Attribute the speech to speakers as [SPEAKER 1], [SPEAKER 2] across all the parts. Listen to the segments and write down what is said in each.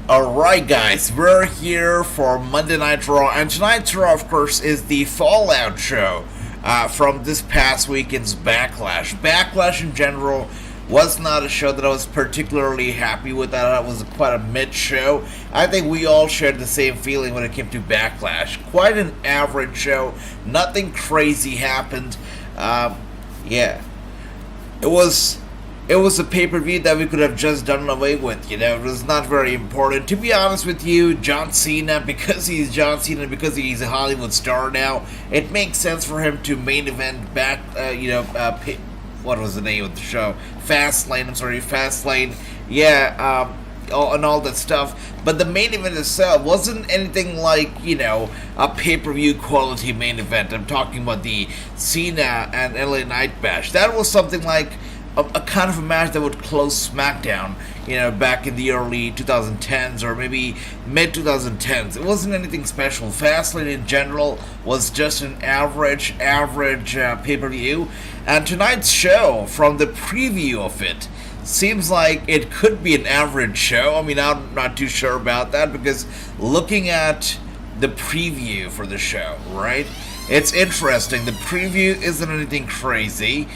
[SPEAKER 1] Alright guys, we're here for Monday Night Raw, and tonight's Raw of course is the Fallout show from this past weekend's Backlash. Backlash in general was not a show that I was particularly happy with. That was quite a mid-show. I think we all shared the same feeling when it came to Backlash. Quite an average show, nothing crazy happened. Yeah, it was a pay-per-view that we could have just done away with, you know. It was not very important. To be honest with you, John Cena, because he's John Cena, because he's a Hollywood star now, it makes sense for him to main event back, what was the name of the show? Fastlane, yeah, and all that stuff. But the main event itself wasn't anything like, you know, a pay-per-view quality main event. I'm talking about the Cena and LA Knight match. That was something like a kind of a match that would close SmackDown, you know, back in the early 2010s or maybe mid-2010s. It wasn't anything special. Fastlane in general was just an average pay-per-view. And tonight's show, from the preview of it, seems like it could be an average show. I mean, I'm not too sure about that, because looking at the preview for the show, right, it's interesting. The preview isn't anything crazy.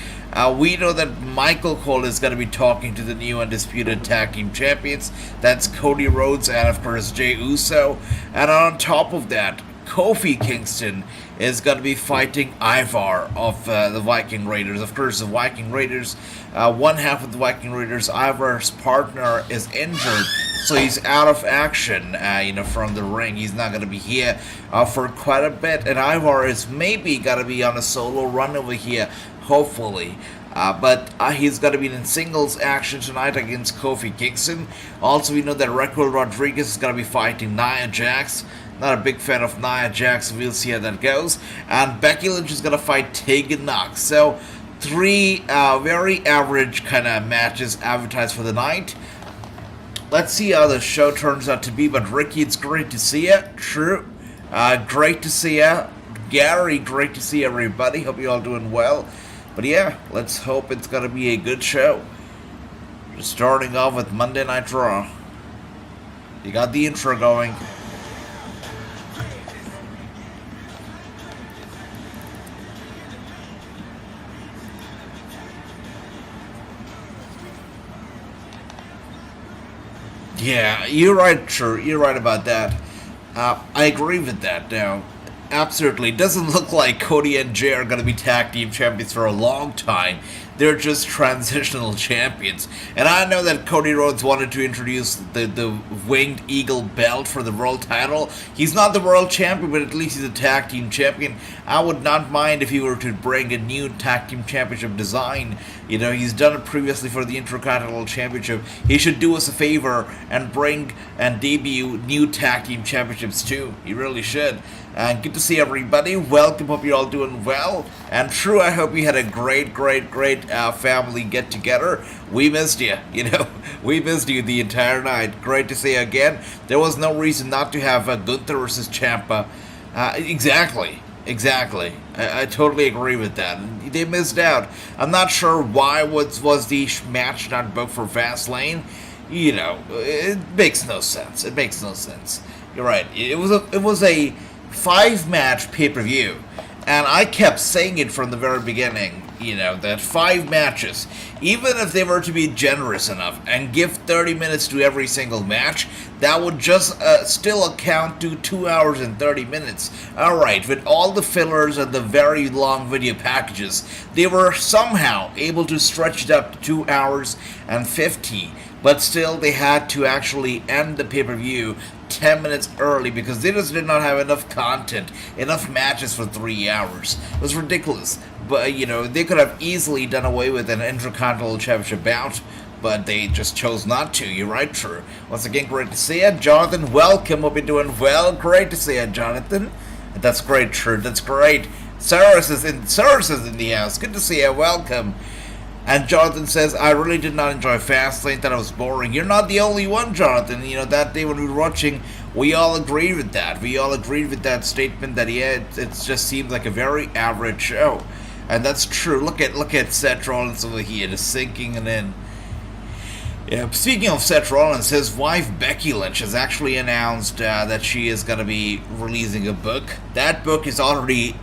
[SPEAKER 1] We know that Michael Cole is going to be talking to the new Undisputed Tag Team Champions. That's Cody Rhodes and, of course, Jey Uso. And on top of that, Kofi Kingston is going to be fighting Ivar of the Viking Raiders. Of course, the Viking Raiders, one half of the Viking Raiders, Ivar's partner, is injured, so he's out of action, from the ring. He's not going to be here for quite a bit, and Ivar is maybe going to be on a solo run over here, hopefully. But he's going to be in singles action tonight against Kofi Kingston. Also, we know that Raquel Rodriguez is going to be fighting Nia Jax. Not a big fan of Nia Jax, we'll see how that goes. And Becky Lynch is going to fight Tegan Nox. So, three very average kind of matches advertised for the night. Let's see how the show turns out to be. But Ricky, it's great to see you. True. Great to see you. Gary, great to see everybody. Hope you're all doing well. But yeah, let's hope it's going to be a good show. Just starting off with Monday Night Raw. You got the intro going. Yeah, you're right, True. You're right about that. I agree with that now. Absolutely. It doesn't look like Cody and Jey are going to be tag team champions for a long time. They're just transitional champions. And I know that Cody Rhodes wanted to introduce the Winged Eagle belt for the world title. He's not the world champion, but at least he's a tag team champion. I would not mind if he were to bring a new tag team championship design. You know, he's done it previously for the Intercontinental Championship. He should do us a favor and bring and debut new tag team championships too. He really should. And good to see everybody. Welcome. Hope you're all doing well. And True, I hope you had a great family get together. We missed you. You know, we missed you the entire night. Great to see you again. There was no reason not to have Gunther versus Ciampa. Exactly. I totally agree with that. They missed out. I'm not sure why was the match not booked for Fastlane. You know, it makes no sense. You're right. It was a 5-match pay-per-view, and I kept saying it from the very beginning, you know, that 5 matches, even if they were to be generous enough and give 30 minutes to every single match, that would just still account to 2 hours and 30 minutes. Alright, with all the fillers and the very long video packages, they were somehow able to stretch it up to 2 hours and 50, but still they had to actually end the pay-per-view 10 minutes early because they just did not have enough content, enough matches for 3 hours. It was ridiculous. But, you know, they could have easily done away with an Intercontinental Championship bout, but they just chose not to. You're right, True. Once again, great to see you. Jonathan, welcome. Hope you're doing well. Great to see you, Jonathan. That's great, True. That's great. Cyrus is in the house. Good to see you. Welcome. And Jonathan says, I really did not enjoy Fastlane, thought it was boring. You're not the only one, Jonathan. You know, that day when we were watching, we all agreed with that. We all agreed with that statement that, yeah, it just seemed like a very average show. And that's true. Look at Seth Rollins over here, just sinking it in. Yeah, speaking of Seth Rollins, his wife Becky Lynch has actually announced that she is going to be releasing a book. That book is already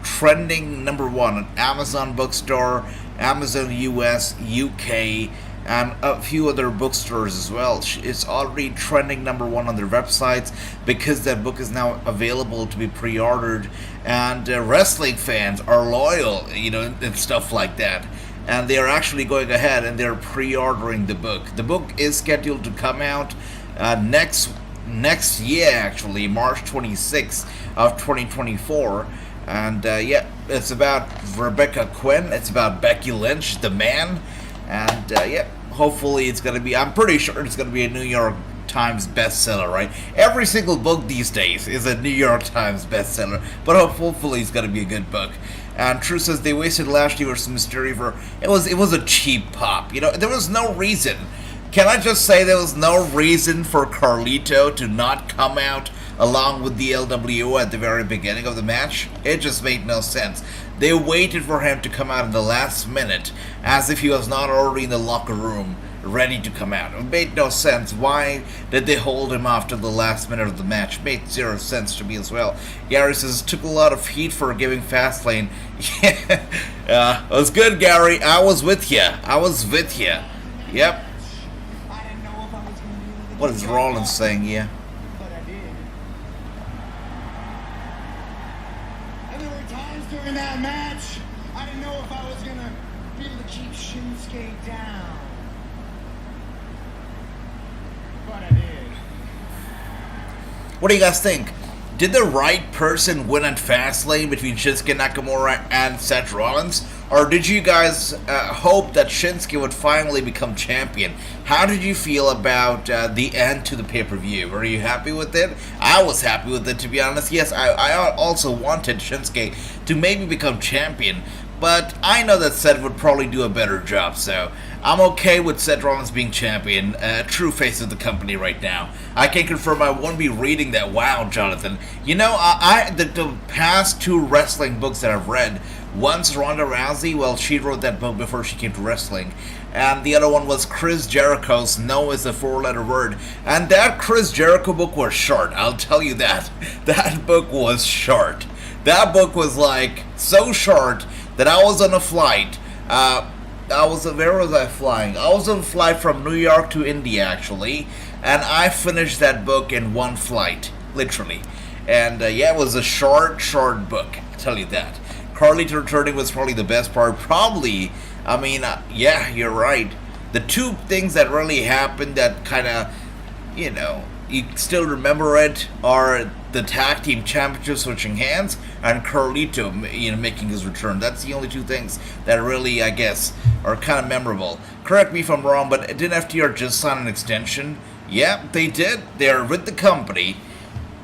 [SPEAKER 1] trending #1 on Amazon Bookstore, Amazon US, UK, and a few other bookstores as well. It's already trending #1 on their websites because that book is now available to be pre-ordered, and wrestling fans are loyal, and stuff like that. And they are actually going ahead and they're pre-ordering the book. The book is scheduled to come out next year, actually, March 26th of 2024. And it's about Rebecca Quinn. It's about Becky Lynch, the man. And hopefully it's going to be, I'm pretty sure it's going to be a New York Times bestseller, right? Every single book these days is a New York Times bestseller. But hopefully it's going to be a good book. And True says they wasted Lashley versus Mysterio for, it was a cheap pop. There was no reason. Can I just say there was no reason for Carlito to not come out along with the LWO at the very beginning of the match? It just made no sense. They waited for him to come out in the last minute, as if he was not already in the locker room, ready to come out. It made no sense. Why did they hold him off to the last minute of the match? It made zero sense to me as well. Gary says, took a lot of heat for giving Fastlane. Yeah, it was good, Gary. I was with you. Yep. What is Rollins saying? Yeah.
[SPEAKER 2] In that match, I didn't know if I was gonna be able to keep Shinsuke down, but I did.
[SPEAKER 1] What do you guys think? Did the right person win at Fastlane between Shinsuke Nakamura and Seth Rollins? Or did you guys hope that Shinsuke would finally become champion? How did you feel about the end to the pay-per-view? Were you happy with it? I was happy with it, to be honest. Yes, I also wanted Shinsuke to maybe become champion, but I know that Seth would probably do a better job, so I'm okay with Seth Rollins being champion, true face of the company right now. I can confirm I won't be reading that. Wow, Jonathan. The past 2 wrestling books that I've read, one's Ronda Rousey, well, she wrote that book before she came to wrestling, and the other one was Chris Jericho's No is a 4-letter word, and that Chris Jericho book was short, I'll tell you that. That book was short. That book was so short that I was on a flight. Where was I flying? I was on a flight from New York to India, actually, and I finished that book in one flight, literally. And it was a short book, I'll tell you that. Carlito returning was probably the best part. You're right. The 2 things that really happened that kind of, you still remember it are the tag team championship switching hands and Carlito, making his return. That's the only 2 things that really, I guess, are kind of memorable. Correct me if I'm wrong, but didn't FTR just sign an extension? Yeah, they did. They're with the company.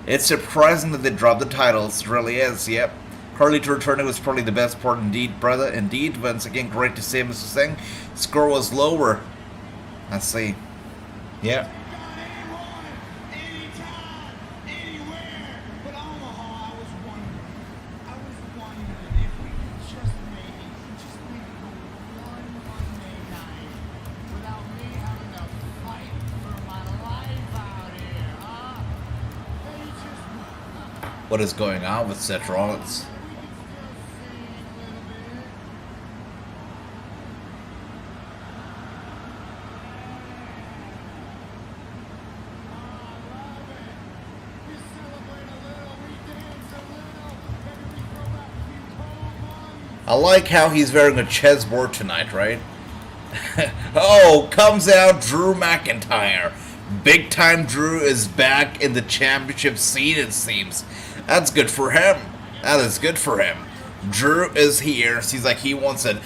[SPEAKER 1] It's surprising that they dropped the titles. It really is, yep. Carlito returning was probably the best part indeed, brother. Indeed, once again, great to see Mr. Singh. Score was lower. Let's see. Yeah. What is going on with Seth Rollins? I like how he's wearing a chessboard tonight, right? Oh, comes out Drew McIntyre. Big time Drew is back in the championship scene, it seems. That's good for him. That is good for him. Drew is here. Seems like he wants it.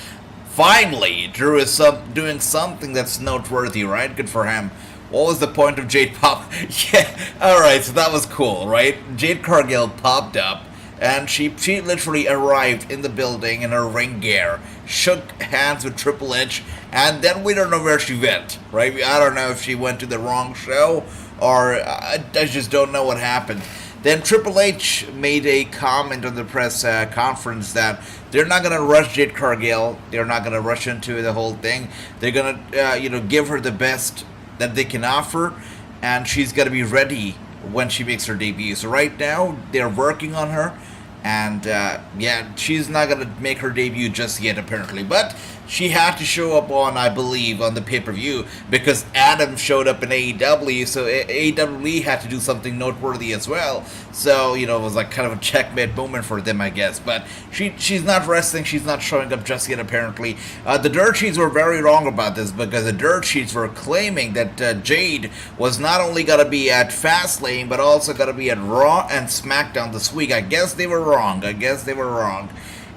[SPEAKER 1] Finally, Drew is doing something that's noteworthy, right? Good for him. What was the point of Jade pop? Yeah, alright, so that was cool, right? Jade Cargill popped up, and she literally arrived in the building in her ring gear, shook hands with Triple H, and then we don't know where she went, right? I don't know if she went to the wrong show, or I just don't know what happened. Then Triple H made a comment on the press conference that they're not going to rush Jade Cargill. They're not going to rush into the whole thing. They're going to, give her the best that they can offer, and she's going to be ready when she makes her debut. So right now, they're working on her, and she's not going to make her debut just yet, apparently. But she had to show up on, I believe, on the pay-per-view because Adam showed up in AEW, so AEW had to do something noteworthy as well. So, it was like kind of a checkmate moment for them, I guess. But she's not wrestling, she's not showing up just yet, apparently. The dirt sheets were very wrong about this because the dirt sheets were claiming that Jade was not only going to be at Fastlane, but also going to be at Raw and SmackDown this week. I guess they were wrong.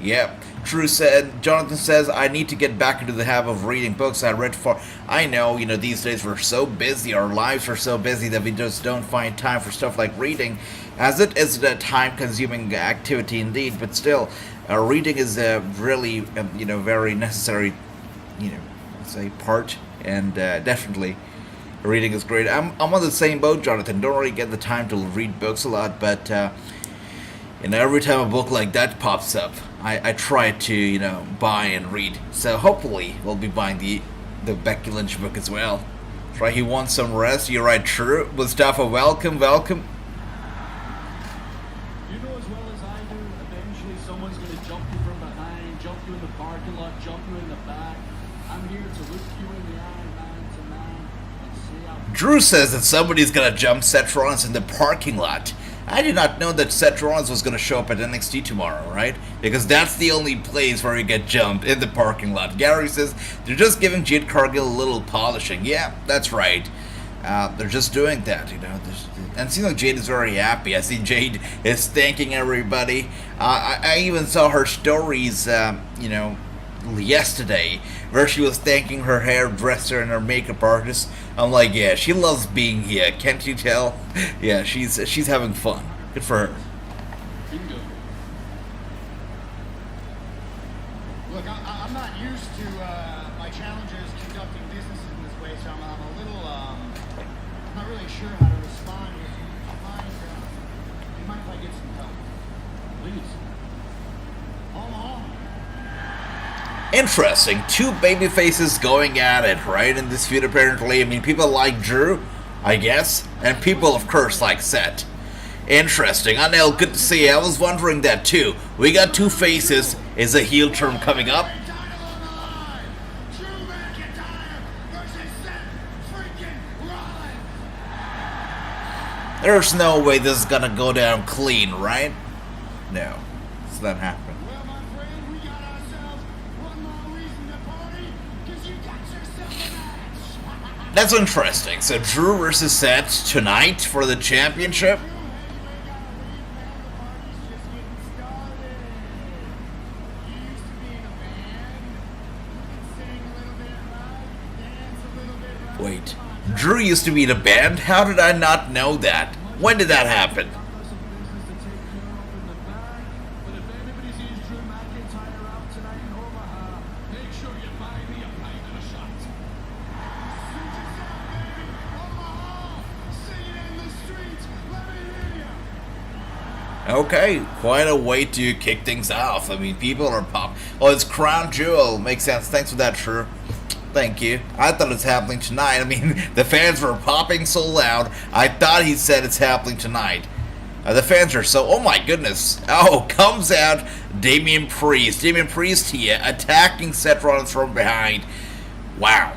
[SPEAKER 1] Yep. Jonathan says, I need to get back into the habit of reading books. I know, these days we're so busy, our lives are so busy that we just don't find time for stuff like reading, as it is a time-consuming activity indeed, but still, reading is a really, very necessary, part, and definitely, reading is great. I'm on the same boat, Jonathan. Don't really get the time to read books a lot, but, every time a book like that pops up, I try to, buy and read. So hopefully we'll be buying the Becky Lynch book as well. Right, he wants some rest. You're right, true. Mustafa, welcome.
[SPEAKER 3] You know as well as I do, eventually someone's going to jump you from behind, jump you in the parking lot, jump you in the back. I'm here to look you in the eye, man to man, and see how...
[SPEAKER 1] Drew says that somebody's going to jump Seth Rollins in the parking lot. I did not know that Seth Rollins was going to show up at NXT tomorrow, right? Because that's the only place where you get jumped, in the parking lot. Gary says they're just giving Jade Cargill a little polishing. Yeah, that's right. They're just doing that, And it seems like Jade is very happy. I see Jade is thanking everybody. I even saw her stories, yesterday, where she was thanking her hairdresser and her makeup artist. I'm like, yeah, she loves being here. Can't you tell? Yeah, she's having fun. Good for her.
[SPEAKER 3] Bingo.
[SPEAKER 2] Look, I'm not used to my challengers conducting business in this way, so I'm a little, not really sure how to respond. You mind if I get some help?
[SPEAKER 3] Please.
[SPEAKER 1] Interesting. Two baby faces going at it, right? In this feud, apparently. I mean, people like Drew, I guess. And people, of course, like Seth. Interesting. Anel, good to see you. I was wondering that, too. We got two faces. Is a heel turn coming up? There's no way this is gonna go down clean, right? No. It's not happening. That's interesting. So Drew versus Seth tonight for the championship? Wait, Drew used to be in a band? How did I not know that? When did that happen? Okay, quite a way to kick things off. I mean, people are pop. Oh, it's Crown Jewel. Makes sense. Thanks for that, Drew. Thank you. I thought it's happening tonight. I mean, the fans were popping so loud. I thought he said it's happening tonight. The fans are so... Oh, my goodness. Oh, comes out Damian Priest. Damian Priest here attacking Seth Rollins from behind. Wow.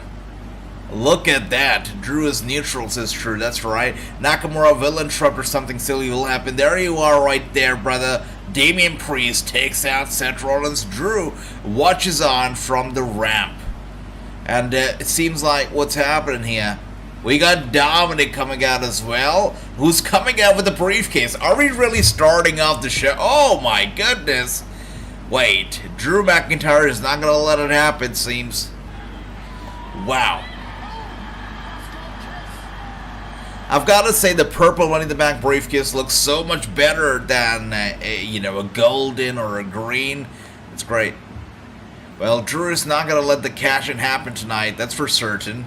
[SPEAKER 1] Look at that. Drew is neutral, says Drew. That's right. Nakamura villain trap or something silly will happen. There you are right there, brother. Damian Priest takes out Seth Rollins. Drew watches on from the ramp. And it seems like what's happening here. We got Dominic coming out as well. Who's coming out with a briefcase? Are we really starting off the show? Oh my goodness. Wait. Drew McIntyre is not going to let it happen, seems. Wow. I've got to say the purple Money in the Bank briefcase looks so much better than, a golden or a green. It's great. Well, Drew is not going to let the cash-in happen tonight, that's for certain.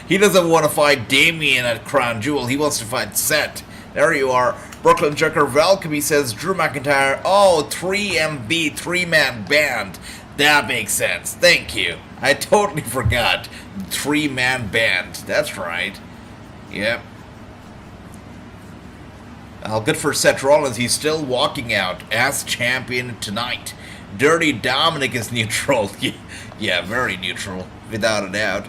[SPEAKER 1] He doesn't want to fight Damian at Crown Jewel. He wants to fight Seth. There you are. Brooklyn Joker welcome. He says, Drew McIntyre, oh, 3MB, 3-man band. That makes sense. Thank you. I totally forgot. 3-man band. That's right. Yep. Well, good for Seth Rollins. He's still walking out as champion tonight. Dirty Dominic is neutral. Yeah, very neutral, without a doubt.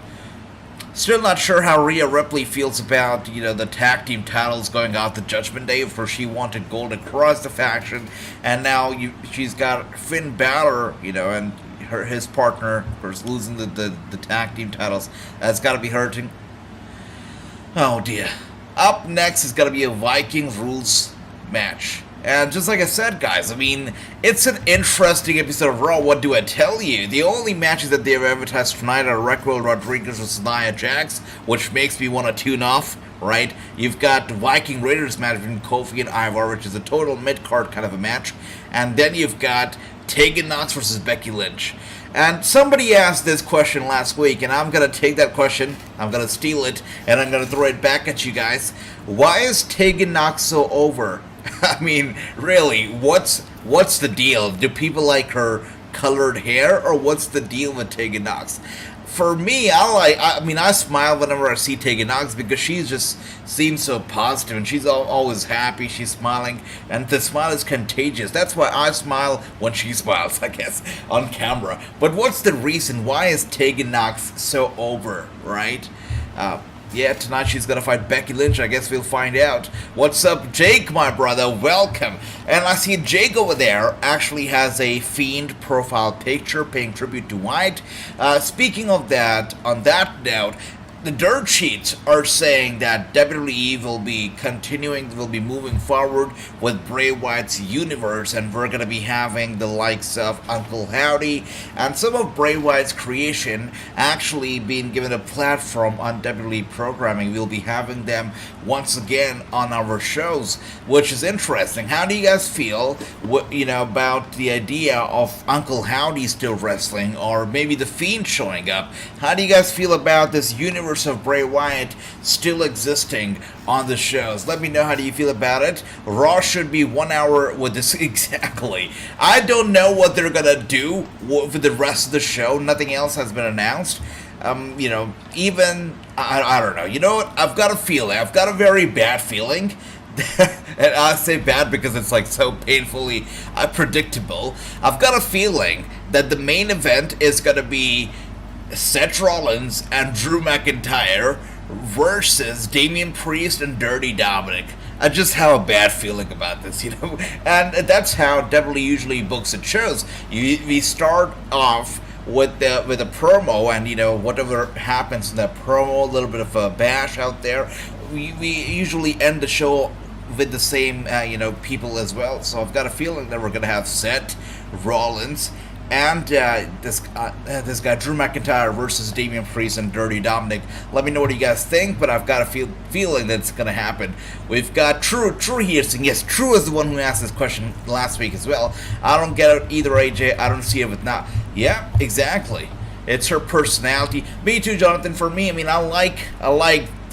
[SPEAKER 1] Still not sure how Rhea Ripley feels about, the tag team titles going out the Judgment Day. For she wanted gold across the faction, and now she's got Finn Balor, and his partner, of course, losing the tag team titles. That's got to be hurting. Oh dear. Up next is going to be a Viking Rules match. And just like I said, guys, it's an interesting episode of Raw, what do I tell you? The only matches that they have advertised tonight are Raquel Rodriguez versus Nia Jax, which makes me want to tune off, right? You've got the Viking Raiders match between Kofi and Ivar, which is a total mid-card kind of a match. And then you've got Tegan Nox versus Becky Lynch. And somebody asked this question last week, and I'm going to take that question, I'm going to steal it, and I'm going to throw it back at you guys. Why is Tegan Nox so over? Really, what's the deal? Do people like her colored hair, or what's the deal with Tegan Nox? For me, I smile whenever I see Tegan Nox because she just seems so positive, and she's always happy, she's smiling, and the smile is contagious. That's why I smile when she smiles, I guess, on camera. But what's the reason? Why is Tegan Nox so over, right? Yeah, tonight she's gonna fight Becky Lynch. I guess we'll find out. What's up, Jake, my brother? Welcome. And I see Jake over there actually has a Fiend profile picture paying tribute to Wyatt. Speaking of that, on that note, the dirt sheets are saying that WWE will be moving forward with Bray Wyatt's universe, and we're going to be having the likes of Uncle Howdy and some of Bray Wyatt's creation actually being given a platform on WWE programming. We'll be having them once again on our shows, which is interesting. How do you guys feel, about the idea of Uncle Howdy still wrestling, or maybe the Fiend showing up? How do you guys feel about this universe of Bray Wyatt still existing on the shows? Let me know, how do you feel about it? Raw should be 1 hour with this exactly. I don't know what they're gonna do with the rest of the show. Nothing else has been announced. I don't know. You know what? I've got a very bad feeling. And I say bad because it's so painfully predictable. I've got a feeling that the main event is gonna be Seth Rollins and Drew McIntyre versus Damian Priest and Dirty Dominic. I just have a bad feeling about this, and that's how WWE usually books its shows. We start off with a promo, and whatever happens in that promo, a little bit of a bash out there. We usually end the show with the same people as well. So I've got a feeling that we're gonna have Seth Rollins and this guy Drew McIntyre versus Damian Priest and Dirty Dominic. Let me know what you guys think, but I've got a feeling that it's gonna happen. We've got True here saying yes. True is the one who asked this question last week as well. I don't get it either, AJ. I don't see it with now. Yeah, exactly. It's her personality. Me too, Jonathan. For me, I like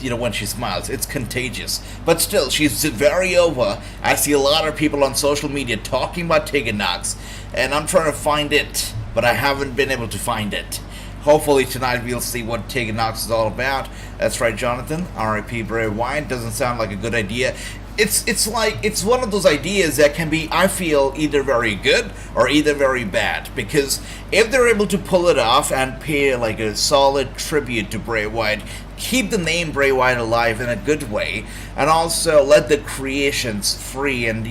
[SPEAKER 1] when she smiles. It's contagious. But still, she's very over. I see a lot of people on social media talking about Tegan Nox, and I'm trying to find it, but I haven't been able to find it. Hopefully tonight we'll see what Tegan Nox is all about. That's right, Jonathan. R.I.P. Bray Wyatt. Doesn't sound like a good idea. It's one of those ideas that can be, I feel, either very good or either very bad. Because if they're able to pull it off and pay a solid tribute to Bray Wyatt, keep the name Bray Wyatt alive in a good way, and also let the creations free and,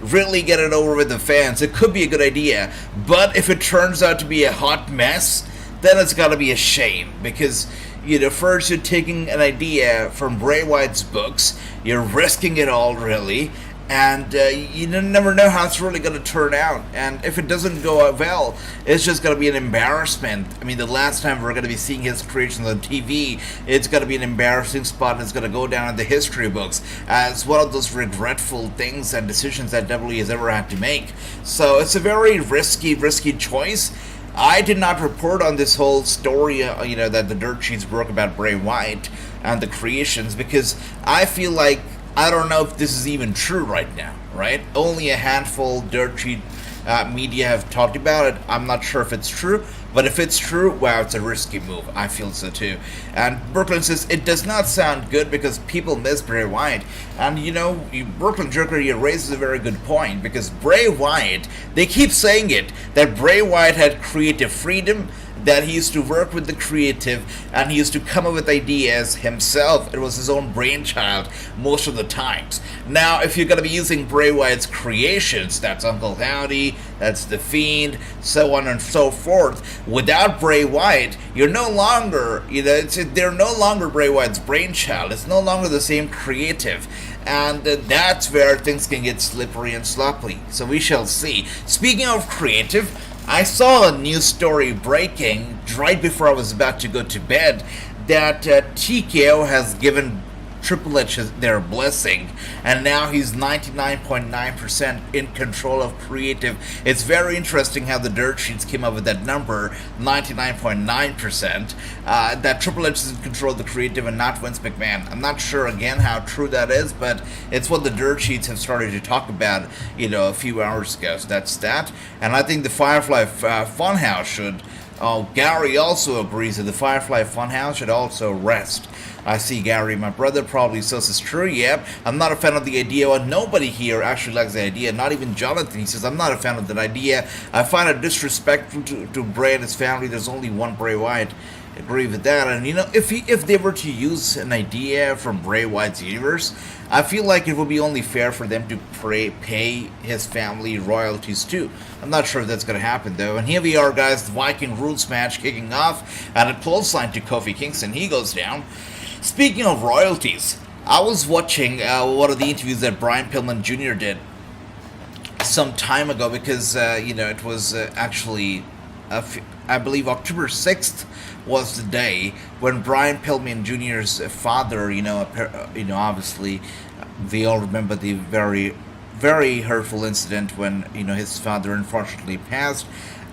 [SPEAKER 1] really get it over with the fans, it could be a good idea. But if it turns out to be a hot mess, then it's got to be a shame. Because, first you're taking an idea from Bray Wyatt's books, you're risking it all, really, and you never know how it's really going to turn out. And if it doesn't go well, it's just going to be an embarrassment. The last time we're going to be seeing his creations on TV, it's going to be an embarrassing spot, and it's going to go down in the history books as one of those regretful things and decisions that WWE has ever had to make. So it's a very risky choice. I did not report on this whole story, that the dirt sheets broke about Bray Wyatt and the creations, because I feel like I don't know if this is even true right now, right? Only a handful dirt sheet media have talked about it. I'm not sure if it's true, but if it's true, wow, it's a risky move. I feel so too. And Brooklyn says, it does not sound good because people miss Bray Wyatt. And Brooklyn Joker here raises a very good point, because Bray Wyatt, they keep saying it, that Bray Wyatt had creative freedom, that he used to work with the creative, and he used to come up with ideas himself. It was his own brainchild most of the times. Now, if you're going to be using Bray Wyatt's creations, that's Uncle Howdy, that's The Fiend, so on and so forth, without Bray Wyatt, you're no longer, they're no longer Bray Wyatt's brainchild. It's no longer the same creative. And that's where things can get slippery and sloppy. So we shall see. Speaking of creative, I saw a news story breaking right before I was about to go to bed that TKO has given Triple H their blessing, and now he's 99.9% in control of creative. It's very interesting how the dirt sheets came up with that number, 99.9%, that Triple H is in control of the creative and not Vince McMahon. I'm not sure, again, how true that is, but it's what the dirt sheets have started to talk about, a few hours ago. So that's that. And I think the Firefly Funhouse should... Gary also agrees that the Firefly Funhouse should also rest. I see Gary, my brother, probably says it's true. Yep, I'm not a fan of the idea. Well, nobody here actually likes the idea. Not even Jonathan. He says, I'm not a fan of that idea. I find it disrespectful to Bray and his family. There's only one Bray Wyatt. Agree with that. And if they were to use an idea from Bray Wyatt's universe, I feel like it would be only fair for them to pay his family royalties too. I'm not sure if that's going to happen though. And here we are, guys, the Viking Rules match kicking off, and a clothesline to Kofi Kingston. He goes down. Speaking of royalties, I was watching one of the interviews that Brian Pillman Jr. did some time ago, because it was actually, I believe, October 6th was the day when Brian Pillman Jr.'s father, obviously, we all remember the very, very hurtful incident when, his father unfortunately passed.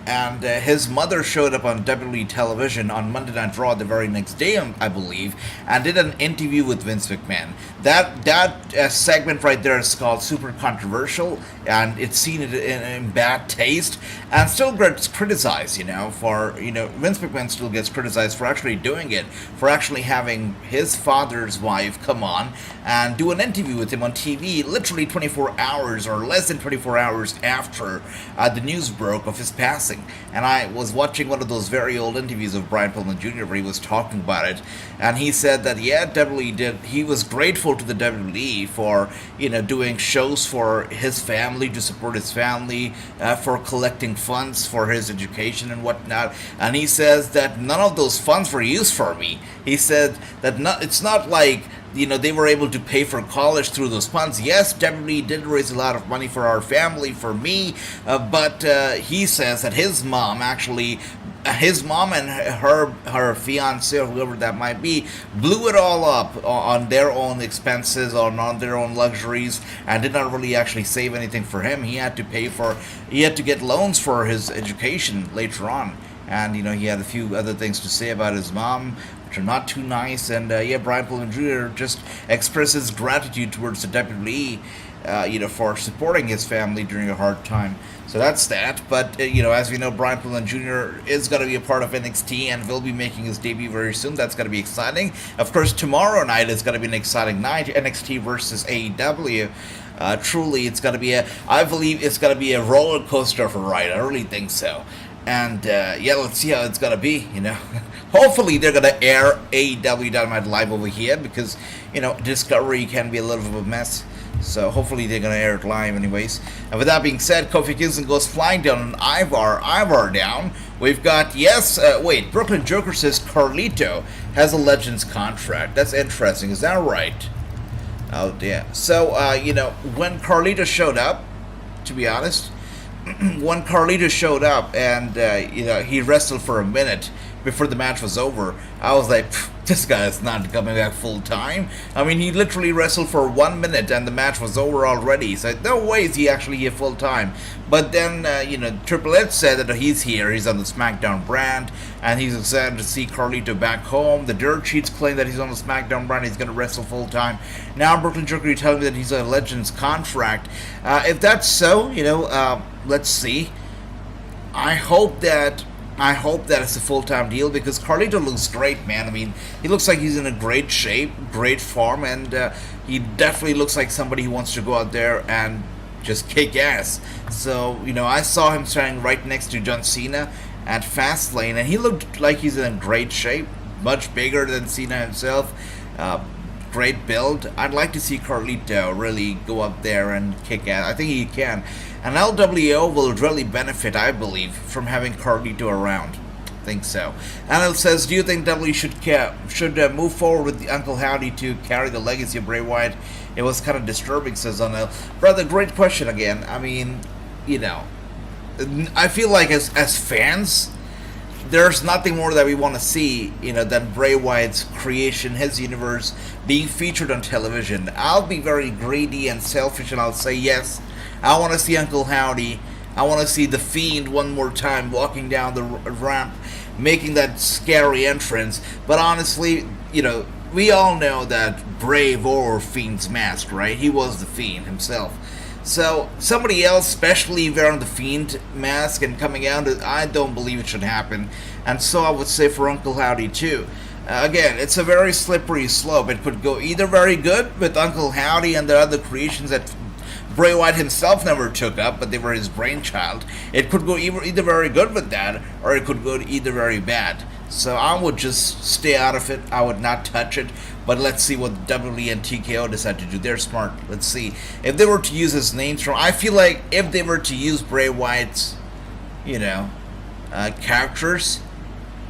[SPEAKER 1] And his mother showed up on WWE television on Monday Night Raw the very next day, I believe, and did an interview with Vince McMahon. That segment right there is called Super Controversial, and it's seen in bad taste, and still gets criticized, for, Vince McMahon still gets criticized for actually doing it, for actually having his father's wife come on and do an interview with him on TV literally 24 hours or less than 24 hours after the news broke of his passing. And I was watching one of those very old interviews of Brian Pillman Jr. where he was talking about it, and he said that he was grateful to the WWE for doing shows for his family, to support his family, for collecting funds for his education and whatnot. And he says that none of those funds were used for me. He said that it's not like they were able to pay for college through those funds. Yes, WWE did raise a lot of money for our family, for me, but he says that his mom and her fiance, or whoever that might be, blew it all up on their own expenses, on their own luxuries, and did not really actually save anything for him. He had to get loans for his education later on. And, he had a few other things to say about his mom, which are not too nice. And, Brian Pillman Jr. just expresses gratitude towards the WWE, for supporting his family during a hard time. So that's that. But, as we know, Brian Pillman Jr. is going to be a part of NXT and will be making his debut very soon. That's going to be exciting. Of course, tomorrow night is going to be an exciting night, NXT versus AEW. Truly, it's going to be I believe it's going to be a roller coaster of a ride. I really think so. And, let's see how it's going to be, Hopefully they're going to air AEW Dynamite live over here, because, Discovery can be a little bit of a mess. So hopefully they're going to air it live anyways. And with that being said, Kofi Kingston goes flying down on Ivar down. We've got, Brooklyn Joker says Carlito has a Legends contract. That's interesting. Is that right? Oh, yeah. So, when Carlito showed up, to be honest, when Carlito showed up and, he wrestled for a minute, before the match was over, I was like, this guy is not coming back full time. I mean, he literally wrestled for 1 minute and the match was over already. So no way is he actually here full time. But then, Triple H said that he's here. He's on the SmackDown brand, and he's excited to see Carlito back home. The dirt sheets claim that he's on the SmackDown brand. He's going to wrestle full time. Now, Brooklyn Joker, you're telling me that he's on a Legends contract. If that's so, let's see. I hope that it's a full-time deal, because Carlito looks great, man. I mean, he looks like he's in a great shape, great form, and he definitely looks like somebody who wants to go out there and just kick ass. So, I saw him standing right next to John Cena at Fastlane, and he looked like he's in great shape, much bigger than Cena himself. Great build. I'd like to see Carlito really go up there and kick ass. I think he can. And LWO will really benefit, I believe, from having Carlito around. I think so. And it says, do you think WWE should move forward with the Uncle Howdy to carry the legacy of Bray Wyatt? It was kind of disturbing, says Onel. Brother, great question again. I mean, I feel like as fans, there's nothing more that we want to see, than Bray Wyatt's creation, his universe, being featured on television. I'll be very greedy and selfish, and I'll say yes. I want to see Uncle Howdy. I want to see The Fiend one more time walking down the ramp, making that scary entrance. But honestly, we all know that Bray wore Fiend's mask, right? He was The Fiend himself. So, somebody else, especially wearing the Fiend mask and coming out, I don't believe it should happen. And so I would say for Uncle Howdy too. Again, it's a very slippery slope. It could go either very good with Uncle Howdy and the other creations that Bray Wyatt himself never took up, but they were his brainchild. It could go either very good with that, or it could go either very bad. So I would just stay out of it. I would not touch it. But let's see what WWE and TKO decide to do. They're smart. Let's see. If they were to use his names from... I feel like if they were to use Bray Wyatt's, characters,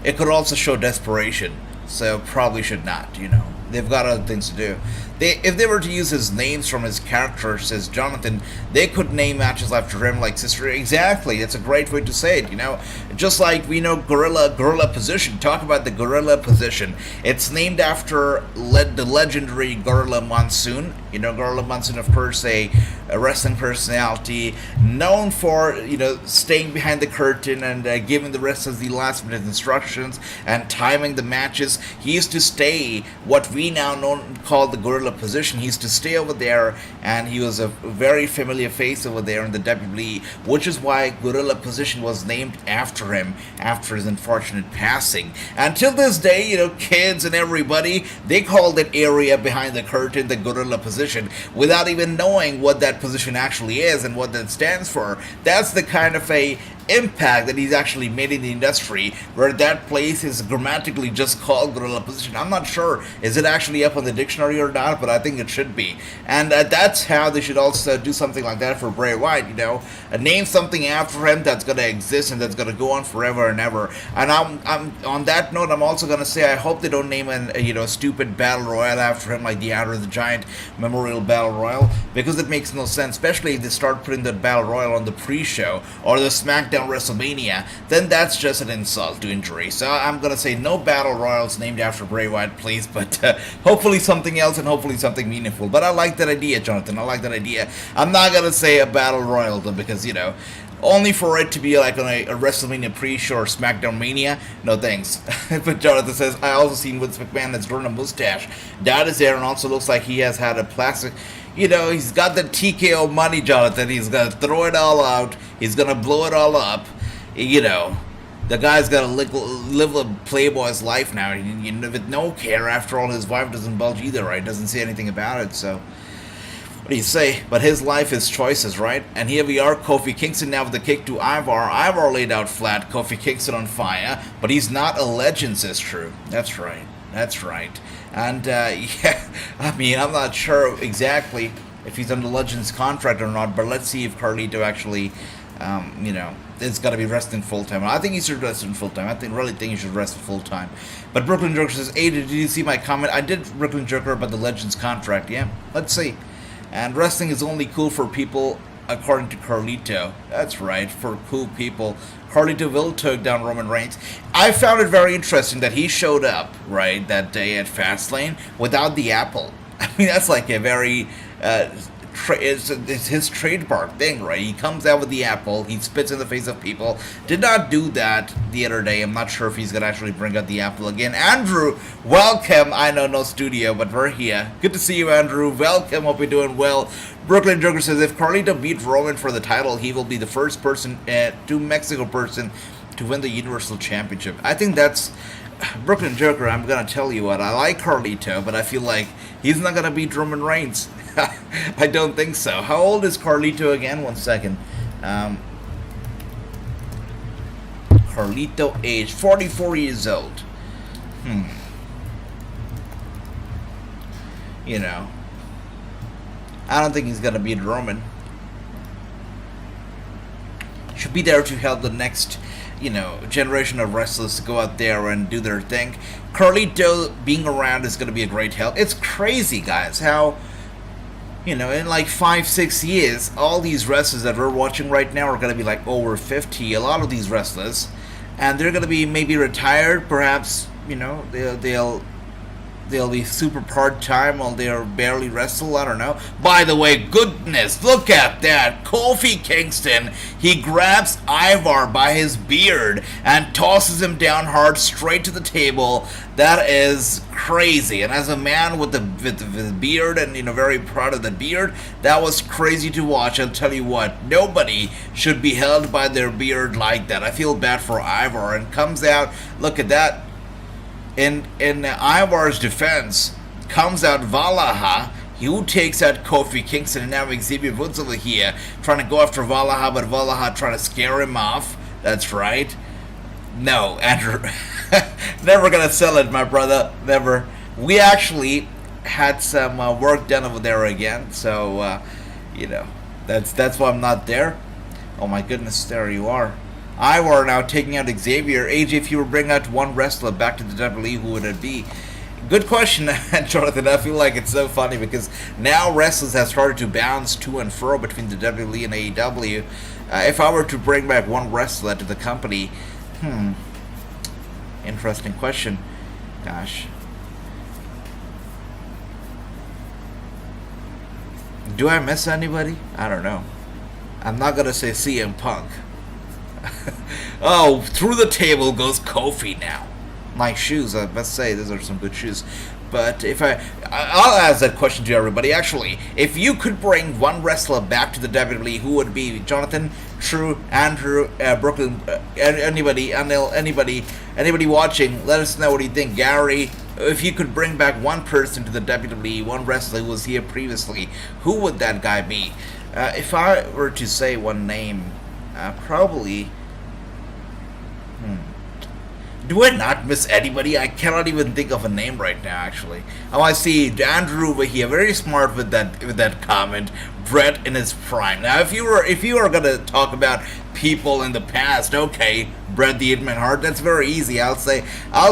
[SPEAKER 1] it could also show desperation. So probably should not, They've got other things to do. If they were to use his names from his character, says Jonathan, they could name matches after him like Sister. Exactly, that's a great way to say it, Just like we know Gorilla Position. Talk about the Gorilla Position. It's named after the legendary Gorilla Monsoon. Gorilla Monsoon, of course, a wrestling personality known for, staying behind the curtain and giving the wrestlers the last minute instructions and timing the matches. He used to stay what we now call the Gorilla Position. He used to stay over there, and he was a very familiar face over there in the WWE, which is why Gorilla Position was named after him after his unfortunate passing. And till this day, kids and everybody, they call that area behind the curtain the Gorilla Position without even knowing what that position actually is and what that stands for. That's the kind of a impact that he's actually made in the industry, where that place is grammatically just called Gorilla Position. I'm not sure, is it actually up on the dictionary or not, but I think it should be. And that's how they should also do something like that for Bray Wyatt, name something after him that's going to exist and that's going to go on forever and ever. And I'm on that note, I'm also going to say I hope they don't name a stupid battle royal after him, like the Andre the Giant Memorial Battle Royal, because it makes no sense, especially if they start putting that battle royal on the pre-show or the SmackDown WrestleMania. Then that's just an insult to injury. So I'm gonna say no battle royals named after Bray Wyatt, please, but hopefully something else, and hopefully something meaningful. But I like that idea, Jonathan. I like that idea. I'm not gonna say a battle royal though, because only for it to be like on a WrestleMania pre-show or SmackDown Mania, no thanks. But Jonathan says, I also seen Vince McMahon that's growing a mustache. That is there, and also looks like he has had a plastic... he's got the TKO money, Jonathan. He's going to throw it all out. He's going to blow it all up. The guy's got to live a playboy's life now. With no care. After all, his wife doesn't bulge either, right? Doesn't say anything about it, so... What do you say? But his life, his choices, right? And here we are, Kofi Kingston now with the kick to Ivar. Ivar laid out flat, Kofi Kingston on fire. But he's not a legend, says True. That's right. That's right. And, I'm not sure exactly if he's on the Legends contract or not, but let's see if Carlito actually, is going to be resting full-time. I think he should rest in full-time. I really think he should rest full-time. But Brooklyn Joker says, hey, did you see my comment? I did, Brooklyn Joker, about the Legends contract. Yeah, let's see. And wrestling is only cool for people according to Carlito. That's right, for cool people. Carlito will take down Roman Reigns. I found it very interesting that he showed up, right, that day at Fastlane without the apple. I mean, that's like a very... it's his trademark thing, right? He comes out with the apple, he spits in the face of people. Did not do that the other day. I'm not sure if he's gonna actually bring out the apple again. Andrew, welcome. I know no studio, but we're here. Good to see you, Andrew. Welcome. Hope you're doing well. Brooklyn Joker says if Carlito beat Roman for the title, he will be the first person, to Mexico person, to win the Universal Championship. I think that's Brooklyn Joker. I'm gonna tell you what. I like Carlito, but I feel like he's not gonna beat Roman Reigns. I don't think so. How old is Carlito again? 1 second. Carlito age 44 years old. You know, I don't think he's gonna beat Roman. Should be there to help the next, you know, generation of wrestlers to go out there and do their thing. Carlito being around is gonna be a great help. It's crazy, guys, how, you know, in like 5-6 years, all these wrestlers that we're watching right now are going to be like over 50, a lot of these wrestlers, and they're going to be maybe retired, perhaps, you know, they'll be super part-time while they're barely wrestle, I don't know. By the way, goodness, look at that. Kofi Kingston, he grabs Ivar by his beard and tosses him down hard straight to the table. That is crazy. And as a man with the beard, and, you know, very proud of the beard, that was crazy to watch. I'll tell you what, nobody should be held by their beard like that. I feel bad for Ivar, and comes out, look at that. In Ivar's defense, comes out Valaha, who takes out Kofi Kingston, and now Xavier Woods over here trying to go after Valaha, but Valaha trying to scare him off. That's right. No, Andrew, never gonna sell it, my brother. Never. We actually had some work done over there again, so you know, that's why I'm not there. Oh my goodness, there you are. Ivar now taking out Xavier. AJ, if you were bringing out one wrestler back to the WWE, who would it be? Good question, Jonathan. I feel like it's so funny because now wrestlers have started to bounce to and fro between the WWE and AEW. If I were to bring back one wrestler to the company, interesting question. Gosh. Do I miss anybody? I don't know. I'm not going to say CM Punk. Oh, through the table goes Kofi now. Nice shoes, I must say. Those are some good shoes. But if I'll ask that question to everybody. Actually, if you could bring one wrestler back to the WWE, who would it be? Jonathan, True, Andrew, Brooklyn, anybody, Anil, anybody watching, let us know what you think. Gary, if you could bring back one person to the WWE, one wrestler who was here previously, who would that guy be? If I were to say one name, probably... Do I not miss anybody? I cannot even think of a name right now, actually. Oh, I see Andrew over here, very smart with that comment. Brett in his prime. Now, if you were gonna talk about people in the past, okay, Bret the Hitman Hart, that's very easy. I'll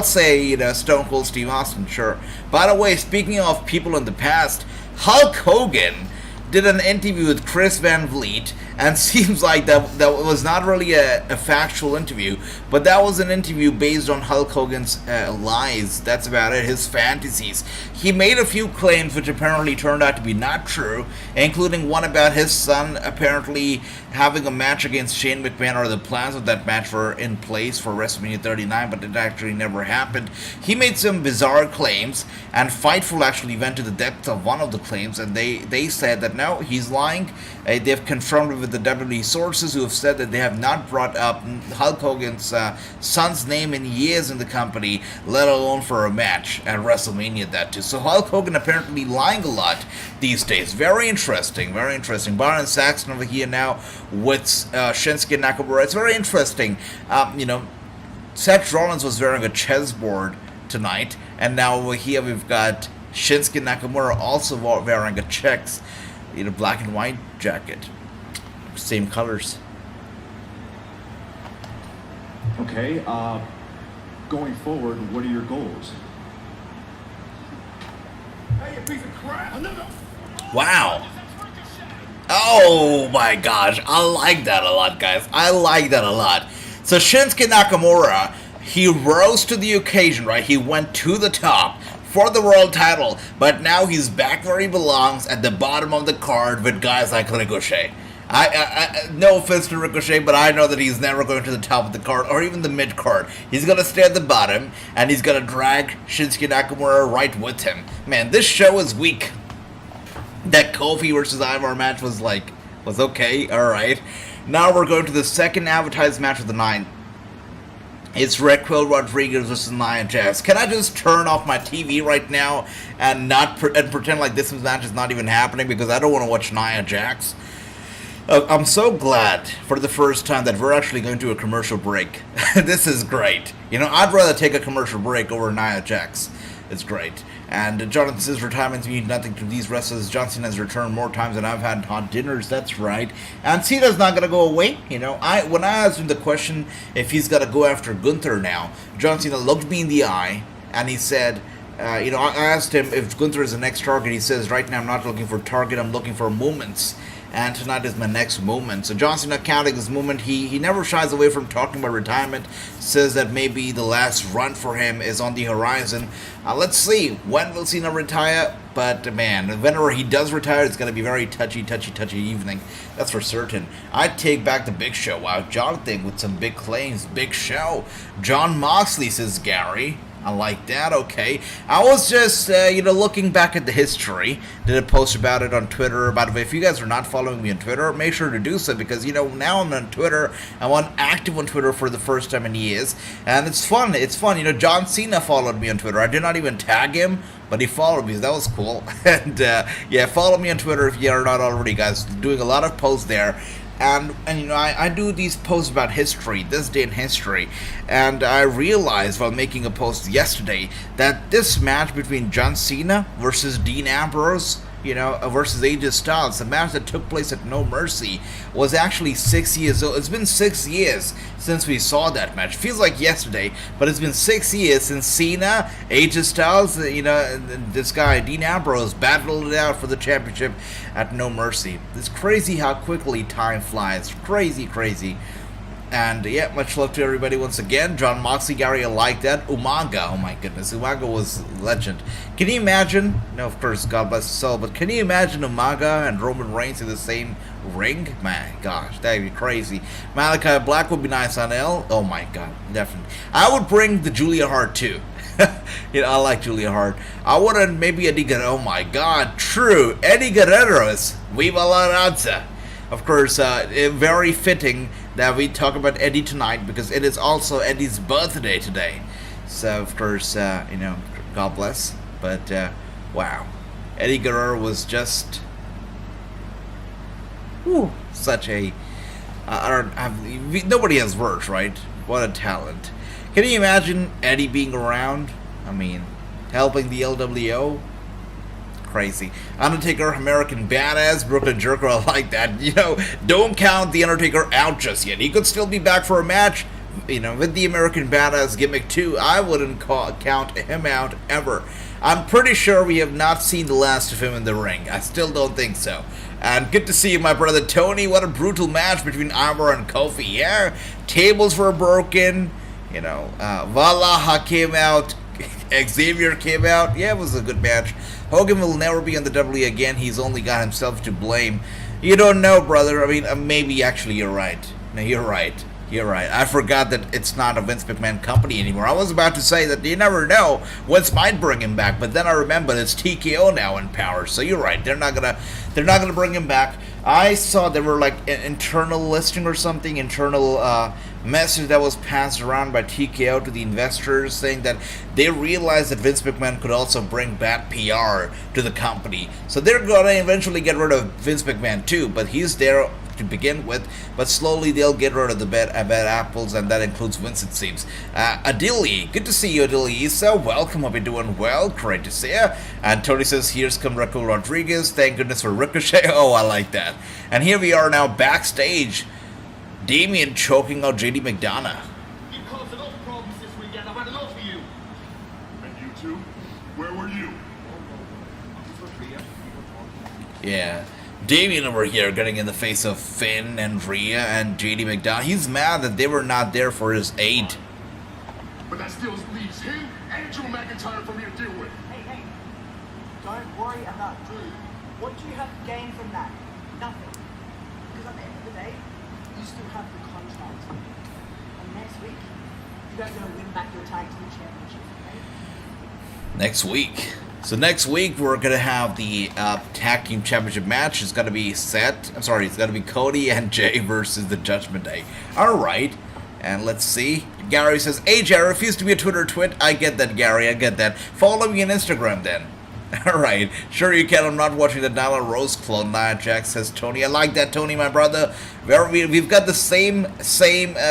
[SPEAKER 1] say, you know, Stone Cold Steve Austin, sure. By the way, speaking of people in the past, Hulk Hogan did an interview with Chris Van Vliet, and seems like that was not really a factual interview, but that was an interview based on Hulk Hogan's lies. That's about it, his fantasies. He made a few claims which apparently turned out to be not true, including one about his son apparently having a match against Shane McMahon, or the plans of that match were in place for WrestleMania 39, but it actually never happened. He made some bizarre claims, and Fightful actually went to the depth of one of the claims, and they said that no, he's lying. They've confirmed with the WWE sources who have said that they have not brought up Hulk Hogan's son's name in years in the company, let alone for a match at WrestleMania, that too. So Hulk Hogan apparently lying a lot these days. Very interesting, very interesting. Byron Saxton over here now with Shinsuke Nakamura. It's very interesting. You know, Seth Rollins was wearing a chessboard tonight, and now over here we've got Shinsuke Nakamura also wearing a checks, you know, black and white jacket. Same colors.
[SPEAKER 3] Okay, going forward, what are your goals?
[SPEAKER 2] Hey, you piece of crap!
[SPEAKER 1] Wow. Oh my gosh, I like that a lot, guys. I like that a lot. So Shinsuke Nakamura, he rose to the occasion, right? He went to the top for the world title, but now he's back where he belongs, at the bottom of the card with guys like Ricochet. I no offense to Ricochet, but I know that he's never going to the top of the card or even the mid card. He's gonna stay at the bottom, and he's gonna drag Shinsuke Nakamura right with him. Man, this show is weak. That Kofi versus Ivar match was okay, alright. Now we're going to the second advertised match of the night. It's Raquel Rodriguez versus Nia Jax. Can I just turn off my TV right now and pretend like this match is not even happening, because I don't want to watch Nia Jax? I'm so glad for the first time that we're actually going to a commercial break. This is great. You know, I'd rather take a commercial break over Nia Jax. It's great. And Jonathan says retirement means nothing to these wrestlers. John Cena has returned more times than I've had hot dinners. That's right. And Cena's not going to go away. You know, when I asked him the question if he's got to go after Gunther now, John Cena looked me in the eye and he said, I asked him if Gunther is the next target. He says, right now I'm not looking for target, I'm looking for moments. And tonight is my next moment. So John Cena counting his moment. He never shies away from talking about retirement. Says that maybe the last run for him is on the horizon. Let's see. When will Cena retire? But man, whenever he does retire, it's going to be very touchy evening. That's for certain. I'd take back the Big Show. Wow, Jonathan with some big claims. Big Show. John Moxley, says Gary. I like that, okay. I was just, looking back at the history. Did a post about it on Twitter. By the way, if you guys are not following me on Twitter, make sure to do so, because, now I'm on Twitter. I'm active on Twitter for the first time in years. And it's fun. John Cena followed me on Twitter. I did not even tag him, but he followed me. That was cool. And, follow me on Twitter if you are not already, guys. Doing a lot of posts there. And I do these posts about history, this day in history, and I realized while making a post yesterday that this match between John Cena versus Dean Ambrose, versus AJ Styles, the match that took place at No Mercy, was actually 6 years old. It's been 6 years since we saw that match. Feels like yesterday, but it's been 6 years since Cena, AJ Styles, this guy, Dean Ambrose, battled it out for the championship at No Mercy. It's crazy how quickly time flies. Crazy. And much love to everybody once again. John Moxley, Gary, I like that. Umaga, oh my goodness, Umaga was legend. Can you imagine? No, of course, God bless his soul, but can you imagine Umaga and Roman Reigns in the same ring? My gosh, that'd be crazy. Malachi Black would be nice on L. Oh my God, definitely. I would bring the Julia Hart too. I like Julia Hart. I wouldn't, maybe Eddie Guerrero. Oh my God, true. Eddie Guerrero is Viva la Raza. Of course, very fitting that we talk about Eddie tonight, because it is also Eddie's birthday today. So, of course, God bless. But, wow. Eddie Guerrero was just such a... nobody has words, right? What a talent. Can you imagine Eddie being around? I mean, helping the LWO? Crazy. Undertaker, American Badass, Brooklyn Jerker, I like that. Don't count the Undertaker out just yet. He could still be back for a match, with the American Badass gimmick too. I wouldn't count him out ever. I'm pretty sure we have not seen the last of him in the ring. I still don't think so. And good to see you, my brother Tony. What a brutal match between Ivar and Kofi. Yeah, tables were broken. Valaha came out. Xavier came out. Yeah, it was a good match. Hogan will never be on the WWE again. He's only got himself to blame. You don't know, brother. I mean, maybe actually you're right. No, you're right. I forgot that it's not a Vince McMahon company anymore. I was about to say that you never know. Vince might bring him back, but then I remembered it's TKO now in power. So you're right. They're not gonna bring him back. I saw there were like an internal listing or something, internal message that was passed around by TKO to the investors, saying that they realized that Vince McMahon could also bring bad PR to the company. So they're gonna eventually get rid of Vince McMahon too, but he's there to begin with, but slowly they'll get rid of the bad apples, and that includes Vince, it seems. Adili, good to see you, Adili Issa. Welcome, hope you're doing well. Great to see you. And Tony says, here's come Raquel Rodriguez. Thank goodness for Ricochet. Oh, I like that. And here we are now backstage. Damian choking out JD McDonough.
[SPEAKER 2] You caused enough problems this weekend. I've had enough of you.
[SPEAKER 4] And you two? Where were you?
[SPEAKER 1] Yeah. Damian over here getting in the face of Finn and Rhea and JD McDonald. He's mad that they were not there for his aid.
[SPEAKER 4] But that still leaves him and Drew McIntyre for me to deal with.
[SPEAKER 5] Hey, don't worry about Drew. What do you have to gain from that? Nothing. Because at the end of the day, you still have the contract. And next week, you guys are going to win back your tag team championship, okay?
[SPEAKER 1] Next week. So next week we're gonna have the tag team championship match. It's gonna be it's gonna be Cody and Jey versus the Judgment Day. All right, and let's see. Gary says, "AJ, I refuse to be a Twitter twit." I get that, Gary. I get that. Follow me on Instagram then. Alright, sure you can. I'm not watching the Nyla Rose clone. Nia Jax, says Tony. I like that, Tony, my brother. We've got the same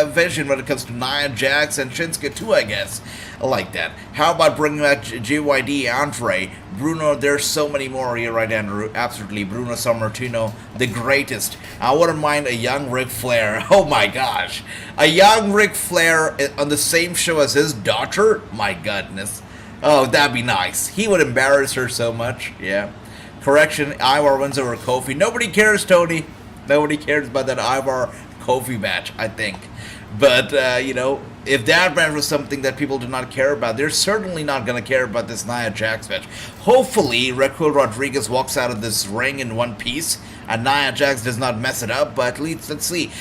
[SPEAKER 1] vision when it comes to Nia Jax and Shinsuke too, I guess. I like that. How about bringing back JYD, Andre, Bruno? There's so many more. You're right, Andrew. Absolutely. Bruno Sammartino, the greatest. I wouldn't mind a young Ric Flair. Oh my gosh. A young Ric Flair on the same show as his daughter? My goodness. Oh, that'd be nice. He would embarrass her so much. Yeah. Correction, Ivar wins over Kofi. Nobody cares, Tony. Nobody cares about that Ivar Kofi match, I think. But, you know, if that match was something that people do not care about, they're certainly not going to care about this Nia Jax match. Hopefully, Raquel Rodriguez walks out of this ring in one piece, and Nia Jax does not mess it up, but at least, let's see.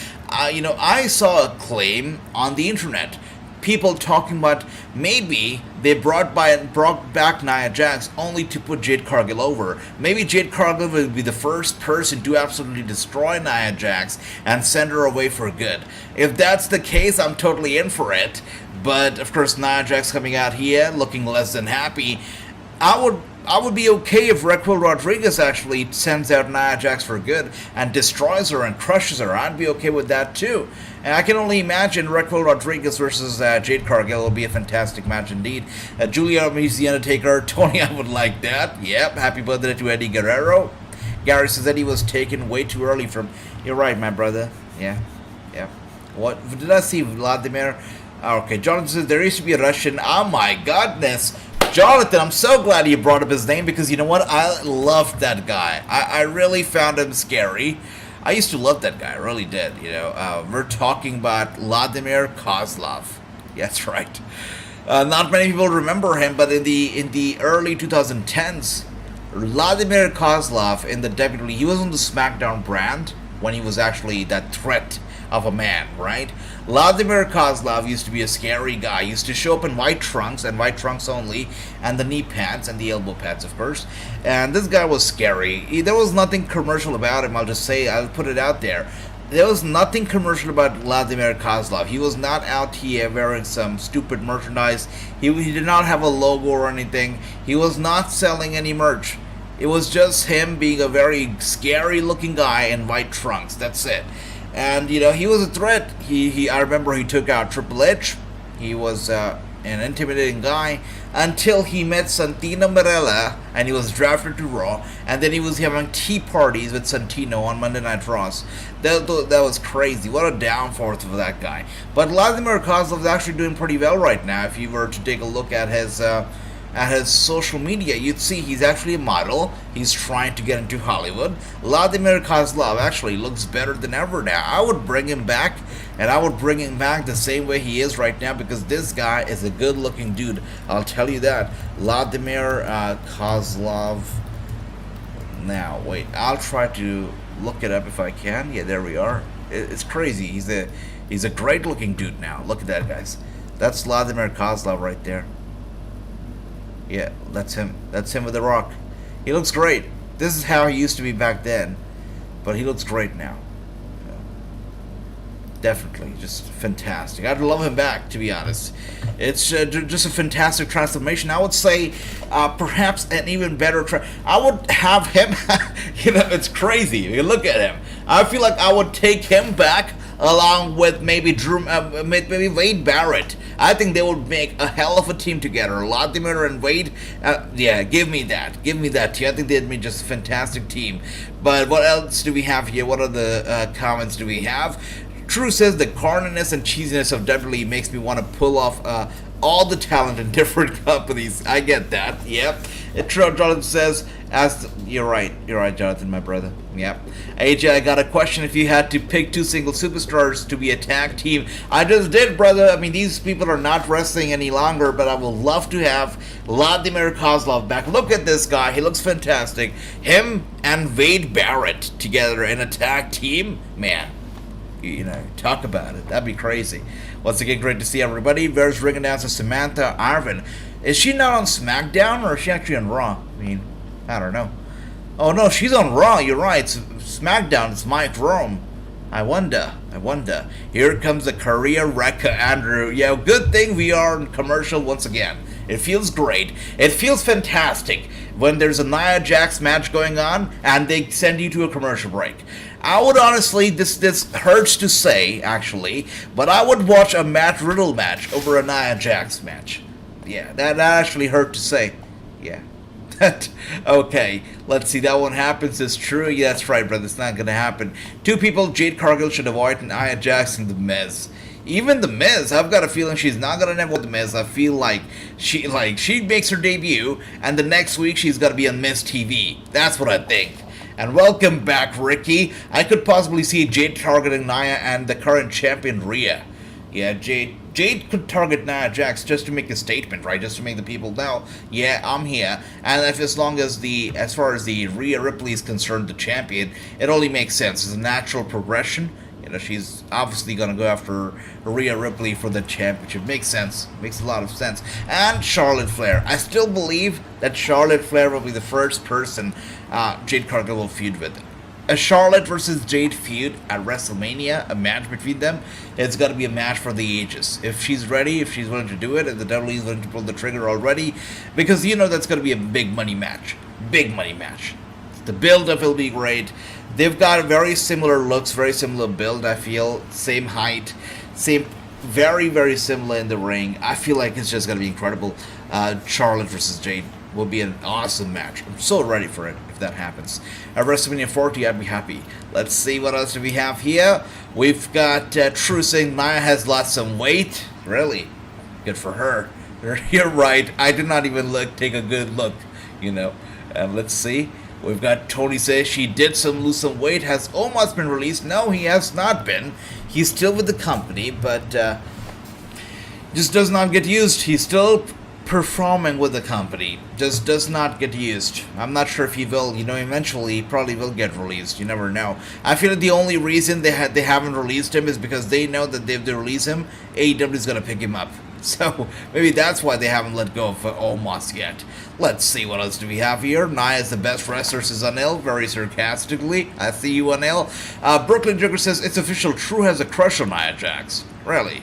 [SPEAKER 1] You know, I saw a claim on the internet. People talking about maybe they brought back Nia Jax only to put Jade Cargill over. Maybe Jade Cargill will be the first person to absolutely destroy Nia Jax and send her away for good. If that's the case, I'm totally in for it. But of course, Nia Jax coming out here looking less than happy. I would be okay if Raquel Rodriguez actually sends out Nia Jax for good and destroys her and crushes her. I'd be okay with that too. And I can only imagine Raquel Rodriguez versus Jade Cargill will be a fantastic match indeed. Julia meets The Undertaker. Tony, I would like that. Yep, happy birthday to Eddie Guerrero. Gary says Eddie was taken way too early from... You're right, my brother. Yeah. What did I see? Vladimir? Okay, Jonathan says there used to be a Russian... Oh my goodness. Jonathan, I'm so glad you brought up his name because you know what? I loved that guy. I really found him scary. I used to love that guy, I really did. You know, we're talking about Vladimir Kozlov. That's right. Not many people remember him, but in the early 2010s, Vladimir Kozlov in the WWE, he was on the SmackDown brand when he was actually that threat of a man, right? Vladimir Kozlov used to be a scary guy. He used to show up in white trunks and white trunks only, and the knee pads and the elbow pads, of course. And this guy was scary. There was nothing commercial about him. I'll put it out there. There was nothing commercial about Vladimir Kozlov. He was not out here wearing some stupid merchandise. He did not have a logo or anything. He was not selling any merch. It was just him being a very scary looking guy in white trunks. That's it. And, you know, he was a threat. I remember he took out Triple H. He was an intimidating guy until he met Santino Marella and he was drafted to Raw. And then he was having tea parties with Santino on Monday Night Raws. That was crazy. What a downfall for that guy. But Vladimir Kozlov is actually doing pretty well right now. If you were to take a look at his social media, you'd see he's actually a model. He's trying to get into Hollywood. Vladimir Kozlov actually looks better than ever now. I would bring him back, and I would bring him back the same way he is right now because this guy is a good-looking dude. I'll tell you that. Vladimir Kozlov. Now, wait. I'll try to look it up if I can. Yeah, there we are. It's crazy. He's a great-looking dude now. Look at that, guys. That's Vladimir Kozlov right there. Yeah, that's him. That's him with the Rock. He looks great. This is how he used to be back then, but he looks great now. Definitely, just fantastic. I'd love him back, to be honest. It's just a fantastic transformation. I would say perhaps an even better... I would have him... You know, it's crazy. You look at him. I feel like I would take him back along with maybe maybe Wade Barrett. I think they would make a hell of a team together. Vladimir and Wade, yeah, give me that. Give me that too. I think they'd make just a fantastic team. But what else do we have here? What other comments do we have? True says the corniness and cheesiness of WWE makes me want to pull off all the talent in different companies. I get that. Yep. Jonathan says, you're right, Jonathan, my brother. Yep. AJ, I got a question. If you had to pick 2 single superstars to be a tag team, I just did, brother. I mean, these people are not wrestling any longer, but I would love to have Vladimir Kozlov back. Look at this guy. He looks fantastic. Him and Wade Barrett together in a tag team, man. You know, talk about it. That'd be crazy. Once again, great to see everybody. There's ring announcer Samantha Arvin. Is she not on SmackDown, or is she actually on Raw? I mean, I don't know. Oh no, she's on Raw. You're right. SmackDown. It's Mike Rome. I wonder. Here comes the Korea Rekka Andrew. Yeah, good thing we are in commercial once again. It feels great. It feels fantastic when there's a Nia Jax match going on and they send you to a commercial break. I would honestly, this hurts to say, actually, but I would watch a Matt Riddle match over a Nia Jax match. Yeah, that actually hurt to say. Yeah. Okay, let's see, that one happens, is true. Yeah, that's right, brother, it's not gonna happen. 2 people Jade Cargill should avoid, Nia Jax and The Miz. Even The Miz, I've got a feeling she's not gonna avoid The Miz. I feel like she makes her debut, and the next week she's gonna be on Miz TV. That's what I think. And welcome back, Ricky. I could possibly see Jade targeting Nia and the current champion, Rhea. Yeah, Jade could target Nia Jax just to make a statement, right? Just to make the people know, yeah, I'm here. And as far as the Rhea Ripley is concerned, the champion, it only makes sense. It's a natural progression. You know, she's obviously going to go after Rhea Ripley for the championship. Makes sense. Makes a lot of sense. And Charlotte Flair. I still believe that Charlotte Flair will be the first person Jade Cargill will feud with. A Charlotte versus Jade feud at WrestleMania, a match between them, it's got to be a match for the ages. If she's ready, if she's willing to do it, and the WWE is willing to pull the trigger already, because you know that's going to be a big money match. Big money match. The build-up will be great. They've got very similar looks, very similar build, I feel. Same height, very, very similar in the ring. I feel like it's just going to be incredible. Charlotte versus Jade will be an awesome match. I'm so ready for it if that happens. At WrestleMania 40, I'd be happy. Let's see what else do we have here. We've got True saying Nia has lost some weight. Really? Good for her. You're right. I did not even take a good look, you know. Let's see. We've got Tony says she did lose some weight. Has Omos been released? No, he has not been. He's still with the company, but just does not get used. He's still performing with the company, just does not get used. I'm not sure if he will, you know, eventually he probably will get released. You never know. I feel like the only reason they haven't released him is because they know that if they release him, AEW is going to pick him up. So maybe that's why they haven't let go of Omos yet. Let's see what else do we have here. Nia is the best wrestler, says Anil, very sarcastically. I see you, Anil. Brooklyn Joker says, it's official, True has a crush on Nia Jax. Really?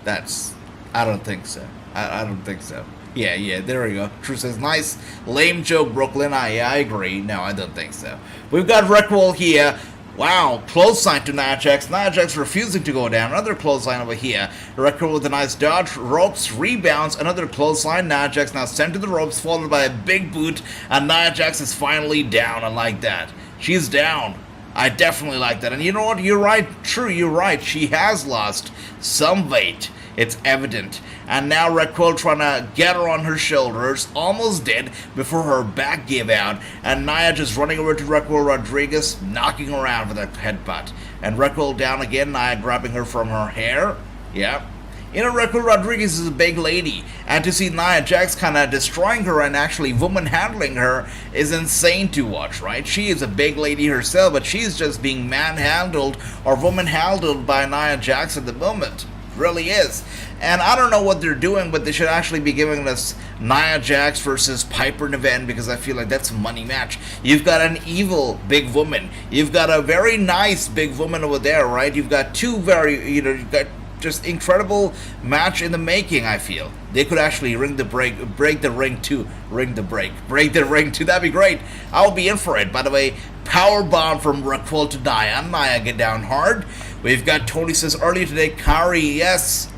[SPEAKER 1] I don't think so. I don't think so. Yeah, there we go. True says, nice, lame joke, Brooklyn. I agree. No, I don't think so. We've got Reckwell here. Wow, clothesline to Nia Jax. Nia Jax refusing to go down. Another clothesline over here. Reckwell with a nice dodge. Ropes, rebounds. Another clothesline. Nia Jax now sent to the ropes, followed by a big boot. And Nia Jax is finally down. I like that. She's down. I definitely like that. And you know what? You're right. True, you're right. She has lost some weight. It's evident. And now Raquel trying to get her on her shoulders. Almost did before her back gave out. And Nia just running over to Raquel Rodriguez, knocking her out with a headbutt. And Raquel down again, Nia grabbing her from her hair. Yeah. You know, Raquel Rodriguez is a big lady. And to see Nia Jax kind of destroying her and actually woman handling her is insane to watch, right? She is a big lady herself, but she's just being manhandled or woman handled by Nia Jax at the moment. Really is. And I don't know what they're doing, but they should actually be giving us Nia Jax versus Piper Niven, because I feel like that's a money match. You've got an evil big woman. You've got a very nice big woman over there, right? You've got two very, you've got just incredible match in the making, I feel. They could actually break the ring too. Break the ring too. That'd be great. I'll be in for it. By the way, power bomb from Raquel to Nia. Nia get down hard. We've got Tony says earlier today, Kari, yes,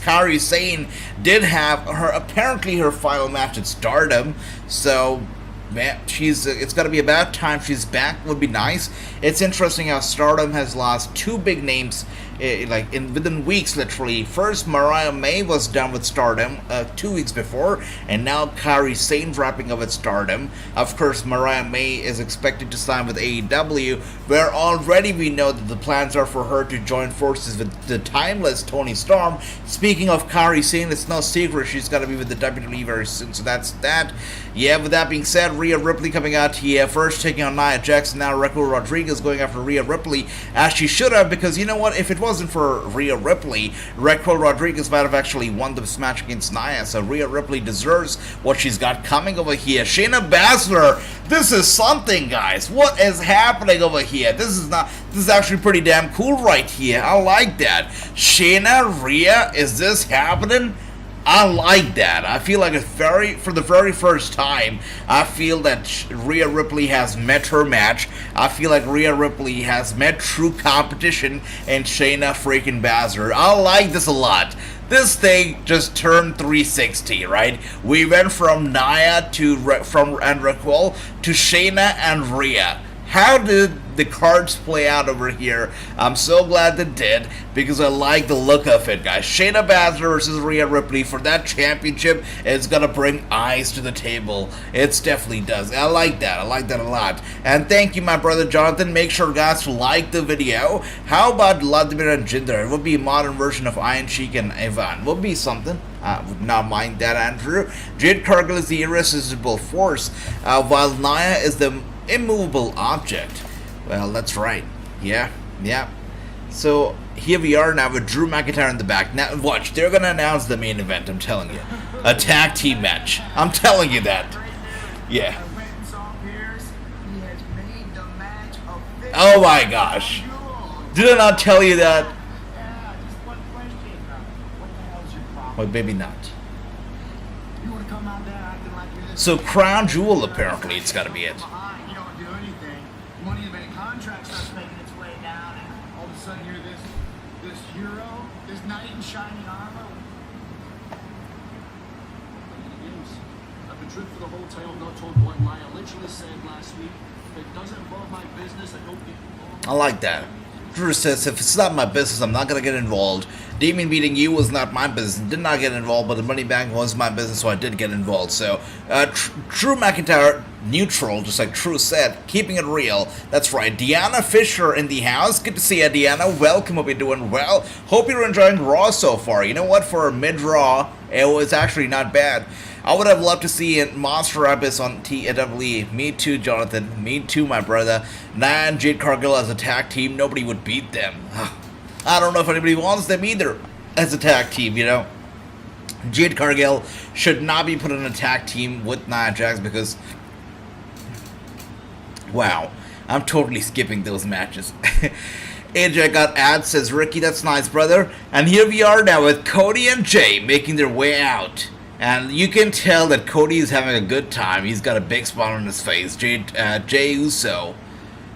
[SPEAKER 1] Kari Sane did have apparently her final match at Stardom. So, man, it's got to be about time she's back. Would be nice. It's interesting how Stardom has lost two big names within weeks, literally. First, Mariah May was done with Stardom 2 weeks before, and now Kairi Sane's wrapping up with Stardom. Of course, Mariah May is expected to sign with AEW, where already we know that the plans are for her to join forces with the timeless Toni Storm. Speaking of Kairi Sane, it's no secret she's going to be with the WWE very soon, so that's that. Yeah, with that being said, Rhea Ripley coming out here first, taking on Nia Jax, and now Raquel Rodriguez going after Rhea Ripley, as she should have, because you know what, if it wasn't for Rhea Ripley, Raquel Rodriguez might have actually won this match against Nia, so Rhea Ripley deserves what she's got coming over here. Shayna Baszler, this is something, guys. What is happening over here? This is actually pretty damn cool right here. I like that. Shayna, Rhea, is this happening? I like that. I feel like for the very first time, I feel that Rhea Ripley has met her match. I feel like Rhea Ripley has met true competition in Shayna freaking Baszler. I like this a lot. This thing just turned 360, right? We went from Nia and Raquel to Shayna and Rhea. How did the cards play out over here? I'm so glad they did, because I like the look of it, guys. Shayna Baszler versus Rhea Ripley for that championship is gonna bring eyes to the table. It definitely does. I like that. I like that a lot. And thank you, my brother Jonathan. Make sure, guys, to like the video. How about Vladimir and Jinder? It would be a modern version of Iron Sheik and Ivan. Would be something. I would not mind that, Andrew. Jade Cargill is the irresistible force, while Nia is the immovable object. Well, that's right. Yeah. So here we are now with Drew McIntyre in the back. Now watch, they're gonna announce the main event. I'm telling you, a tag team match. I'm telling you that. Yeah. Oh my gosh. Did I not tell you that? Well, maybe not. So Crown Jewel, apparently, it's gotta be it.
[SPEAKER 2] Shining armor.
[SPEAKER 3] I've been tripped for the whole time. I'm not told one lie. I literally said last week, if it doesn't involve my business, I don't get involved.
[SPEAKER 1] I like that. Drew says, if it's not my business, I'm not going to get involved. Damian beating you was not my business. Did not get involved, but the Money Bank was my business, so I did get involved. So, Drew McIntyre, neutral, just like Drew said, keeping it real. That's right. Deanna Fisher in the house. Good to see you, Deanna. Welcome. Hope you're doing well. Hope you're enjoying Raw so far. You know what? For mid-Raw, it was actually not bad. I would have loved to see a Monster Abyss on WWE. Me too, Jonathan. Me too, my brother. Nia and Jade Cargill as a tag team, nobody would beat them. I don't know if anybody wants them either as a tag team, you know. Jade Cargill should not be put in a tag team with Nia Jax because, wow, I'm totally skipping those matches. AJ got ads, says Ricky, that's nice, brother. And here we are now with Cody and Jey making their way out. And you can tell that Cody is having a good time. He's got a big smile on his face. Jey Uso,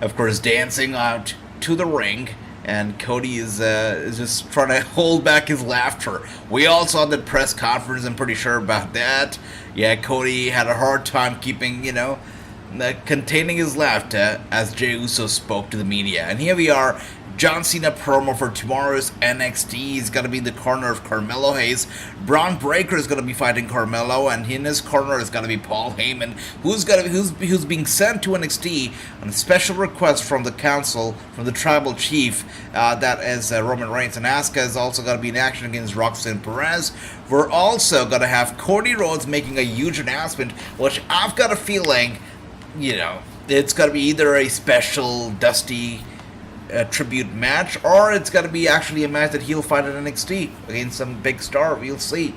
[SPEAKER 1] of course, dancing out to the ring. And Cody is just trying to hold back his laughter. We all saw that press conference, I'm pretty sure about that. Yeah, Cody had a hard time keeping, containing his laughter as Jey Uso spoke to the media. And here we are. John Cena promo for tomorrow's NXT. He's going to be in the corner of Carmelo Hayes. Braun Breaker is going to be fighting Carmelo, and in his corner is going to be Paul Heyman, who's being sent to NXT on a special request from the council, from the tribal chief, that is Roman Reigns. And Asuka is also going to be in action against Roxanne Perez. We're also going to have Cody Rhodes making a huge announcement, which I've got a feeling, it's going to be either a special Dusty tribute match, or it's got to be actually a match that he'll fight at NXT against some big star. We'll see.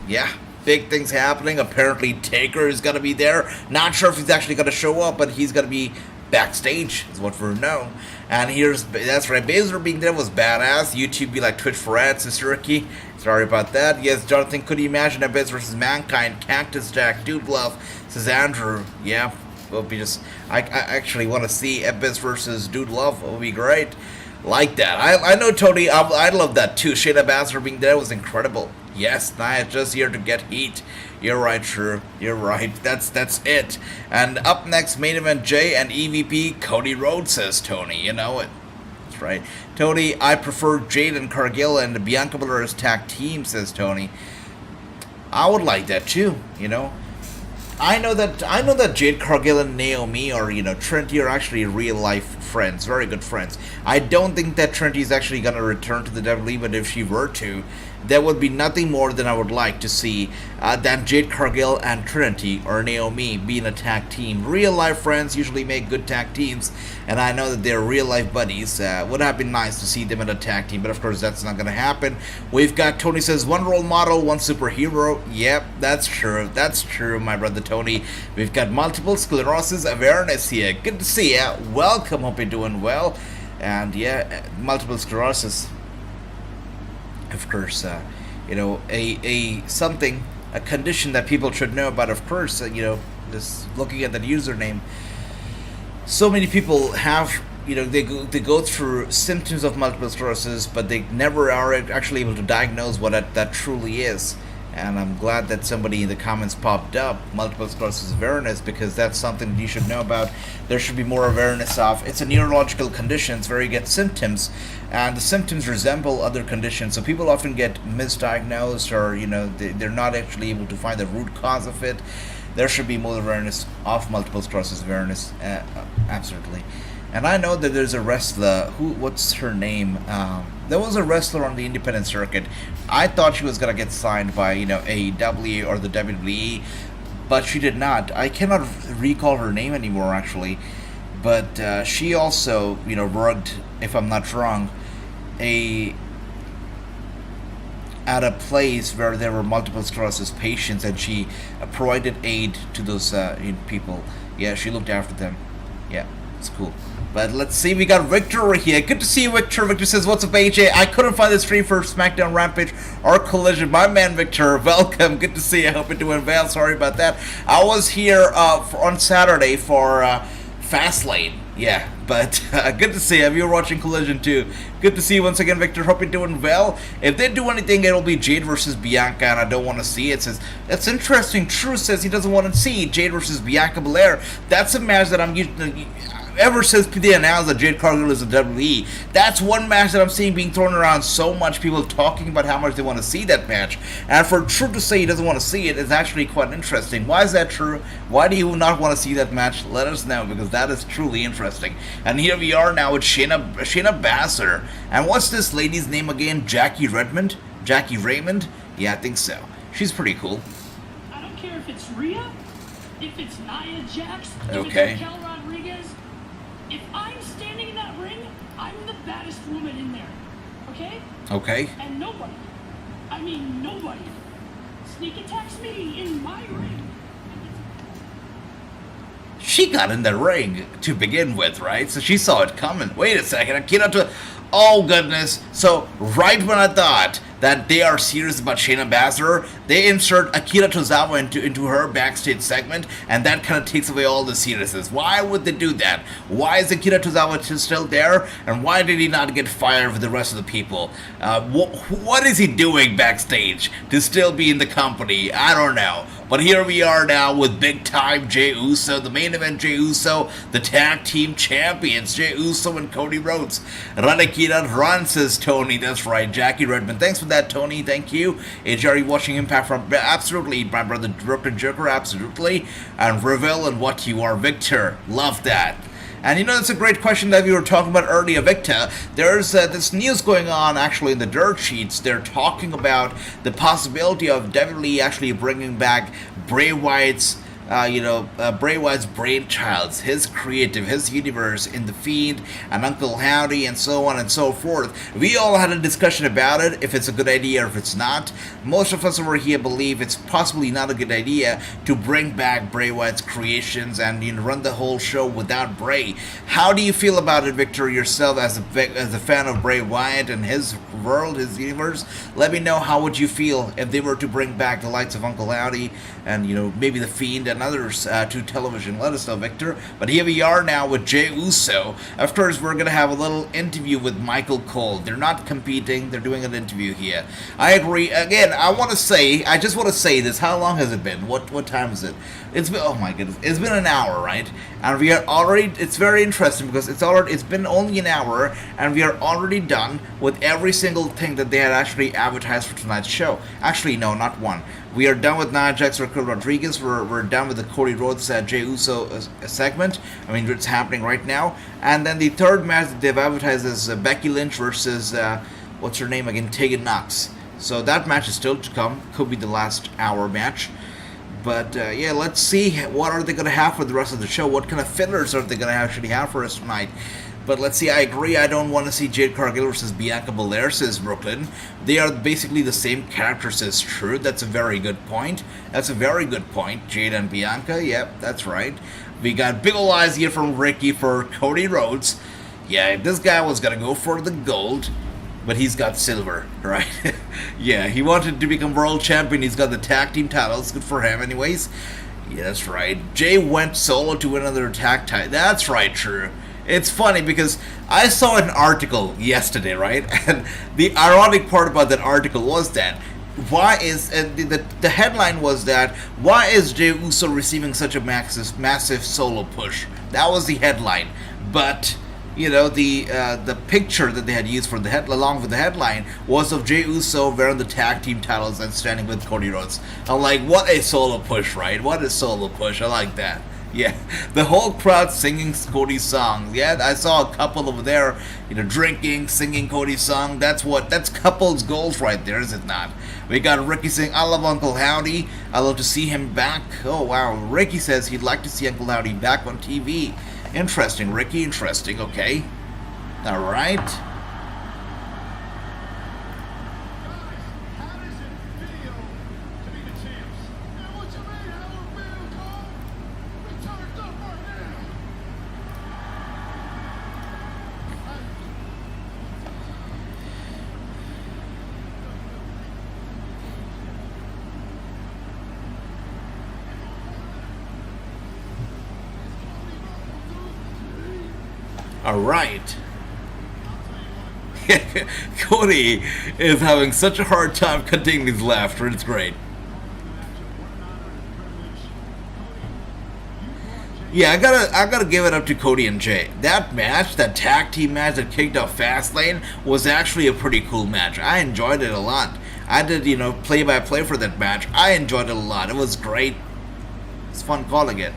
[SPEAKER 1] Yeah, big things happening. Apparently Taker is going to be there. Not sure if he's actually going to show up, but he's going to be backstage, is what we know. And that's right, Baszler being there was badass. YouTube be like Twitch for ads, Sister Ricky. Sorry about that. Yes, Jonathan, could you imagine Abyss versus Mankind, Cactus Jack, Dude Love, says Andrew. Yeah. Will be just. I actually want to see Abyss versus Dude Love. It would be great. Like that. I know Tony. I love that too. Shayna Baszler being there was incredible. Yes, Nia just here to get heat. You're right, sure. You're right. That's it. And up next, main event Jey and EVP Cody Rhodes, says Tony. You know it. That's right. Tony, I prefer Jade and Cargill and Bianca Belair as tag team, says Tony. I would like that too, you know. I know that Jade Cargill and Naomi or, you know, Trinity are actually real life friends, very good friends. I don't think that Trinity is actually going to return to the WWE, but if she were to, there would be nothing more than I would like to see than Jade Cargill and Trinity or Naomi be in a tag team. Real life friends usually make good tag teams, and I know that they're real life buddies. Would have been nice to see them in a tag team, but of course that's not going to happen. We've got, Tony says, one role model, one superhero. Yep, that's true. That's true, my brother Tony. We've got multiple sclerosis awareness here. Good to see ya. Welcome. Hope you're doing well. And yeah, multiple sclerosis. Of course, you know, a condition that people should know about. Of course, you know, just looking at that username, so many people have, you know, they go through symptoms of multiple sclerosis, but they never are actually able to diagnose what that truly is. And I'm glad that somebody in the comments popped up multiple sclerosis awareness, because that's something that you should know about. There should be more awareness of. It's a neurological condition where you get symptoms, and the symptoms resemble other conditions. So people often get misdiagnosed, or, you know, they're not actually able to find the root cause of it. There should be more awareness of multiple sclerosis awareness, absolutely. And I know that there's a wrestler, what's her name? There was a wrestler on the independent circuit. I thought she was going to get signed by, you know, AEW or the WWE, but she did not. I cannot recall her name anymore, actually. But she also, you know, worked, if I'm not wrong, at a place where there were multiple sclerosis patients, and she provided aid to those people. Yeah, she looked after them. Yeah, it's cool. But let's see, we got Victor over here. Good to see you, Victor. Victor says, what's up, AJ? I couldn't find the stream for SmackDown, Rampage, or Collision. My man, Victor, welcome. Good to see you. I hope you're doing well. Sorry about that. I was here on Saturday for Fastlane. Yeah, but good to see you. You were watching Collision too. Good to see you once again, Victor. Hope you're doing well. If they do anything, it'll be Jade versus Bianca, and I don't want to see it. Says, that's interesting. True says he doesn't want to see Jade versus Bianca Belair. That's a match that I'm used to. Ever since they announced that Jade Cargill is a WWE, that's one match that I'm seeing being thrown around so much, people talking about how much they want to see that match. And for True to say he doesn't want to see it is actually quite interesting. Why is that true? Why do you not want to see that match? Let us know, because that is truly interesting. And here we are now with Shayna Baszler. And what's this lady's name again? Jackie Raymond? Yeah, I think so. She's pretty cool.
[SPEAKER 6] I don't care if it's Rhea, if it's Nia Jax,
[SPEAKER 1] okay,
[SPEAKER 6] if it's Raquel Rodriguez. If I'm standing in that ring, I'm the baddest woman in there. Okay?
[SPEAKER 1] Okay.
[SPEAKER 6] And nobody, I mean nobody, sneak attacks me in my ring.
[SPEAKER 1] She got in the ring to begin with, right? So she saw it coming. Wait a second, oh goodness. So right when I thought that they are serious about Shayna Baszler, they insert Akira Tozawa into her backstage segment, and that kind of takes away all the seriousness. Why would they do that? Why is Akira Tozawa still there? And why did he not get fired with the rest of the people? What is he doing backstage to still be in the company? I don't know. But here we are now with big time Jey Uso, the main event Jey Uso, the tag team champions, Jey Uso and Cody Rhodes. Ranakira Run, says Tony. That's right, Jackie Redmond. Thanks for that, Tony. Thank you. Hey, Jerry, watching Impact from absolutely, my brother Dr. Joker, absolutely. And Reveal and what you are, Victor. Love that. And you know, that's a great question that we were talking about earlier, Victor. There's this news going on actually in the dirt sheets. They're talking about the possibility of WWE actually bringing back Bray Wyatt's Bray Wyatt's brainchild, his creative, his universe in The Fiend and Uncle Howdy and so on and so forth. We all had a discussion about it, if it's a good idea or if it's not. Most of us over here believe it's possibly not a good idea to bring back Bray Wyatt's creations and run the whole show without Bray. How do you feel about it, Victor, yourself as a fan of Bray Wyatt and his world, his universe? Let me know, how would you feel if they were to bring back the likes of Uncle Howdy and maybe the Fiend and others to television. Let us know, Victor. But here we are now with Jey Uso. Of course, we're gonna have a little interview with Michael Cole. They're not competing; they're doing an interview here. I agree. Again, I just want to say this. How long has it been? What time is it? It's been, oh my goodness, it's been an hour, right? And we are already, it's very interesting because it's been only an hour, and we are already done with every single thing that they had actually advertised for tonight's show. Actually, no, not one. We are done with Nia Jax and Rodriguez. We're done with the Cody Rhodes Jey Uso segment. I mean, it's happening right now. And then the third match that they've advertised is Becky Lynch versus, what's her name again? Tegan Knox. So that match is still to come. Could be the last hour match. But, yeah, let's see what are they going to have for the rest of the show. What kind of fillers are they going to actually have for us tonight? But let's see, I agree, I don't want to see Jade Cargill versus Bianca Belair, says Brooklyn. They are basically the same character, says True. That's a very good point. That's a very good point. Jade and Bianca, yep, that's right. We got big ol' eyes here from Ricky for Cody Rhodes. Yeah, this guy was going to go for the gold, but he's got silver, right? Yeah, he wanted to become world champion. He's got the tag team titles. Good for him anyways. Yeah, that's right. Jey went solo to win another tag title. That's right, True. It's funny because I saw an article yesterday, right? And the ironic part about that article was that the headline was that why is Jey Uso receiving such a massive solo push? That was the headline. But the picture that they had used for along with the headline was of Jey Uso wearing the tag team titles and standing with Cody Rhodes. I'm like, what a solo push, right? What a solo push. I like that. Yeah, the whole crowd singing Cody's song. Yeah, I saw a couple over there, drinking, singing Cody's song. That's couples goals right there, is it not? We got Ricky saying, I love Uncle Howdy. I love to see him back. Oh, wow. Ricky says he'd like to see Uncle Howdy back on TV. Interesting, Ricky. Interesting. Okay. All right.
[SPEAKER 2] How does it feel to be the champs? And what you mean, how it feel, Cole? We turned up right now.
[SPEAKER 1] All right. Cody is having such a hard time containing his laughter. It's great. Yeah, I gotta give it up to Cody and Jey. That match, that tag team match that kicked off Fastlane, was actually a pretty cool match. I enjoyed it a lot. I did, play-by-play for that match. I enjoyed it a lot. It was great. It's fun calling it.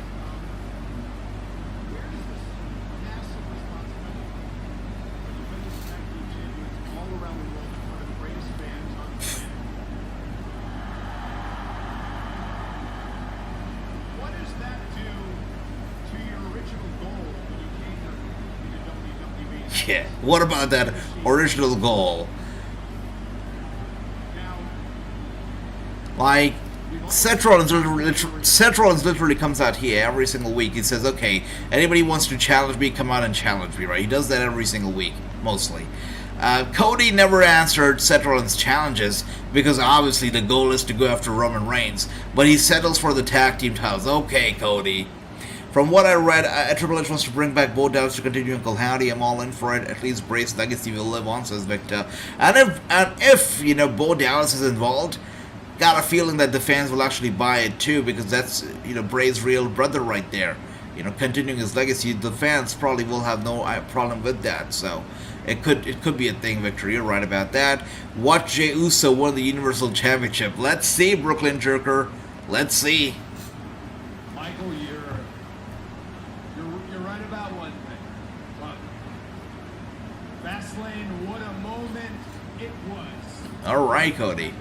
[SPEAKER 1] Yeah, what about that original goal? Like, Seth Rollins literally comes out here every single week. He says, okay, anybody wants to challenge me, come out and challenge me, right? He does that every single week, mostly. Cody never answered Seth Rollins' challenges because obviously the goal is to go after Roman Reigns, but he settles for the tag team titles. Okay, Cody. From what I read, Triple H wants to bring back Bo Dallas to continue Uncle Howdy. I'm all in for it. At least Bray's legacy will live on, says Victor. And if Bo Dallas is involved, got a feeling that the fans will actually buy it too, because that's Bray's real brother right there. Continuing his legacy, the fans probably will have no problem with that. So it could be a thing, Victor. You're right about that. Watch Jey Uso win the Universal Championship. Let's see, Brooklyn Jerker. Let's see.
[SPEAKER 3] Michael, you're right about one thing. Look, Fastlane, what a moment it was.
[SPEAKER 1] All right, Cody.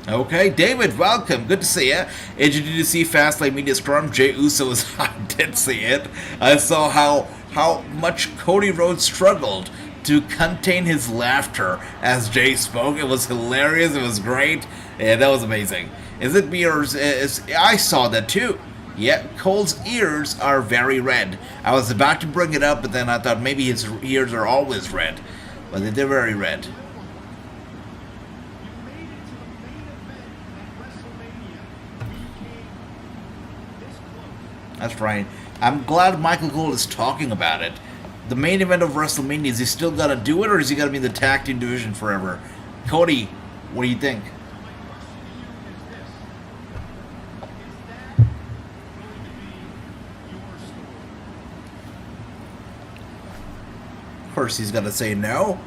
[SPEAKER 1] Okay, David, welcome. Good to see you. Did you see Fastlane Media Scrum? Jey Uso was. I did see it. I saw how much Cody Rhodes struggled to contain his laughter as Jey spoke. It was hilarious. It was great. Yeah, that was amazing. Is it me or I saw that too? Yeah, Cole's ears are very red. I was about to bring it up, but then I thought maybe his ears are always red, but they're very red. That's right. I'm glad Michael Cole is talking about it. The main event of WrestleMania, is he still gonna do it, or is he gonna be in the tag team division forever? Cody, what do you think? Of course, he's gonna say no.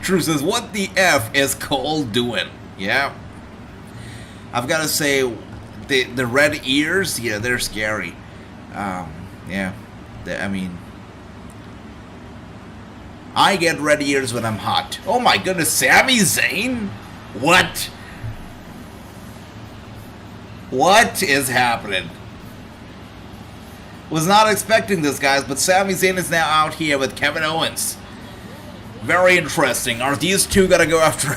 [SPEAKER 1] Drew says, "What the F is Cole doing?" Yeah. I've got to say, the red ears, yeah, they're scary. Yeah. I mean, I get red ears when I'm hot. Oh my goodness, Sami Zayn? What? What is happening? Was not expecting this, guys, but Sami Zayn is now out here with Kevin Owens. Very interesting. Are these two gonna go after...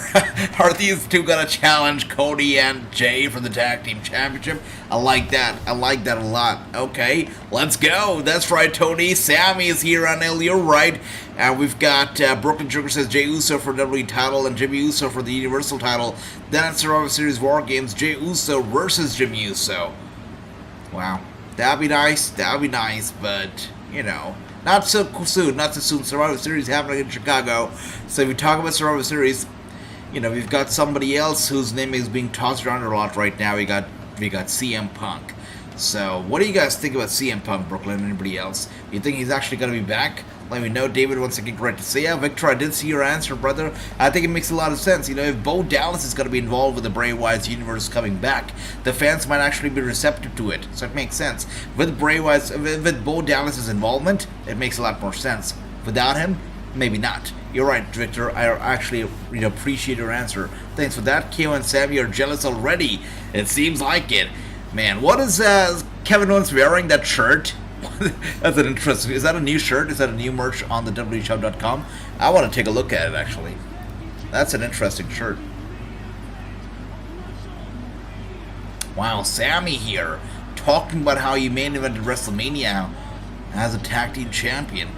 [SPEAKER 1] Are these two gonna challenge Cody and Jey for the Tag Team Championship? I like that. I like that a lot. Okay, let's go. That's right, Tony. Sami is here on L. You're right. And we've got Brooklyn Joker says Jey Uso for the WWE title and Jimmy Uso for the Universal title. Then at Survivor Series War Games, Jey Uso versus Jimmy Uso. Wow. That'd be nice. That'd be nice, but, you know... Not so soon, not so soon. Survivor Series happening in Chicago. So if we talk about Survivor Series, you know, we've got somebody else whose name is being tossed around a lot right now. We got CM Punk. So what do you guys think about CM Punk, Brooklyn, and anybody else? You think he's actually going to be back? Let me know. David, once again, great to see you. Victor, I did see your answer, brother. I think it makes a lot of sense. You know, if Bo Dallas is going to be involved with the Bray Wyatt's universe coming back, the fans might actually be receptive to it. So it makes sense. With Bray Wyatt's, with Bo Dallas's involvement, it makes a lot more sense. Without him, maybe not. You're right, Victor. I actually, you know, appreciate your answer. Thanks for that. KO and Sami are jealous already. It seems like it. Man, what is Kevin Owens wearing? That shirt? That's an interesting... Is that a new shirt? Is that a new merch on the WWEshop.com? I want to take a look at it, actually. That's an interesting shirt. Wow, Sami here, talking about how he main evented WrestleMania as a tag team champion.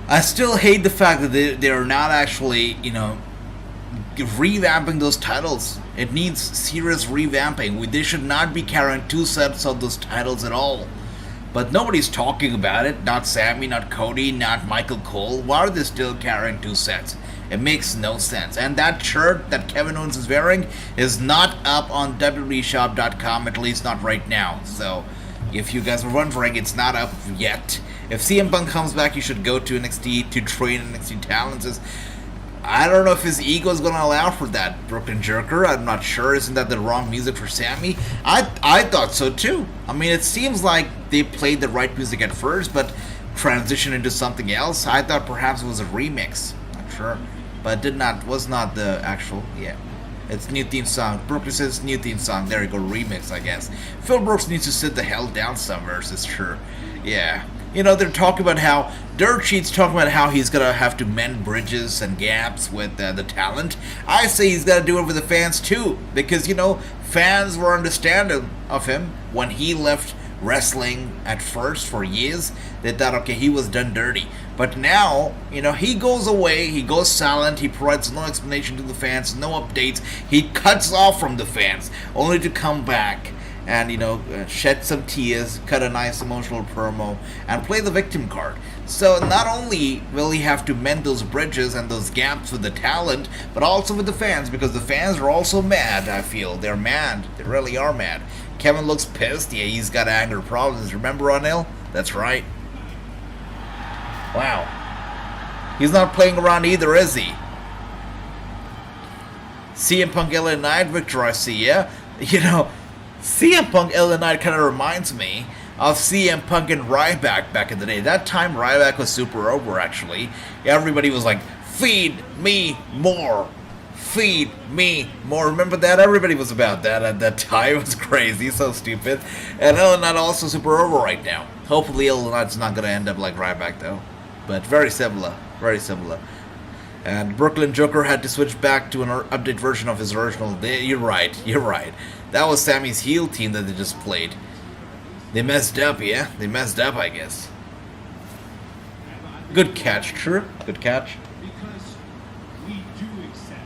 [SPEAKER 1] I still hate the fact that they're not actually, you know, revamping those titles. It needs serious revamping. They should not be carrying two sets of those titles at all. But nobody's talking about it. Not Sami, not Cody, not Michael Cole. Why are they still carrying two sets? It makes no sense. And that shirt that Kevin Owens is wearing is not up on WWEshop.com, at least not right now. So, if you guys were wondering, it's not up yet. If CM Punk comes back, you should go to NXT to train NXT talents. I don't know if his ego is going to allow for that, Brooklyn Jerker. I'm not sure. Isn't that the wrong music for Sami? I thought so too. I mean, it seems like they played the right music at first, but transitioned into something else. I thought perhaps it was a remix. Not sure. But was not the actual, yeah. It's new theme song. Brooklyn says new theme song. There you go, remix, I guess. Phil Brooks needs to sit the hell down somewhere, it's true. Yeah. You know, they're talking about how Dirt Sheet's talking about how he's gonna have to mend bridges and gaps with the talent. I say he's gotta do it with the fans too, because, you know, fans were understanding of him when he left wrestling at first for years. They thought, okay, he was done dirty. But now, you know, he goes away, he goes silent, he provides no explanation to the fans, no updates. He cuts off from the fans, only to come back and, you know, shed some tears, cut a nice emotional promo, and play the victim card. So not only will he have to mend those bridges and those gaps with the talent, but also with the fans, because the fans are also mad, I feel. They're mad. They really are mad. Kevin looks pissed. Yeah, he's got anger problems. Remember, O'Neil? That's right. Wow. He's not playing around either, is he? CM Punk LA Knight, Victor, I see, yeah? You know, CM Punk LA Knight kind of reminds me of CM Punk and Ryback back in the day. That time, Ryback was super over, actually. Everybody was like, feed me more. Feed me more. Remember that? Everybody was about that at that time. It was crazy, so stupid. And LA Knight also super over right now. Hopefully LA Knight's not going to end up like Ryback, though. But very similar. Very similar. And Brooklyn Joker had to switch back to an update version of his original. You're right. You're right. That was Sami's heel team that they just played. They messed up, yeah? They messed up, I guess. Good catch, true. Good catch.
[SPEAKER 3] Because we do accept.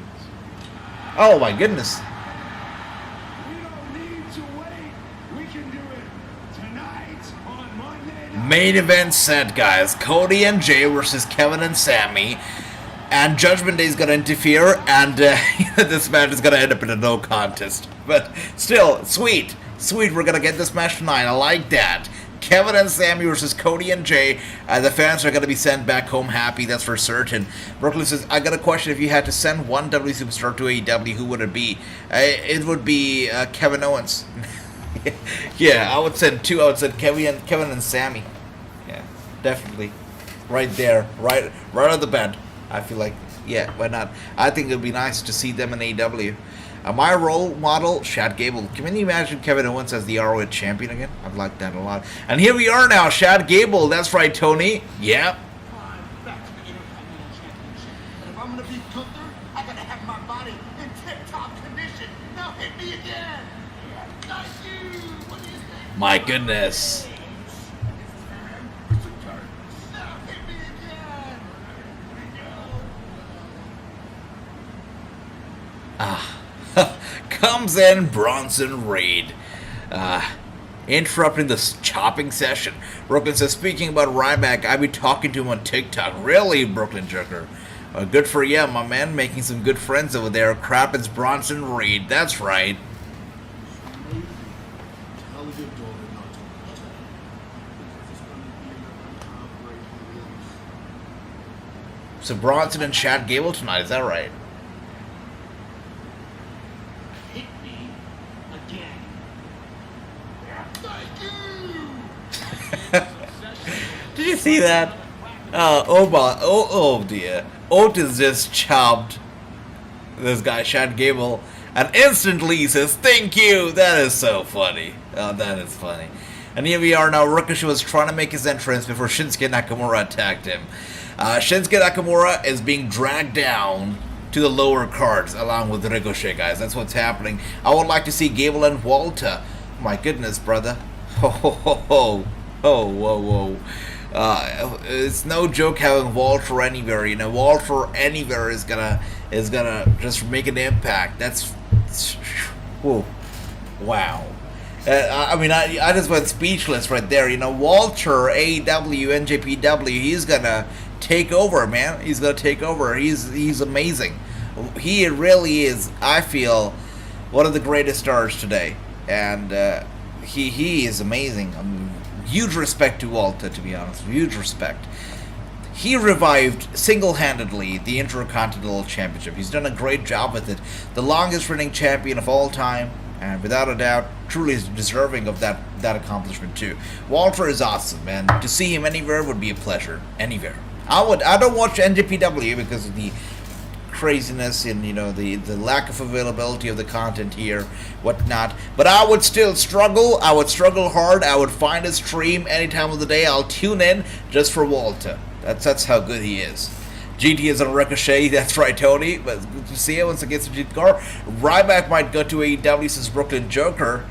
[SPEAKER 1] Oh my goodness.
[SPEAKER 3] We don't need to wait. We can do it tonight on Monday night.
[SPEAKER 1] Main event set, guys. Cody and Jey versus Kevin and Sami. And Judgment Day is going to interfere, and this match is going to end up in a no contest. But still, sweet. Sweet, we're going to get this match tonight. I like that. Kevin and Sami versus Cody and Jey. The fans are going to be sent back home happy, that's for certain. Brooklyn says, I got a question. If you had to send one WWE Superstar to AEW, who would it be? It would be Kevin Owens. Yeah, I would send two. I would send Kevin and Sami. Yeah, definitely. Right there. Right on the bed. I feel like, yeah, why not? I think it would be nice to see them in AEW. My role model, Chad Gable. Can you imagine Kevin Owens as the ROH champion again? I'd like that a lot. And here we are now, Chad Gable. That's right, Tony. Yeah.
[SPEAKER 2] Back to the Intercontinental Championship. And if I'm gonna be Gunther, I gotta have my body in tip-top condition. Now hit me again. Thank you. What do you think?
[SPEAKER 1] My goodness.
[SPEAKER 2] Now hit me again.
[SPEAKER 1] Comes in Bronson Reed. Interrupting this chopping session. Brooklyn says, speaking about Ryback, I've been talking to him on TikTok. Really, Brooklyn Joker? Good for you, my man. Making some good friends over there. Crap, it's Bronson Reed. That's right.
[SPEAKER 4] Tell your daughter not to watch that. Because it's going to be an heartbreaking news.
[SPEAKER 1] So Bronson and Chad Gable tonight, is that right?
[SPEAKER 3] Hit me again.
[SPEAKER 1] Did you see that? Oh dear. Otis just chopped this guy, Chad Gable, and instantly he says, thank you! That is so funny. Oh, that is funny. And here we are now. Ricochet was trying to make his entrance before Shinsuke Nakamura attacked him. Shinsuke Nakamura is being dragged down to the lower cards along with Ricochet, guys. That's what's happening. I would like to see Gable and Walter. My goodness, brother. Ho ho ho ho. Oh, whoa, whoa. It's no joke having Walter anywhere. You know, Walter anywhere is gonna just make an impact. That's, whoa, wow. I mean, I just went speechless right there. You know, Walter, AEW, NJPW, he's gonna take over, man. He's gonna take over. He's amazing. He really is, I feel, one of the greatest stars today, and he is amazing. I mean, huge respect to Walter, to be honest. Huge respect. He revived single-handedly the Intercontinental Championship. He's done a great job with it. The longest-running champion of all time, and without a doubt, truly is deserving of that accomplishment too. Walter is awesome, man. To see him anywhere would be a pleasure. Anywhere. I don't watch NJPW because of the craziness and, you know, the lack of availability of the content here, whatnot. But I would still struggle. I would struggle hard. I would find a stream any time of the day. I'll tune in just for Walter. That's how good he is. GT is on Ricochet. That's right, Tony. But good to see it once against the GT car. Ryback might go to AEW since Brooklyn Joker.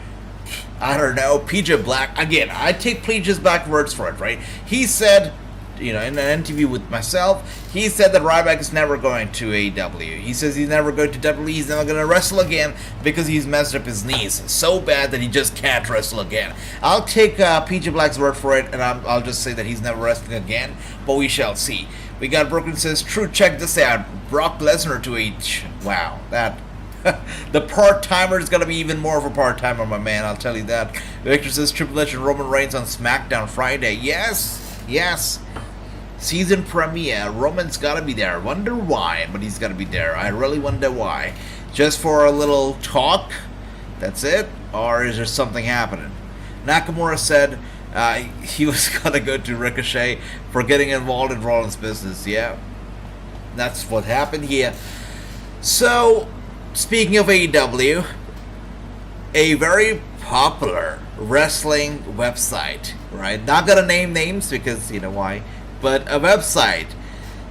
[SPEAKER 1] I don't know. PJ Black. Again, I take PJ's back words for it, right? He said, you know, in an interview with myself, he said that Ryback is never going to AEW. He says he's never going to WWE. He's never going to wrestle again because he's messed up his knees so bad that he just can't wrestle again. I'll take PJ Black's word for it, and I'll just say that he's never wrestling again, but we shall see. We got Brooklyn says, true, check this out. Brock Lesnar to each. Wow, that... the part-timer is going to be even more of a part-timer, my man, I'll tell you that. Victor says, Triple H and Roman Reigns on SmackDown Friday. Yes, yes. Season premiere. Roman's got to be there. Wonder why, but he's got to be there. I really wonder why. Just for a little talk? That's it? Or is there something happening? Nakamura said he was going to go to Ricochet for getting involved in Rollins' business. Yeah, that's what happened here. So, speaking of AEW, a very popular wrestling website, right? Not going to name names because, you know why, but a website.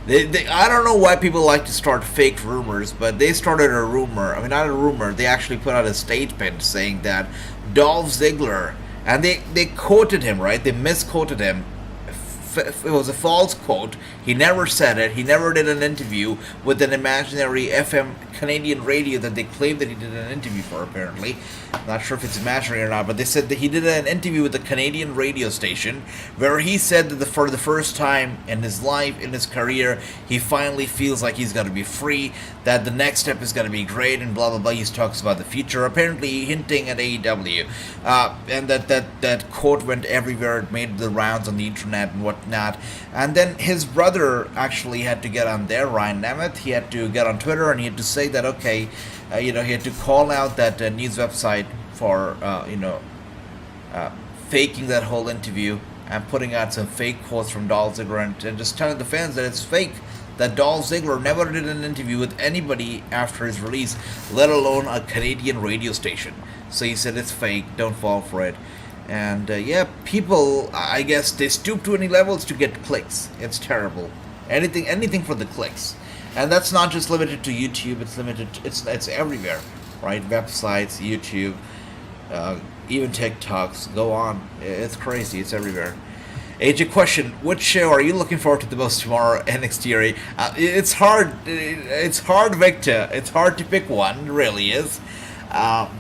[SPEAKER 1] I don't know why people like to start fake rumors, but they started a rumor. I mean, not a rumor. They actually put out a statement saying that Dolph Ziggler and they quoted him, right? They misquoted him. It was a false quote. He never said it. He never did an interview with an imaginary FM Canadian radio that they claimed that he did an interview for, apparently. Not sure if it's imaginary or not, but they said that he did an interview with a Canadian radio station where he said that for the first time in his life, in his career, he finally feels like he's going to be free, that the next step is going to be great, and blah, blah, blah. He talks about the future, apparently hinting at AEW. And that quote went everywhere. It made the rounds on the internet and whatnot. And then his brother actually had to get on there, Ryan Nemeth. He had to get on Twitter and he had to say that, okay, he had to call out that news website for, faking that whole interview and putting out some fake quotes from Dolph Ziggler and just telling the fans that it's fake, that Dolph Ziggler never did an interview with anybody after his release, let alone a Canadian radio station. So he said it's fake, don't fall for it. And people, I guess, they stoop to any levels to get clicks. It's terrible. Anything for the clicks. And that's not just limited to YouTube, it's everywhere, right? Websites, YouTube, even TikToks, go on. It's crazy, it's everywhere. AJ, question, which show are you looking forward to the most tomorrow, NXT or It's hard, Victor. It's hard to pick one, it really is.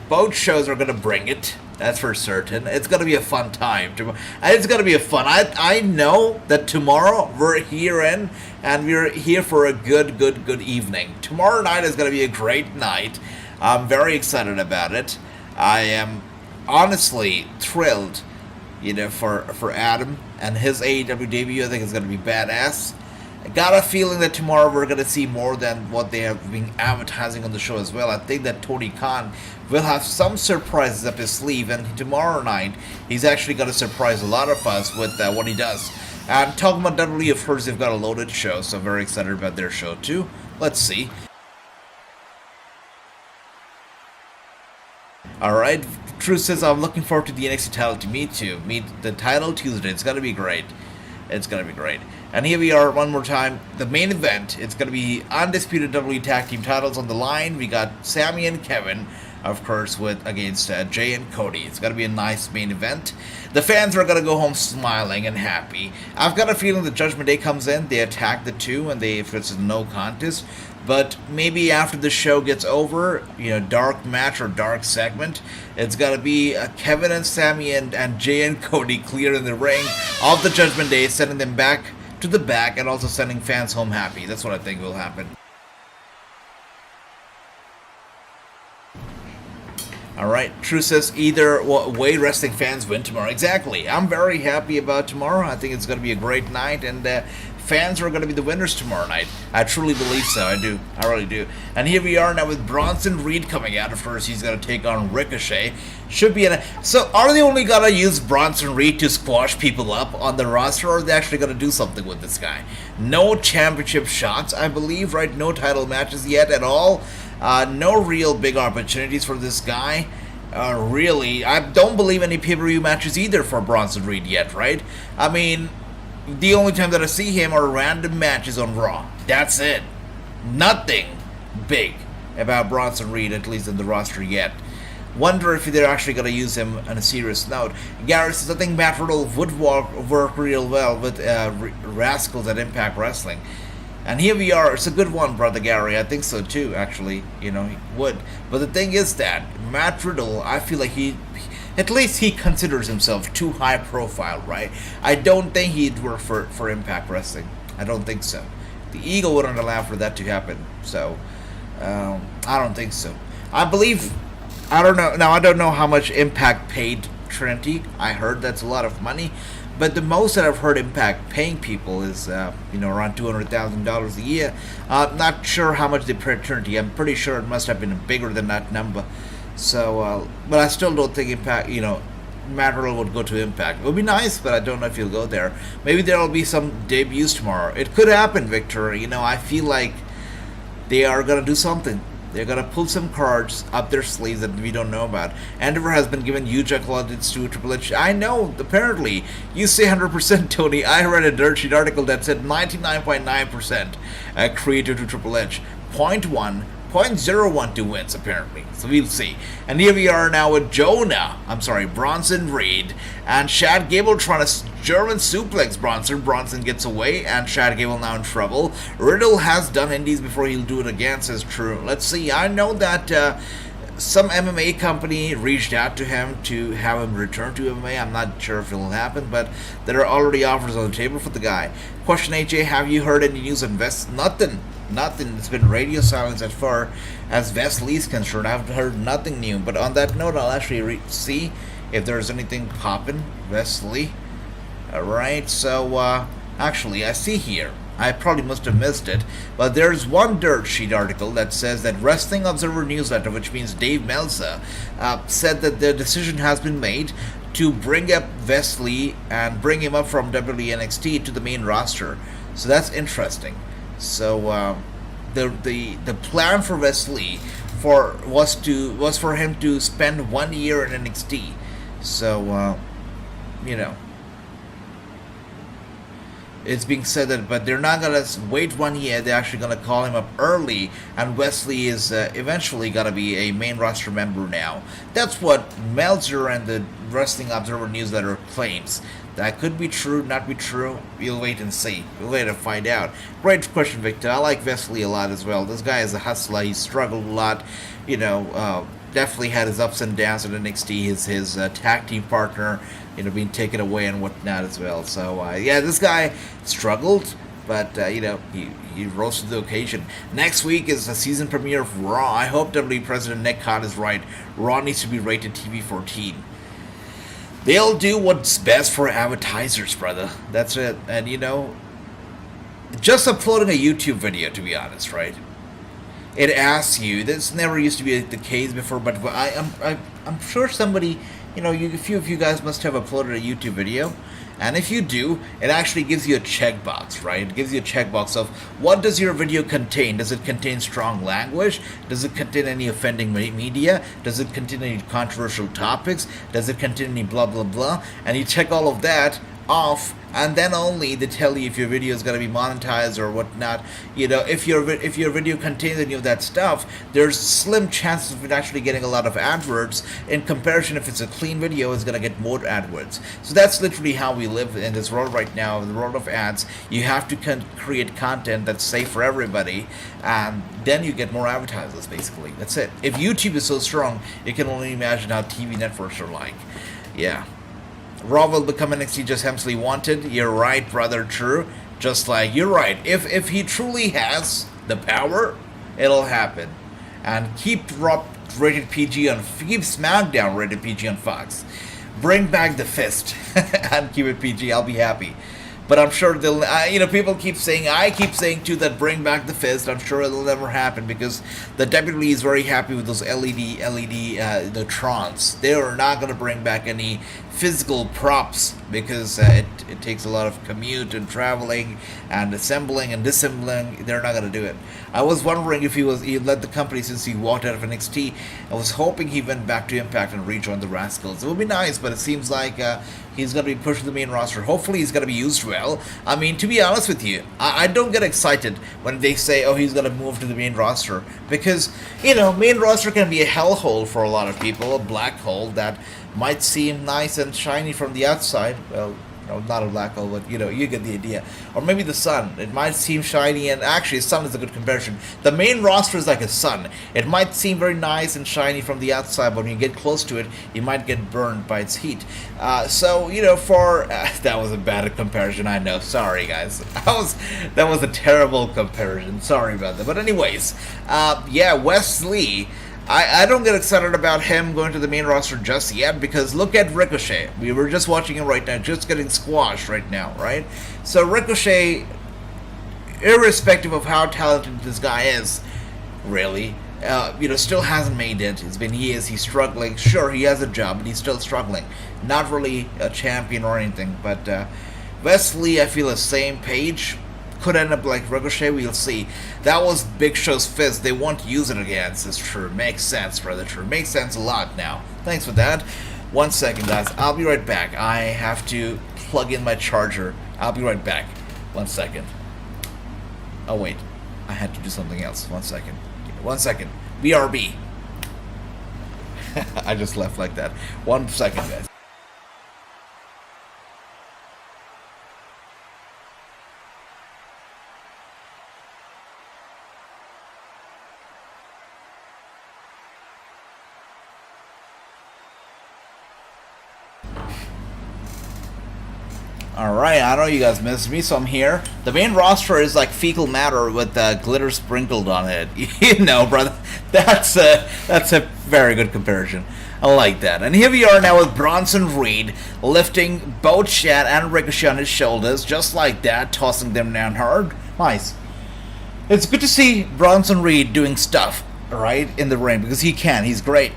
[SPEAKER 1] Both shows are going to bring it, that's for certain. It's going to be a fun time. It's going to be a fun. I know that tomorrow we're here and we're here for a good evening. Tomorrow night is going to be a great night. I'm very excited about it. I am honestly thrilled, for Adam and his AEW debut. I think it's going to be badass. I got a feeling that tomorrow we're going to see more than what they have been advertising on the show as well. I think that Tony Khan will have some surprises up his sleeve, and tomorrow night he's actually going to surprise a lot of us with what he does. And talking about WWE, of course, they've got a loaded show, so I'm very excited about their show too. Let's see. Alright, True says, I'm looking forward to the NXT title to me too. Meet the title Tuesday. It's going to be great. It's going to be great. And here we are one more time. The main event. It's going to be undisputed WWE Tag Team titles on the line. We got Sami and Kevin, of course, against Jey and Cody. It's going to be a nice main event. The fans are going to go home smiling and happy. I've got a feeling the Judgment Day comes in. They attack the two, and if it's a no contest. But maybe after the show gets over, dark match or dark segment, it's got to be Kevin and Sami and Jey and Cody clear in the ring of the Judgment Day, sending them back to the back and also sending fans home happy. That's what I think will happen. Alright, True says either way wrestling fans win tomorrow. Exactly. I'm very happy about tomorrow. I think it's going to be a great night, and fans are going to be the winners tomorrow night. I truly believe so. I do. I really do. And here we are now with Bronson Reed coming out. Of course, he's going to take on Ricochet. Should be So are they only going to use Bronson Reed to squash people up on the roster, or are they actually going to do something with this guy? No championship shots, I believe, right? No title matches yet at all. No real big opportunities for this guy. Really, I don't believe any pay-per-view matches either for Bronson Reed yet, right? I mean, the only time that I see him are random matches on Raw. That's it. Nothing big about Bronson Reed, at least in the roster yet. Wonder if they're actually going to use him on a serious note. Gary says, I think Matt Riddle would work real well with Rascals at Impact Wrestling. And here we are. It's a good one, Brother Gary. I think so too, actually. He would. But the thing is that Matt Riddle, I feel like at least he considers himself too high profile, right? I don't think he'd work for Impact Wrestling. I don't think so. The ego wouldn't allow for that to happen. So, I don't think so. I don't know. Now, I don't know how much Impact paid Trinity. I heard that's a lot of money. But the most that I've heard Impact paying people is, around $200,000 a year. Not sure how much they paid Trinity. I'm pretty sure it must have been bigger than that number. So, but I still don't think Impact, Matt Riddle would go to Impact. It would be nice, but I don't know if he'll go there. Maybe there will be some debuts tomorrow. It could happen, Victor. I feel like they are going to do something. They're going to pull some cards up their sleeves that we don't know about. Endeavor has been given huge accolades to Triple H. I know, apparently. You say 100%, Tony. I read a dirt sheet article that said 99.9% created to Triple H. 0.1 0.012 wins apparently. So we'll see. And here we are now with Bronson Reed and Chad Gable trying to German suplex Bronson. Bronson gets away and Chad Gable now in trouble. Riddle has done indies before, he'll do it again, says True. Let's see. I know that some MMA company reached out to him to have him return to MMA. I'm not sure if it will happen, but there are already offers on the table for the guy. Question, AJ, have you heard any news on West? Nothing. It's been radio silence as far as Wesley's concerned. I've heard nothing new. But on that note, I'll actually see if there's anything popping. Wesley. Alright, so actually, I see here. I probably must have missed it, but there's one dirt sheet article that says that Wrestling Observer Newsletter, which means Dave Meltzer, said that the decision has been made to bring up Wesley and bring him up from WWE NXT to the main roster. So that's interesting. So the plan for Wesley was for him to spend 1 year in NXT. So you know. It's being said that, but they're not gonna wait 1 year. They're actually gonna call him up early, and Wesley is eventually gonna be a main roster member now. That's what Meltzer and the Wrestling Observer Newsletter claims. That could be true, not be true. We'll wait and see. We'll wait to find out. Great question, Victor. I like Wesley a lot as well. This guy is a hustler. He struggled a lot. You know, definitely had his ups and downs in NXT. His tag team partner, you know, being taken away and whatnot as well. So, yeah, this guy struggled, but, you know, he rose to the occasion. Next week is the season premiere of Raw. I hope WWE President Nick Khan is right. Raw needs to be rated TV-14. They'll do what's best for advertisers, brother. That's it. And, you know, just uploading a YouTube video, to be honest, right? It asks you. This never used to be the case before, but I'm sure somebody, you know, a few of you guys must have uploaded a YouTube video. And if you do, it actually gives you a checkbox, right? It gives you a checkbox of what does your video contain? Does it contain strong language? Does it contain any offending media? Does it contain any controversial topics? Does it contain any blah, blah, blah? And you check all of that off, and then only they tell you if your video is going to be monetized or whatnot. You know, if your video contains any of that stuff, there's slim chances of it actually getting a lot of AdWords. In comparison, if it's a clean video, it's going to get more AdWords. So that's literally how we live in this world right now, in the world of ads. You have to create content that's safe for everybody, and then you get more advertisers, basically. That's it. If YouTube is so strong, you can only imagine how TV networks are like. Yeah. Raw will become NXT just Hemsley wanted. You're right, brother. True. Just like you're right. If he truly has the power, it'll happen. And keep Raw rated PG on, keep SmackDown rated PG on Fox. Bring back the fist and keep it PG. I'll be happy. But I'm sure they'll, you know, people keep saying, I keep saying too, that bring back the fist. I'm sure it'll never happen because the WWE is very happy with those the Trons. They are not going to bring back any physical props because it takes a lot of commute and traveling and assembling and disassembling. They're not going to do it. I was wondering if he led the company since he walked out of NXT. I was hoping he went back to Impact and rejoined the Rascals. It would be nice, but it seems like he's going to be pushed to the main roster. Hopefully he's going to be used well. I mean, to be honest with you, I don't get excited when they say, oh, he's going to move to the main roster. Because, you know, main roster can be a hellhole for a lot of people, a black hole that might seem nice and shiny from the outside. Well, no, not a black hole, but, you know, you get the idea. Or maybe the sun. It might seem shiny, and actually, sun is a good comparison. The main roster is like a sun. It might seem very nice and shiny from the outside, but when you get close to it, you might get burned by its heat. So, you know, that was a bad comparison, I know. Sorry, guys. That was a terrible comparison. Sorry about that. But anyways, yeah, Wesley, I don't get excited about him going to the main roster just yet because look at Ricochet. We were just watching him right now, just getting squashed right now, right? So Ricochet, irrespective of how talented this guy is, really, you know, still hasn't made it. It's been years. He's struggling. Sure, he has a job, but he's still struggling. Not really a champion or anything, but Wesley, I feel the same page. Could end up like Ricochet, we'll see. That was Big Show's fist. They won't use it again. This is true. Makes sense, brother. True. Makes sense a lot now. Thanks for that. 1 second, guys. I'll be right back. I have to plug in my charger. I'll be right back. 1 second. Oh, wait. I had to do something else. 1 second. 1 second. BRB. I just left like that. 1 second, guys. Alright, I know you guys missed me, so I'm here. The main roster is like fecal matter with glitter sprinkled on it. You know, brother, that's a very good comparison. I like that. And here we are now with Bronson Reed lifting both Shad and Ricochet on his shoulders, just like that, tossing them down hard. Nice. It's good to see Bronson Reed doing stuff, right, in the ring, because he can. He's great.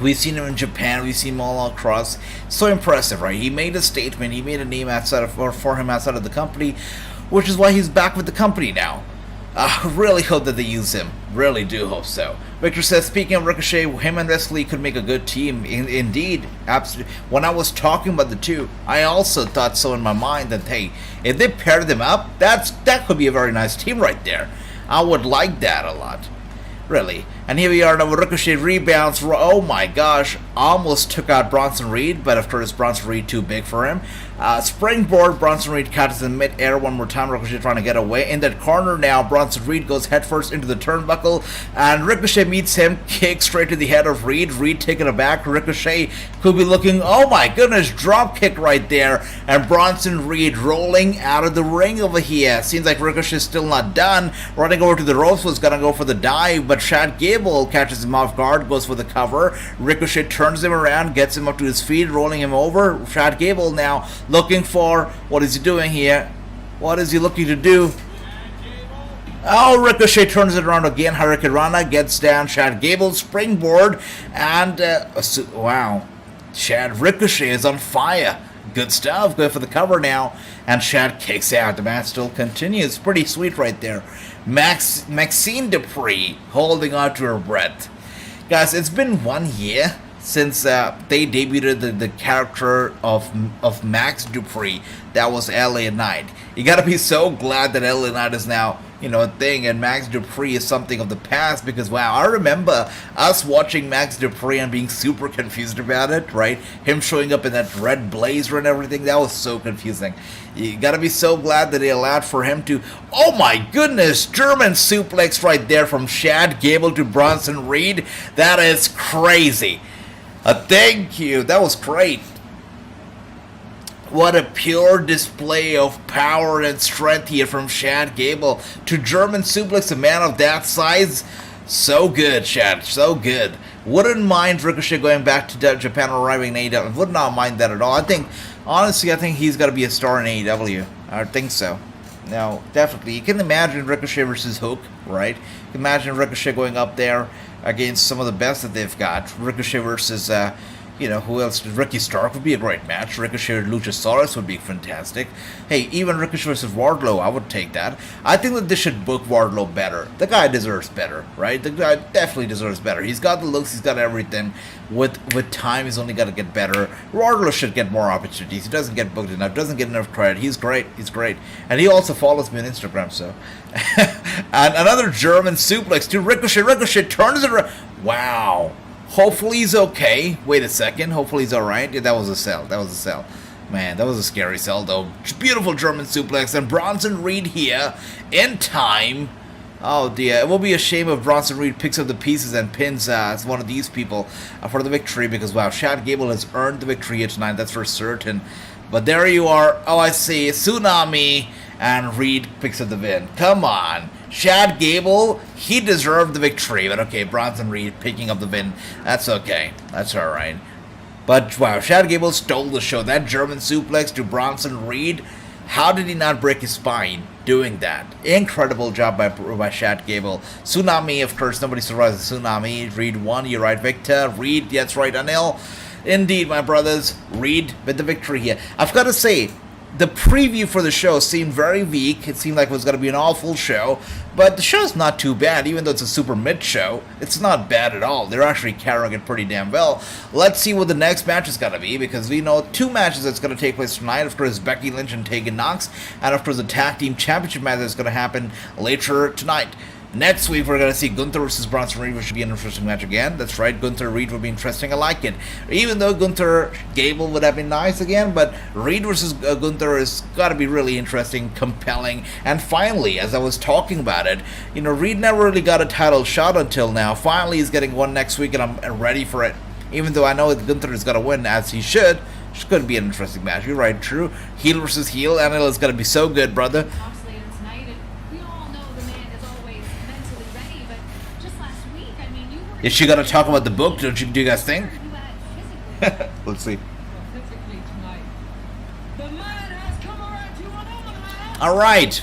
[SPEAKER 1] We've seen him in Japan, we've seen him all across. So impressive, right? He made a statement, he made a name outside of, or for him outside of the company, which is why he's back with the company now. I really hope that they use him. Really do hope so. Victor says, speaking of Ricochet, him and Wrasslinews could make a good team. Indeed, absolutely. When I was talking about the two, I also thought so in my mind that, hey, if they paired them up, that could be a very nice team right there. I would like that a lot. Really. And here we are now with Ricochet rebounds. Oh my gosh. Almost took out Bronson Reed, but of course Bronson Reed too big for him. Springboard, Bronson Reed catches in mid-air one more time. Ricochet trying to get away. In that corner now, Bronson Reed goes headfirst into the turnbuckle, and Ricochet meets him, kick straight to the head of Reed. Reed taking it back. Ricochet could be looking, oh my goodness, drop kick right there, and Bronson Reed rolling out of the ring over here. Seems like Ricochet's still not done. Running over to the ropes, was gonna go for the dive, but Chad Gable catches him off guard, goes for the cover. Ricochet turns him around, gets him up to his feet, rolling him over. Chad Gable now looking for, what is he doing here? What is he looking to do? Oh, Ricochet turns it around again. Hurricane Rana gets down. Chad Gable springboard, and wow, Chad Ricochet is on fire. Good stuff. Going for the cover now, and Chad kicks out. The match still continues. Pretty sweet right there. Maxine Dupree holding on to her breath. Guys, it's been 1 year since they debuted the character of Max Dupree. That was LA Knight. You gotta be so glad that LA Knight is now, you know, a thing, and Max Dupree is something of the past, because wow, I remember us watching Max Dupree and being super confused about it, right? Him showing up in that red blazer and everything, that was so confusing. You gotta be so glad that they allowed for him to, oh my goodness, German suplex right there from Chad Gable to Bronson Reed. That is crazy. Thank you, that was great. What a pure display of power and strength here from Chad Gable to German suplex a man of that size. So good, Chad, so good. Wouldn't mind Ricochet going back to Japan or arriving in AEW. Would not mind that at all. Honestly, I think he's got to be a star in AEW. I think so. No, definitely. You can imagine Ricochet versus Hook, right? You can imagine Ricochet going up there against some of the best that they've got. Ricochet versus, you know, who else? Ricky Stark would be a great match. Ricochet and Luchasaurus would be fantastic. Hey, even Ricochet versus Wardlow, I would take that. I think that they should book Wardlow better. The guy deserves better, right? The guy definitely deserves better. He's got the looks, he's got everything. With time, he's only got to get better. Wardlow should get more opportunities. He doesn't get booked enough, doesn't get enough credit. He's great, he's great. And he also follows me on Instagram, so. And another German suplex to Ricochet. Ricochet turns it around. Wow. Hopefully he's okay. Wait a second. Hopefully he's alright. Yeah, that was a sell. That was a sell. Man, that was a scary sell, though. Beautiful German suplex. And Bronson Reed here in time. Oh, dear. It will be a shame if Bronson Reed picks up the pieces and pins one of these people for the victory, because, wow, Chad Gable has earned the victory here tonight. That's for certain. But there you are. Oh, I see. Tsunami. And Reed picks up the win. Come on. Chad Gable, he deserved the victory. But okay, Bronson Reed picking up the win. That's okay. That's alright. But wow, Chad Gable stole the show. That German suplex to Bronson Reed. How did he not break his spine doing that? Incredible job by Chad Gable. Tsunami, of course, nobody survives the Tsunami. Reed won. You're right, Victor. Reed, that's right, Anil. Indeed, my brothers. Reed with the victory here. I've got to say, the preview for the show seemed very weak. It seemed like it was going to be an awful show. But the show's not too bad, even though it's a super mid show. It's not bad at all. They're actually carrying it pretty damn well. Let's see what the next match is going to be, because we know 2 matches that's going to take place tonight. Of course, Becky Lynch and Tegan Knox. And of course, the Tag Team Championship match that's going to happen later tonight. Next week, we're going to see Gunther versus Bronson Reed, which should be an interesting match again. That's right, Gunther Reed will be interesting. I like it. Even though Gunther Gable would have been nice again, but Reed versus Gunther has got to be really interesting, compelling. And finally, as I was talking about it, you know, Reed never really got a title shot until now. Finally, he's getting one next week, and I'm ready for it. Even though I know that Gunther is going to win, as he should. It's going to be an interesting match. You're right, true. Heel versus heel, and it's going to be so good, brother. Is she gonna talk about the book? Do you guys think? Let's see. All right.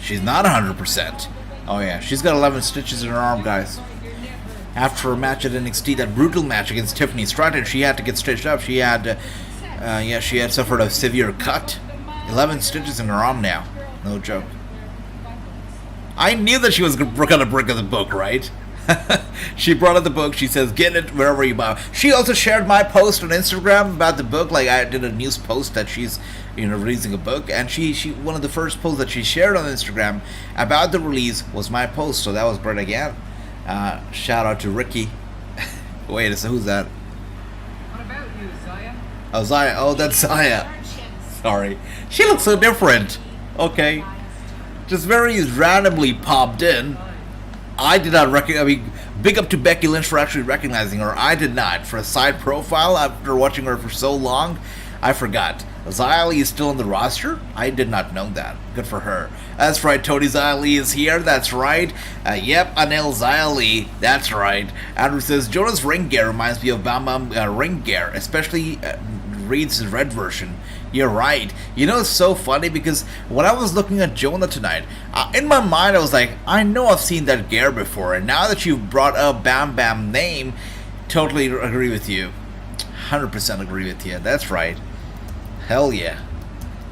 [SPEAKER 1] She's not 100%. Oh yeah, she's got 11 stitches in her arm, guys. After a match at NXT, that brutal match against Tiffany Stratton, she had to get stitched up. She had, she had suffered a severe cut. 11 stitches in her arm now. No joke. I knew that she was gonna bring the book, right? She brought up the book. She says, get it wherever you buy. She also shared my post on Instagram about the book. Like, I did a news post that she's, you know, releasing a book. And she one of the first posts that she shared on Instagram about the release was my post. So that was great again. Shout out to Ricky. Wait, so who's that?
[SPEAKER 7] What about you, Zaya?
[SPEAKER 1] Oh, Zaya. Oh, that's Zaya. Sorry. She looks so different. Okay. Just very randomly popped in. I did not recognize. I mean, big up to Becky Lynch for actually recognizing her. I did not. For a side profile, after watching her for so long, I forgot. Xia Li is still on the roster? I did not know that. Good for her. That's right, Tony Xia Li is here. That's right. Yep, Anil Xia Li. That's right. Andrew says, Jonas ring gear reminds me of Bam Bam ring gear, especially Reed's red version. You're right. You know, it's so funny because when I was looking at Jonah tonight, in my mind I was like, I know I've seen that gear before, and now that you've brought up Bam Bam name, totally agree with you. 100% agree with you. That's right. Hell yeah.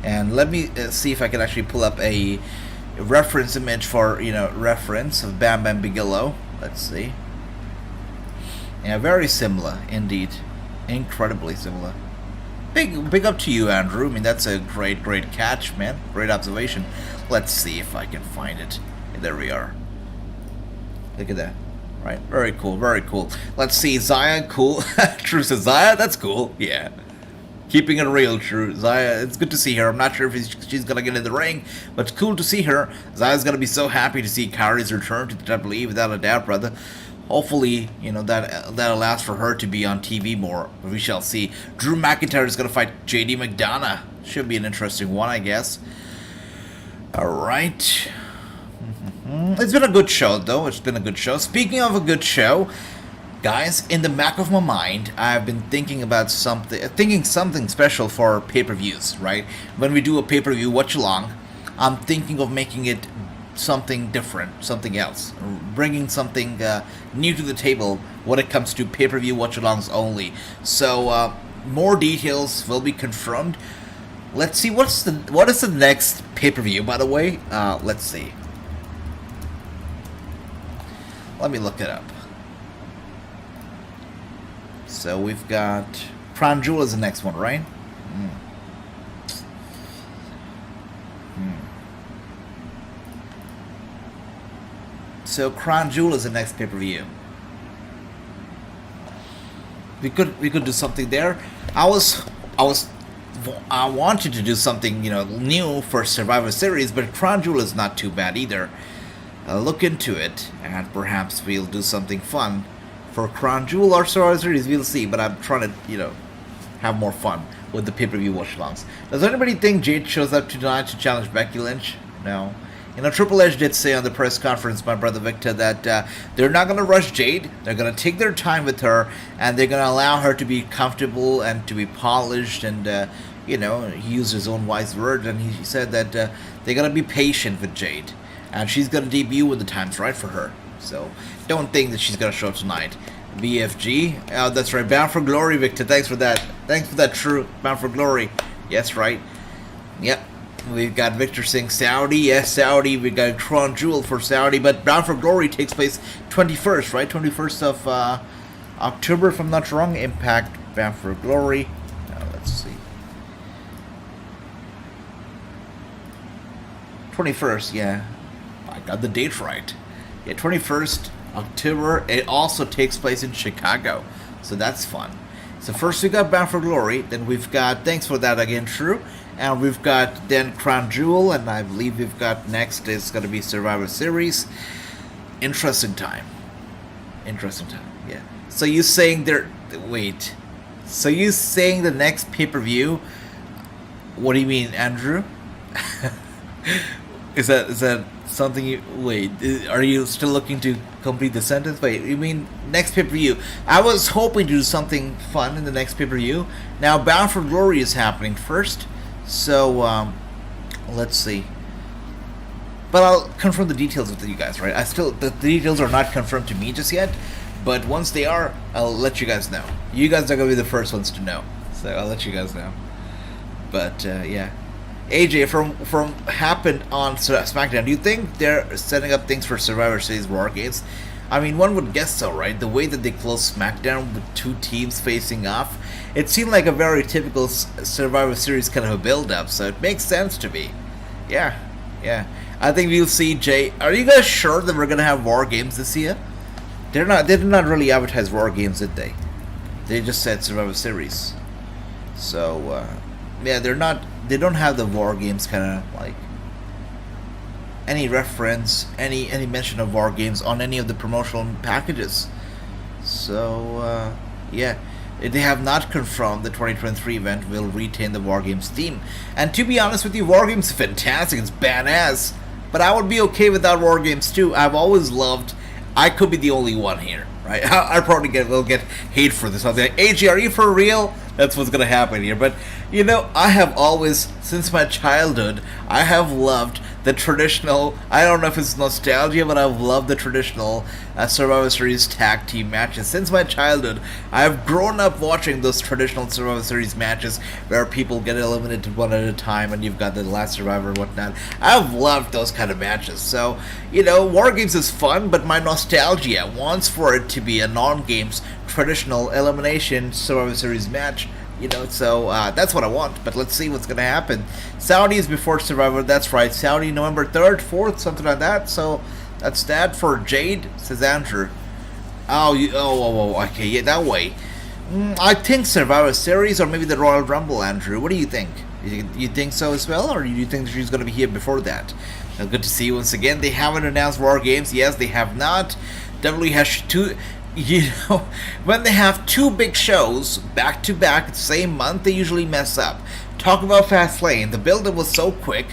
[SPEAKER 1] And let me see if I can actually pull up a reference image for, you know, reference of Bam Bam Bigelow. Let's see. Yeah, very similar indeed. Incredibly similar. Big up to you, Andrew. I mean, that's a great catch, man. Great observation. Let's see if I can find it. There we are. Look at that. Right. Very cool. Very cool. Let's see. Xia, cool. True says Xia. That's cool. Yeah. Keeping it real, True. Xia, it's good to see her. I'm not sure if she's going to get in the ring, but it's cool to see her. Xia's going to be so happy to see Kyrie's return to the WWE, without a doubt, brother. Hopefully, you know, that allows for her to be on TV more. We shall see. Drew McIntyre is going to fight JD McDonough. Should be an interesting one, I guess. Alright. It's been a good show, though. It's been a good show. Speaking of a good show, guys, in the back of my mind, I've been thinking about something special for pay-per-views, right? When we do a pay-per-view watch-along, I'm thinking of making it something different, something else, bringing something new to the table when it comes to pay-per-view watch-alongs only. So more details will be confirmed. Let's see what is the next pay-per-view, by the way. Let's see. Let me look it up. So we've got Crown Jewel is the next one, right? So Crown Jewel is the next pay-per-view. We could do something there. I wanted to do something, you know, new for Survivor Series, but Crown Jewel is not too bad either. Look into it, and perhaps we'll do something fun for Crown Jewel or Survivor Series. We'll see, but I'm trying to, you know, have more fun with the pay-per-view watch-alongs. Does anybody think Jade shows up tonight to challenge Becky Lynch? No. You know, Triple H did say on the press conference, my brother Victor, that they're not going to rush Jade. They're going to take their time with her, and they're going to allow her to be comfortable and to be polished. And, you know, he used his own wise words, and he said that they're going to be patient with Jade. And she's going to debut when the time's right for her. So, don't think that she's going to show up tonight. BFG. Oh, that's right. Bound for Glory, Victor. Thanks for that. Thanks for that, True. Bound for Glory. Yes, right. Yep. We've got Victor saying Saudi. Yes, Saudi. We've got Crown Jewel for Saudi. But Bound for Glory takes place 21st, right? 21st of October, if I'm not wrong. Impact, Bound for Glory. Now, let's see. 21st, yeah. I got the date right. Yeah, 21st October. It also takes place in Chicago. So that's fun. So first we got Bound for Glory. Then we've got, thanks for that again, True. And we've got then Crown Jewel. And I believe we've got next is going to be Survivor Series. Interesting time. Interesting time, yeah. So you saying there... Wait. So you saying the next pay-per-view... What do you mean, Andrew? Is that something you... Wait, are you still looking to complete the sentence? Wait, you mean next pay-per-view? I was hoping to do something fun in the next pay-per-view. Now, Bound for Glory is happening first. So, let's see. But I'll confirm the details with you guys, right? The details are not confirmed to me just yet. But once they are, I'll let you guys know. You guys are going to be the first ones to know. So I'll let you guys know. But, yeah. AJ, from happened on SmackDown, do you think they're setting up things for Survivor Series War Games? I mean, one would guess so, right? The way that they closed SmackDown with two teams facing off, it seemed like a very typical Survivor Series kind of a build-up, so it makes sense to me. Yeah. I think we'll see Jay. Are you guys sure that we're going to have War Games this year? They did not really advertise War Games, did they? They just said Survivor Series. So, yeah, they don't have the War Games kind of, like, any reference, any mention of War Games on any of the promotional packages. So, yeah. They have not confirmed the 2023 event will retain the War Games theme. And to be honest with you, War Games is fantastic, it's badass. But I would be okay without War Games too. I've always loved... I could be the only one here, right? I probably will get hate for this. I'll be like, AJ, are you for real? That's what's gonna happen here. But, you know, I have always, since my childhood, I have loved the traditional, I don't know if it's nostalgia, but I've loved the traditional Survivor Series tag team matches. Since my childhood, I've grown up watching those traditional Survivor Series matches where people get eliminated one at a time and you've got the last survivor and whatnot. I've loved those kind of matches. So, you know, War Games is fun, but my nostalgia wants for it to be a non-games traditional elimination Survivor Series match. You know, so that's what I want, but let's see what's going to happen. Saudi is before Survivor, that's right. Saudi, November 3rd, 4th, something like that. So that's that for Jade, says Andrew. Okay, yeah, that way. I think Survivor Series or maybe the Royal Rumble, Andrew. What do you think? You think so as well, or do you think she's going to be here before that? Good to see you once again. They haven't announced War Games. Yes, they have not. WWE has two... You know, when they have two big shows back to back the same month, they usually mess up. Talk about Fastlane. The build-up was so quick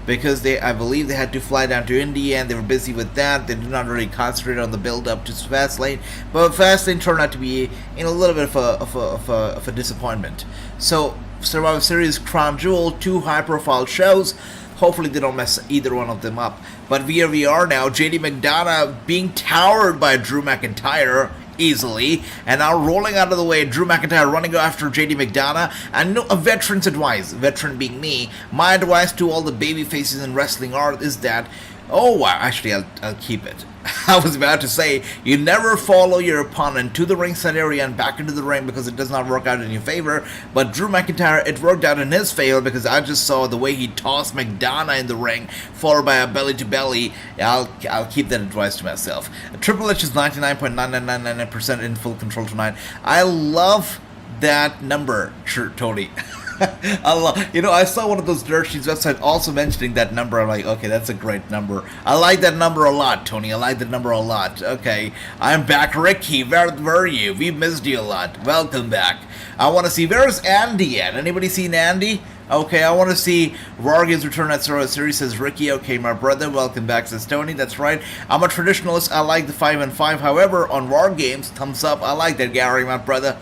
[SPEAKER 1] because I believe they had to fly down to India and they were busy with that. They did not really concentrate on the build-up to Fastlane, but Fastlane turned out to be in a little bit of a disappointment. So Survivor Series, Crown Jewel, two high-profile shows. Hopefully they don't mess either one of them up. But here we are now, JD McDonough being towered by Drew McIntyre easily, and now rolling out of the way, Drew McIntyre running after JD McDonough, and a veteran's advice, veteran being me, my advice to all the baby faces in wrestling art is that, actually I'll keep it. I was about to say, you never follow your opponent to the ringside area and back into the ring because it does not work out in your favor. But Drew McIntyre, it worked out in his favor because I just saw the way he tossed McDonough in the ring, followed by a belly-to-belly. I'll keep that advice to myself. Triple H is 99.9999% in full control tonight. I love that number, Tony. I saw one of those Dirt Sheets websites also mentioning that number. I'm like, okay, that's a great number. I like that number a lot, Tony. I like that number a lot. Okay, I'm back, Ricky. Where were you? We missed you a lot. Welcome back. I want to see, where's Andy at? Anybody seen Andy? Okay, I want to see War Games return at Survivor Series, says Ricky. Okay, my brother, welcome back, says Tony. That's right. I'm a traditionalist. I like the 5-5. However, on War Games, thumbs up. I like that, Gary, my brother.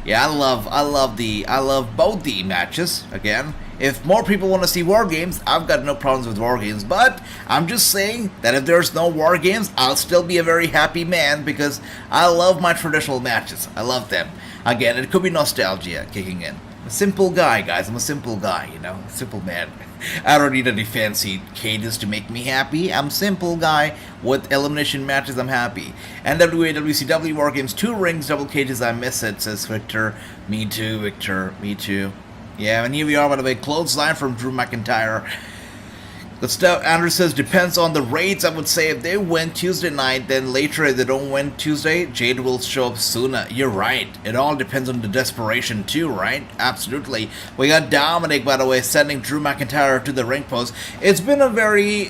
[SPEAKER 1] Yeah, I love both the matches. Again, if more people want to see War Games, I've got no problems with War Games. But I'm just saying that if there's no War Games, I'll still be a very happy man because I love my traditional matches. I love them. Again, it could be nostalgia kicking in. I'm a simple guy, guys. I'm a simple guy, simple man. I don't need any fancy cages to make me happy. I'm a simple guy with elimination matches. I'm happy. NWA WCW War Games 2 rings, double cages. I miss it, says Victor. Me too, Victor. Me too. Yeah, and here we are, by the way. Clothesline from Drew McIntyre. Good stuff. Andrew says, depends on the rates. I would say if they win Tuesday night, then later if they don't win Tuesday, Jade will show up sooner. You're right. It all depends on the desperation too, right? Absolutely. We got Dominic, by the way, sending Drew McIntyre to the ring post. It's been a very,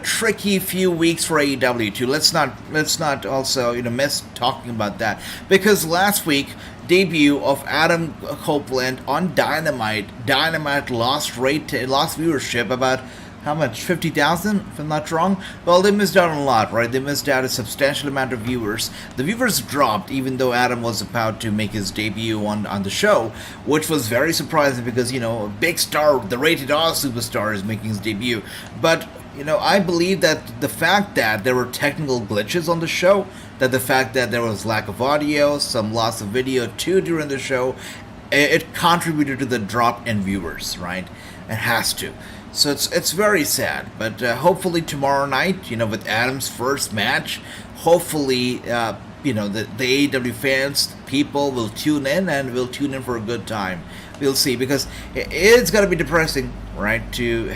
[SPEAKER 1] tricky few weeks for AEW too. Let's not also, miss talking about that. Because last week, debut of Adam Copeland on Dynamite. Dynamite lost viewership about how much? 50,000, if I'm not wrong? Well, they missed out on a lot, right? They missed out a substantial amount of viewers. The viewers dropped, even though Adam was about to make his debut on the show, which was very surprising because, a big star, the rated R superstar, is making his debut. But, I believe that the fact that there were technical glitches on the show, that the fact that there was lack of audio, some loss of video too during the show, it contributed to the drop in viewers, right? It has to. So it's very sad, but hopefully tomorrow night, with Adam's first match, hopefully, the AEW fans, people will tune in and will tune in for a good time. We'll see, because it's got to be depressing, right, to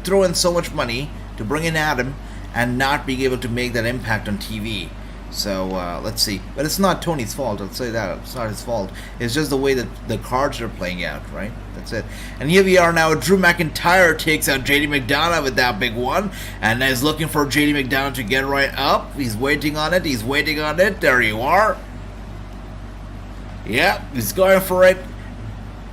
[SPEAKER 1] throw in so much money to bring in Adam and not being able to make that impact on TV. So let's see. But it's not Tony's fault, I'll say that. It's not his fault. It's just the way that the cards are playing out, right? That's it. And here we are now. Drew McIntyre takes out JD McDonough with that big one. And is looking for JD McDonough to get right up. He's waiting on it. There you are. Yeah, he's going for it.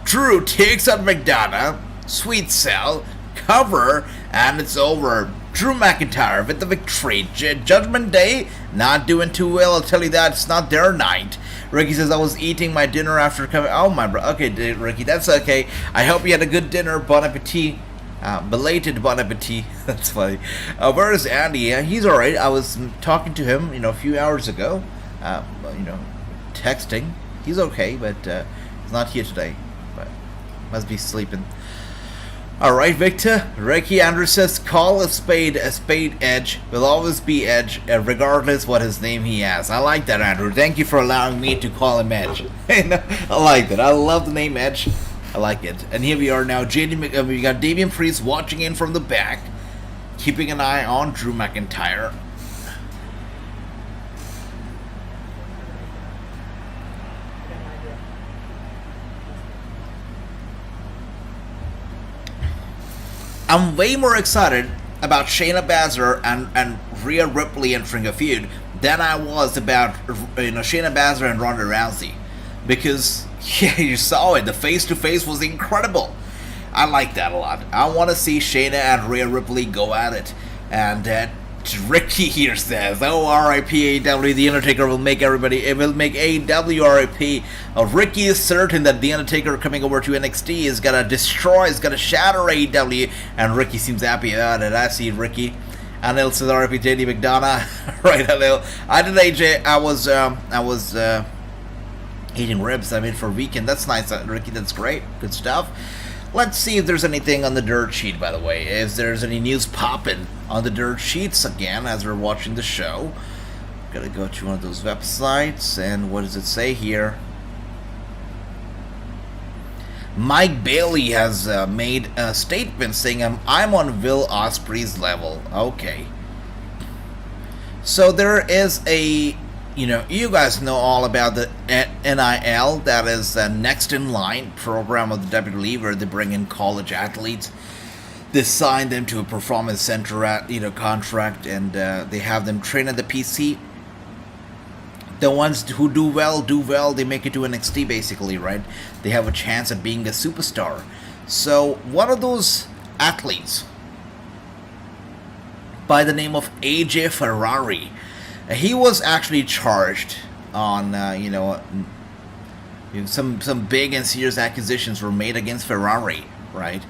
[SPEAKER 1] Drew takes out McDonough. Sweet sell. Cover. And it's over. Drew McIntyre with the victory. Judgment Day, not doing too well, I'll tell you that. It's not their night. Ricky says, I was eating my dinner after coming. Oh, my bro. Okay, Ricky, that's okay. I hope you had a good dinner. Bon appetit. Belated bon appetit. That's funny. Where is Andy? Yeah, he's alright. I was talking to him, a few hours ago. Texting. He's okay, but he's not here today. But must be sleeping. Alright, Victor. Ricky Andrews says, call a spade Edge. Will always be Edge, regardless what his name he has. I like that, Andrew. Thank you for allowing me to call him Edge. I like that. I love the name Edge. I like it. And here we are now. We got Damian Priest watching in from the back, keeping an eye on Drew McIntyre. I'm way more excited about Shayna Baszler and Rhea Ripley entering a feud than I was about Shayna Baszler and Ronda Rousey, because you saw it. The face-to-face was incredible. I like that a lot. I want to see Shayna and Rhea Ripley go at it. And Ricky here says, "Oh, R.I.P. AEW. The Undertaker will make everybody. It will make AEW R.I.P. Ricky is certain that the Undertaker coming over to NXT is gonna destroy, is gonna shatter AEW, and Ricky seems happy about it. I see Ricky." Anil says, "R.I.P. JD McDonough." Right, Anil. I did AJ. I was eating ribs. I mean, for weekend. That's nice, Ricky. That's great. Good stuff. Let's see if there's anything on the dirt sheet, by the way. If there's any news popping on the dirt sheets again as we're watching the show. Gotta go to one of those websites, and what does it say here? Mike Bailey has made a statement saying, I'm on Will Ospreay's level. Okay. So there is a, you guys know all about the NIL, that is the Next in Line program of the WWE, where they bring in college athletes. They sign them to a performance center contract, and they have them train at the PC. The ones who do well, they make it to NXT basically, right? They have a chance at being a superstar. So one of those athletes, by the name of AJ Ferrari, he was actually charged on, some big and serious accusations were made against Ferrari, right?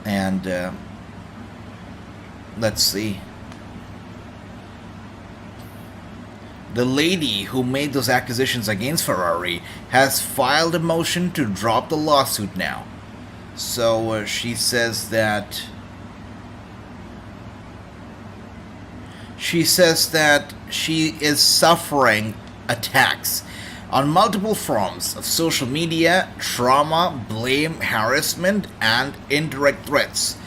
[SPEAKER 1] And let's see. The lady who made those accusations against Ferrari has filed a motion to drop the lawsuit now. So she says that she is suffering attacks on multiple forms of social media, trauma, blame, harassment, and indirect threats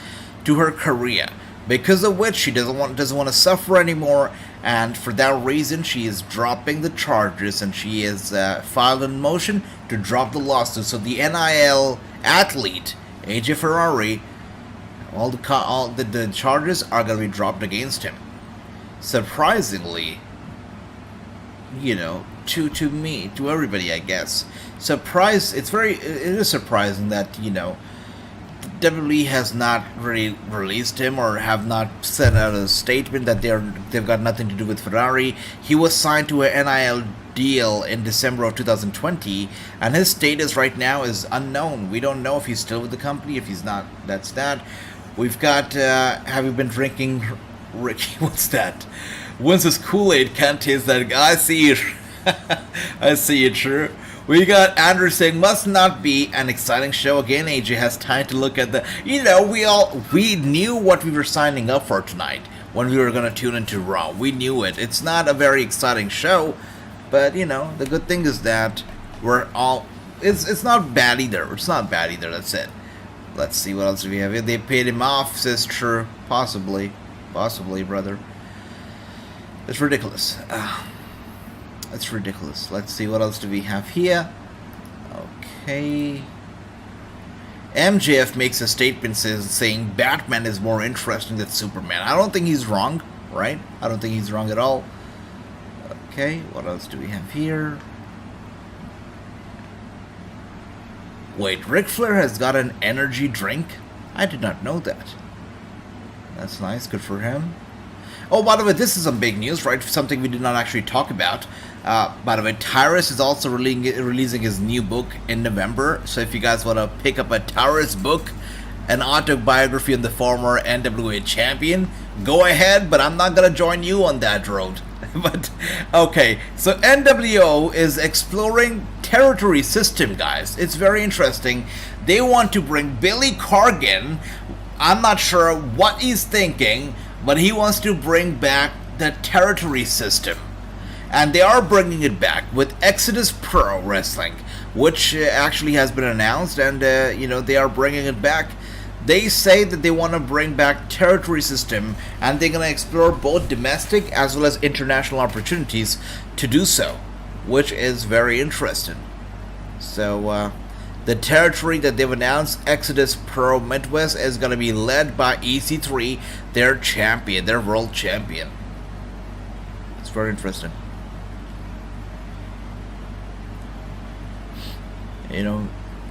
[SPEAKER 1] to her career, because of which she doesn't want to suffer anymore, and for that reason she is dropping the charges, and she is filed a motion to drop the lawsuit. So the NIL athlete AJ Ferrari, all the charges are going to be dropped against him. Surprisingly, to me, to everybody, I guess. It is surprising that, WWE has not really released him or have not sent out a statement that they've got nothing to do with Ferrari. He was signed to an NIL deal in December of 2020, and his status right now is unknown. We don't know if he's still with the company. If he's not, that's that. We've got, have you been drinking, Ricky? What's that? Wince's Kool-Aid, can't taste that. I see it. I see it, true. We got Andrew saying, must not be an exciting show. Again, AJ has time to look at the... we knew what we were signing up for tonight when we were going to tune into Raw. We knew it. It's not a very exciting show, but, the good thing is that we're all... It's not bad either. It's not bad either, that's it. Let's see, what else do we have here? They paid him off, says True. Possibly. Possibly, brother. It's ridiculous. It's ridiculous. Let's see, what else do we have here? Okay. MJF makes a statement saying Batman is more interesting than Superman. I don't think he's wrong, right? I don't think he's wrong at all. Okay, what else do we have here? Wait, Ric Flair has got an energy drink? I did not know that. That's nice, good for him. Oh, by the way, this is some big news, right? Something we did not actually talk about. By the way, Tyrus is also releasing his new book in November. So if you guys want to pick up a Tyrus book, an autobiography on the former NWA champion, go ahead, but I'm not going to join you on that road. But, okay, so NWO is exploring territory system, guys. It's very interesting. They want to bring Billy Corgan. I'm not sure what he's thinking, but he wants to bring back the territory system. And they are bringing it back with Exodus Pro Wrestling, which actually has been announced, and they are bringing it back. They say that they want to bring back territory system, and they're going to explore both domestic as well as international opportunities to do so, which is very interesting. So the territory that they've announced, Exodus Pro Midwest, is going to be led by EC3, their champion, their world champion. It's very interesting.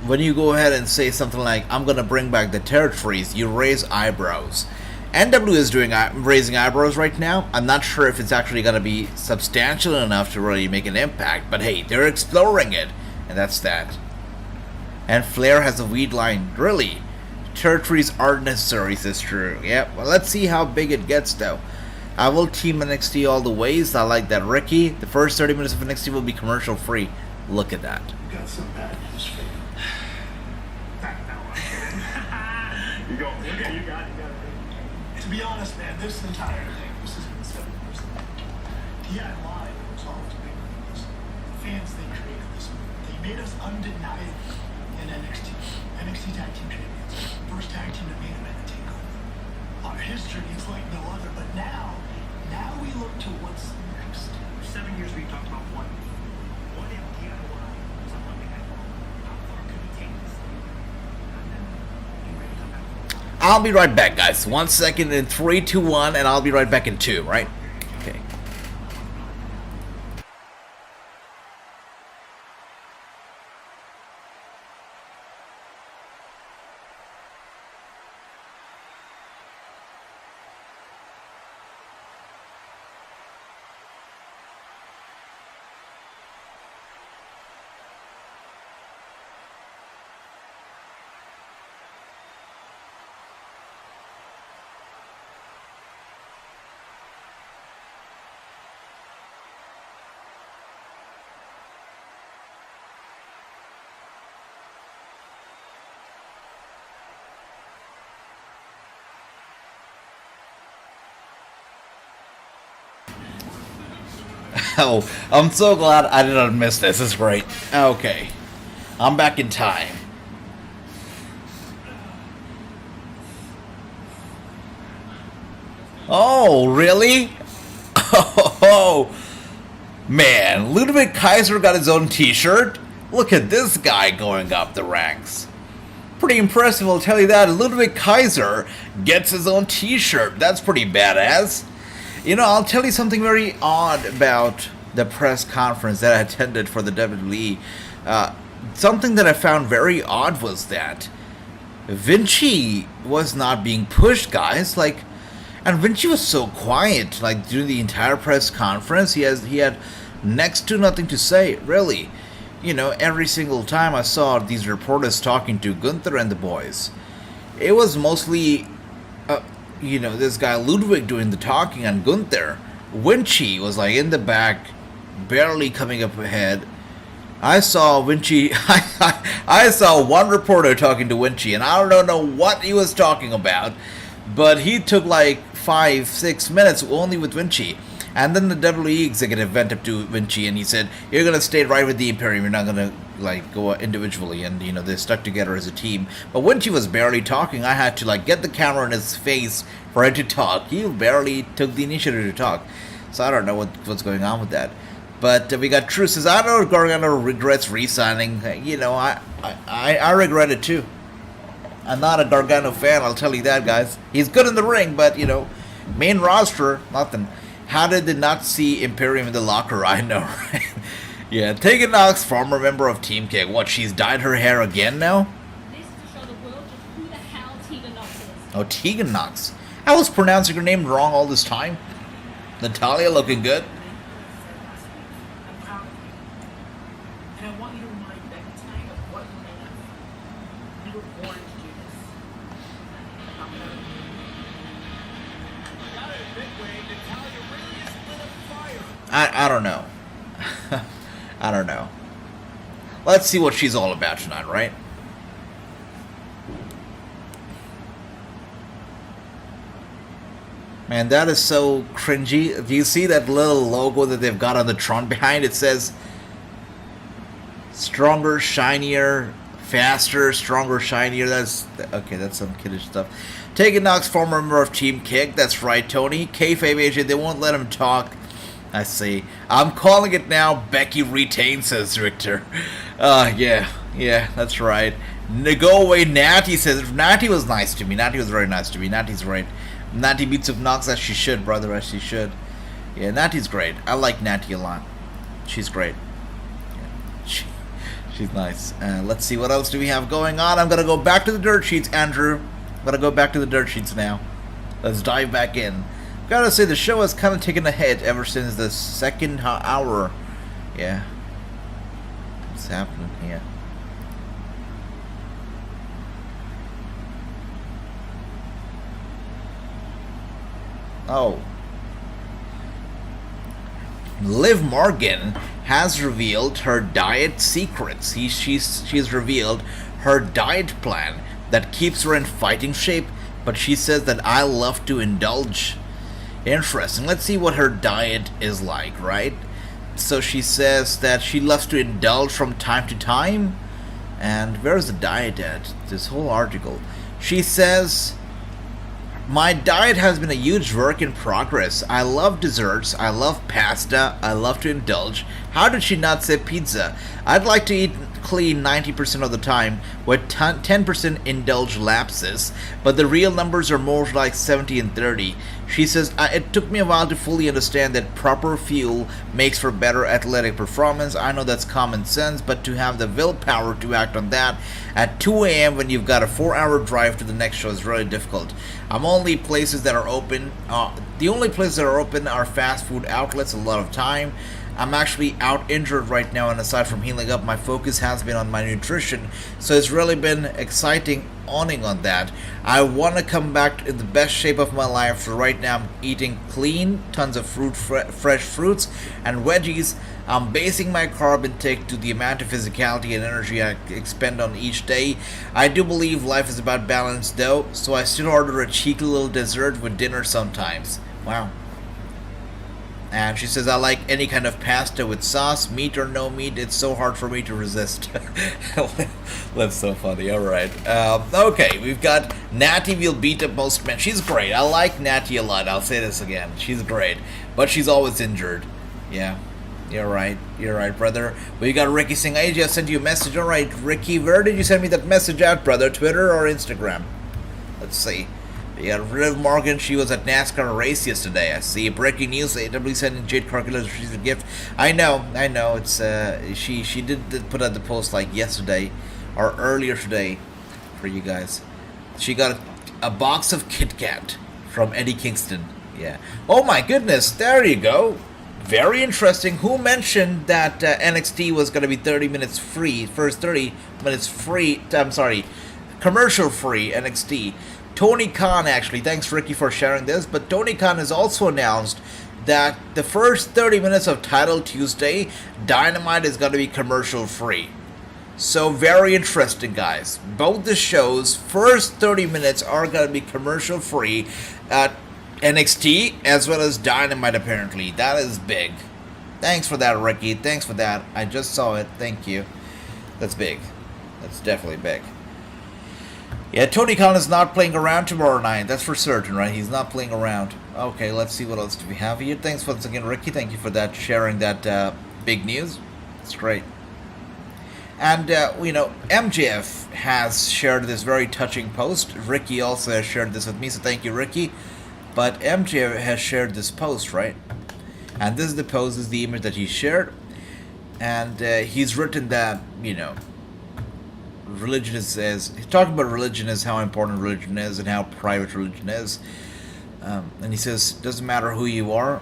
[SPEAKER 1] When you go ahead and say something like, I'm going to bring back the territories, you raise eyebrows. NW is raising eyebrows right now. I'm not sure if it's actually going to be substantial enough to really make an impact, but hey, they're exploring it, and that's that. And Flair has a weed line. Really? Territories are necessary, says True. Yeah, well, let's see how big it gets, though. I will team NXT all the ways. I like that, Ricky. The first 30 minutes of NXT will be commercial free. Look at that.
[SPEAKER 4] You got some bad news for you.
[SPEAKER 2] You go. Okay, you got it. To be honest, man, this entire thing, this has been 7 years. Yeah, live, it was all to make this. Fans, they created this. They made us undeniable in NXT. NXT Tag Team Champions. First tag team to main event the takeover. Our history is like no other, but now we look to what's next. For 7 years we talked about what if DIY was a Monday Night Raw? How far could we take this thing? And then you ready to come back?
[SPEAKER 1] I'll be right back, guys. 1 second in 3, 2, 1, and I'll be right back in 2, right? Okay. Oh, I'm so glad I did not miss this. This is great. Okay. I'm back in time. Oh, really? Oh, man. Ludwig Kaiser got his own t-shirt? Look at this guy going up the ranks. Pretty impressive, I'll tell you that. Ludwig Kaiser gets his own t-shirt. That's pretty badass. You know, I'll tell you something very odd about the press conference that I attended for the WWE. Something that I found very odd was that Vinci was not being pushed, guys. Like, and Vinci was so quiet, like, during the entire press conference. He had next to nothing to say, really. You know, every single time I saw these reporters talking to Gunther and the boys, it was mostly, you know, this guy Ludwig doing the talking, and Gunther. Vinci was, like, in the back, barely coming up ahead. I saw Vinci, I saw one reporter talking to Vinci, and I don't know what he was talking about, but he took like 5-6 minutes only with Vinci. And then the WWE executive went up to Vinci and he said, "You're going to stay right with the Imperium, you're not going to like go individually." And you know, they stuck together as a team. But Vinci was barely talking. I had to like get the camera in his face for him to talk. He barely took the initiative to talk. So I don't know what's going on with that. But we got True says, "I know Gargano regrets re-signing." You know, I regret it too. I'm not a Gargano fan, I'll tell you that, guys. He's good in the ring, but you know, main roster, nothing. How did they not see Imperium in the locker? I know, right? Yeah, Tegan Nox, former member of Team Kick. What, she's dyed her hair again now?
[SPEAKER 6] This to show the world just who the hell Tegan Nox is.
[SPEAKER 1] Oh, Tegan Nox. I was pronouncing her name wrong all this time. Natalia looking good.
[SPEAKER 7] I'm proud of you. And I want you to remind Becky tonight of what you made of. You were born to do this. I'm proud of you.
[SPEAKER 1] I don't know. I don't know. Let's see what she's all about tonight, right? Man, that is so cringy. Do you see that little logo that they've got on the Tron behind? It says stronger, shinier, faster, stronger, shinier. That's okay, that's some kiddish stuff. Tegan Nox, former member of Team Kick. That's right, Tony. Kayfabe AJ, they won't let him talk. I see. I'm calling it now. Becky retains, says Richter. Yeah, that's right. Go away, Natty says. Natty was nice to me. Natty was very nice to me. Natty's right. Natty beats up Nox as she should, brother, as she should. Yeah, Natty's great. I like Natty a lot. She's great. Yeah, she's nice. Let's see, what else do we have going on? I'm going to go back to the dirt sheets, Andrew. I'm going to go back to the dirt sheets now. Let's dive back in. Gotta say, the show has kind of taken a hit ever since the second hour. Yeah. What's happening here? Oh. Liv Morgan has revealed her diet secrets. She's revealed her diet plan that keeps her in fighting shape, but she says that I love to indulge. Interesting. Let's see what her diet is like, right? So she says that she loves to indulge from time to time. And where's the diet at? This whole article. She says, "My diet has been a huge work in progress. I love desserts. I love pasta. I love to indulge." How did she not say pizza? I'd like to eat clean 90% of the time, with 10% indulge lapses, but the real numbers are more like 70 and 30. She says, "It took me a while to fully understand that proper fuel makes for better athletic performance. I know that's common sense, but to have the willpower to act on that at 2 a.m. when you've got a 4-hour drive to the next show is really difficult. The only places that are open are fast food outlets a lot of time. I'm actually out injured right now, and aside from healing up, my focus has been on my nutrition, so it's really been exciting owning on that. I want to come back in the best shape of my life, so right now I'm eating clean, tons of fresh fruits and veggies. I'm basing my carb intake to the amount of physicality and energy I expend on each day. I do believe life is about balance though, so I still order a cheeky little dessert with dinner sometimes." Wow. And she says, I like any kind of pasta with sauce, meat or no meat. It's so hard for me to resist. That's so funny. All right. Okay, we've got Natty will beat up most men. She's great. I like Natty a lot. I'll say this again. She's great. But she's always injured. Yeah. You're right. You're right, brother. We got Ricky saying, I just sent you a message. All right, Ricky, where did you send me that message out, brother? Twitter or Instagram? Let's see. We got Liv Morgan. She was at NASCAR race yesterday. I see. Breaking news: AEW sending Jade Cargill as a gift. I know. It's she did put out the post like yesterday or earlier today for you guys. She got a box of Kit Kat from Eddie Kingston. Yeah. Oh my goodness. There you go. Very interesting. Who mentioned that NXT was going to be 30 minutes free? First 30 minutes free. I'm sorry, commercial free NXT. Tony Khan, actually. Thanks, Ricky, for sharing this. But Tony Khan has also announced that the first 30 minutes of Title Tuesday, Dynamite is going to be commercial free. So very interesting, guys. Both the shows' first 30 minutes are going to be commercial free at NXT as well as Dynamite, apparently. That is big. Thanks for that, Ricky. Thanks for that. I just saw it. Thank you. That's big. That's definitely big. Yeah, Tony Khan is not playing around tomorrow night. That's for certain, right? He's not playing around. Okay, let's see what else do we have here. Thanks once again, Ricky. Thank you for that, sharing that big news. It's great. And, MJF has shared this very touching post. Ricky also has shared this with me, so thank you, Ricky. But MJF has shared this post, right? And this is the post, this is the image that he shared. And he's written that, religion is, he's talking about religion is how important religion is and how private religion is. And he says, doesn't matter who you are.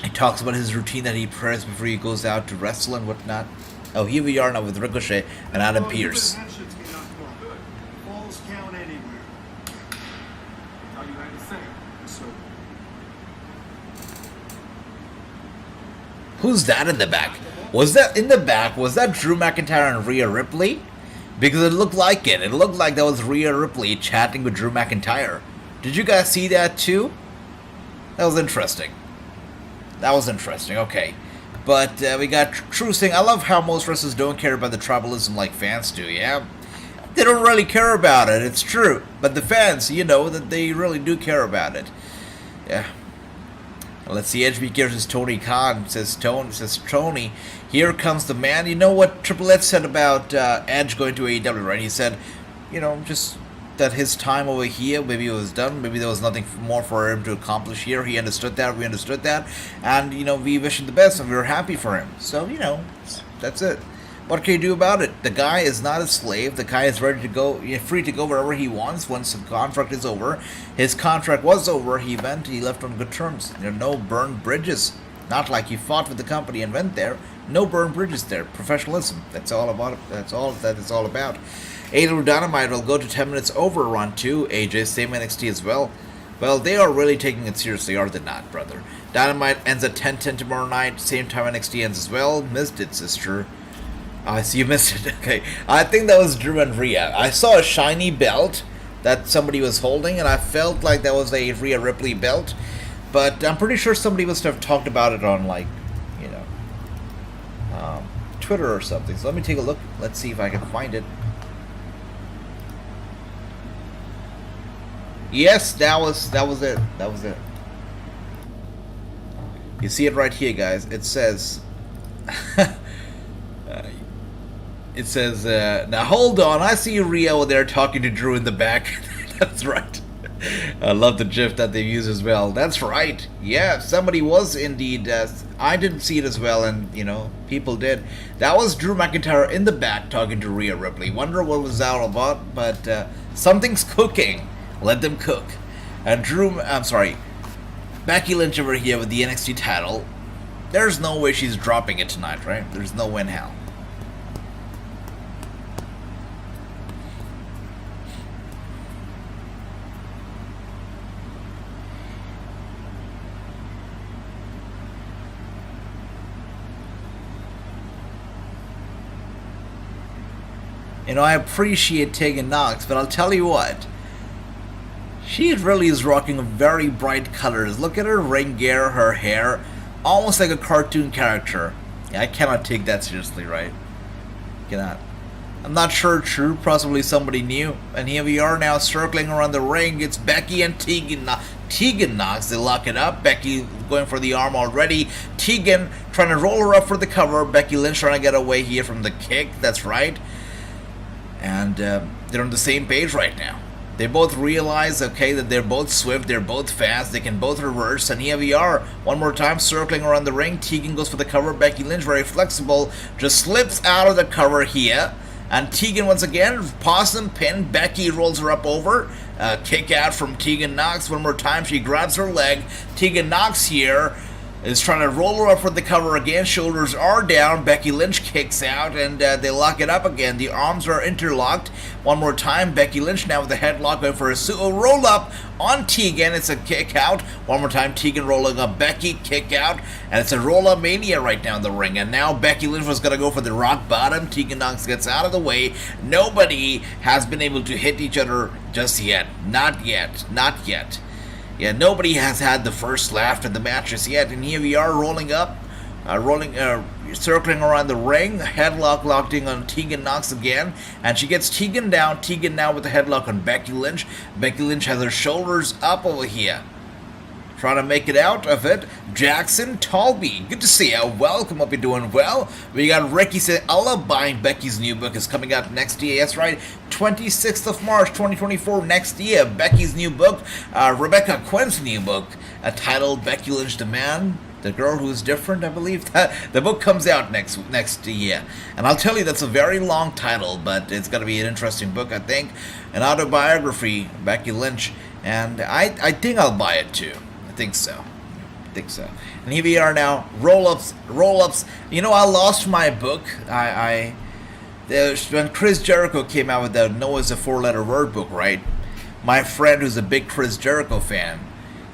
[SPEAKER 1] He talks about his routine that he prays before he goes out to wrestle and whatnot. Oh, here we are now with Ricochet and Adam Pearce.
[SPEAKER 4] Falls count anywhere. All you had to say. So
[SPEAKER 1] Who's that in the back? Was that in the back? Was that Drew McIntyre and Rhea Ripley? Because it looked like it. It looked like that was Rhea Ripley chatting with Drew McIntyre. Did you guys see that too? That was interesting. That was interesting. Okay. But we got True saying, I love how most wrestlers don't care about the tribalism like fans do, yeah? They don't really care about it, it's true. But the fans, that they really do care about it. Yeah. Let's see, HB Gears' Tony Khan says Tony, here comes the man. You know what Triple H said about Edge going to AEW, right? He said, just that his time over here, maybe it was done, maybe there was nothing more for him to accomplish here. He understood that, we understood that, and, we wish him the best, and we were happy for him. So, that's it. What can you do about it? The guy is not a slave. The guy is ready to go, free to go wherever he wants once the contract is over. His contract was over. He left on good terms. There are no burned bridges. Not like he fought with the company and went there. No burned bridges there. Professionalism. That's all about it. That's all that is all about. AEW Dynamite will go to 10 minutes over run too. AJ, same NXT as well. Well, they are really taking it seriously, are they not, brother? Dynamite ends at 10:10 tomorrow night. Same time NXT ends as well. Missed it, sister. I see you missed it. Okay. I think that was Drew and Rhea. I saw a shiny belt that somebody was holding, and I felt like that was a Rhea Ripley belt. But I'm pretty sure somebody must have talked about it on, Twitter or something. So let me take a look. Let's see if I can find it. Yes, that was it. That was it. You see it right here, guys. It says... It says, now hold on, I see Rhea over there talking to Drew in the back. That's right. I love the GIF that they use as well. That's right. Yeah, somebody was indeed, I didn't see it as well, and, people did. That was Drew McIntyre in the back talking to Rhea Ripley. Wonder what was that all about, but something's cooking. Let them cook. And Becky Lynch over here with the NXT title. There's no way she's dropping it tonight, right? There's no way in hell. I appreciate Tegan Knox, but I'll tell you what. She really is rocking very bright colors. Look at her ring gear, her hair, almost like a cartoon character. Yeah, I cannot take that seriously, right? Cannot. I'm not sure, true, possibly somebody new. And here we are now circling around the ring. It's Becky and Tegan. Tegan Knox, they lock it up. Becky going for the arm already. Tegan trying to roll her up for the cover. Becky Lynch trying to get away here from the kick, that's right. And they're on the same page right now. They both realize, okay, that they're both swift, they're both fast, they can both reverse, and here we are, one more time, circling around the ring. Tegan goes for the cover. Becky Lynch, very flexible, just slips out of the cover here. And Tegan once again, possum pin. Becky rolls her up over. Kick out from Tegan Knox. One more time, she grabs her leg. Tegan Knox here is trying to roll her up for the cover again. Shoulders are down. Becky Lynch kicks out, and they lock it up again. The arms are interlocked. One more time, Becky Lynch now with the headlock going for a roll up on Tegan. It's a kick out. One more time, Tegan rolling up Becky, kick out, and it's a roll up mania right now in the ring. And now Becky Lynch was going to go for the rock bottom. Tegan Knox gets out of the way. Nobody has been able to hit each other just yet. Not yet. Not yet. Yeah, nobody has had the first laugh at the matches yet, and here we are rolling up, circling around the ring, headlock locked in on Tegan Knox again, and she gets Tegan down. Tegan now with the headlock on Becky Lynch. Becky Lynch has her shoulders up over here, trying to make it out of it. Jackson Talby, good to see you. Welcome, hope you're doing well. We got Ricky saying, I love buying Becky's new book. Is coming out next year. That's right, 26th of March, 2024, next year. Becky's new book, Rebecca Quinn's new book, titled Becky Lynch the Man, the Girl Who's Different, I believe. The book comes out next year. And I'll tell you, that's a very long title, but it's going to be an interesting book, I think. An autobiography, Becky Lynch, and I think I'll buy it too. I think so. And here we are now. Roll-ups. You know, I lost my book. When Chris Jericho came out with the Noah's a 4-letter word book, right? My friend who's a big Chris Jericho fan,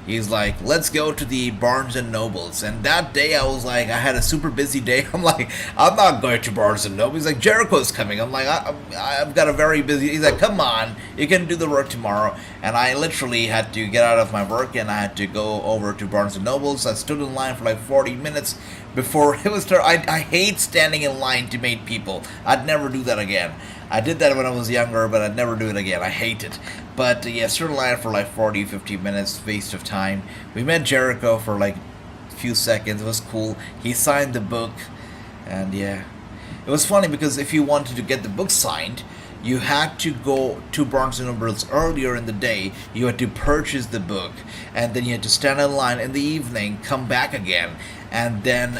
[SPEAKER 1] he's like, let's go to the Barnes & Nobles. And that day I was like, I had a super busy day. I'm like, I'm not going to Barnes & Noble. He's like, Jericho's coming. I'm like, I've got a very busy... He's like, come on, you can do the work tomorrow. And I literally had to get out of my work and I had to go over to Barnes & Nobles. I stood in line for like 40 minutes before it was... I hate standing in line to meet people. I'd never do that again. I did that when I was younger, but I'd never do it again. I hate it. But yeah, stood in line for like 40, 50 minutes, waste of time. We met Jericho for like a few seconds. It was cool. He signed the book. And yeah, it was funny because if you wanted to get the book signed, you had to go to Barnes & Nobles earlier in the day. You had to purchase the book, and then you had to stand in line in the evening, come back again, and then,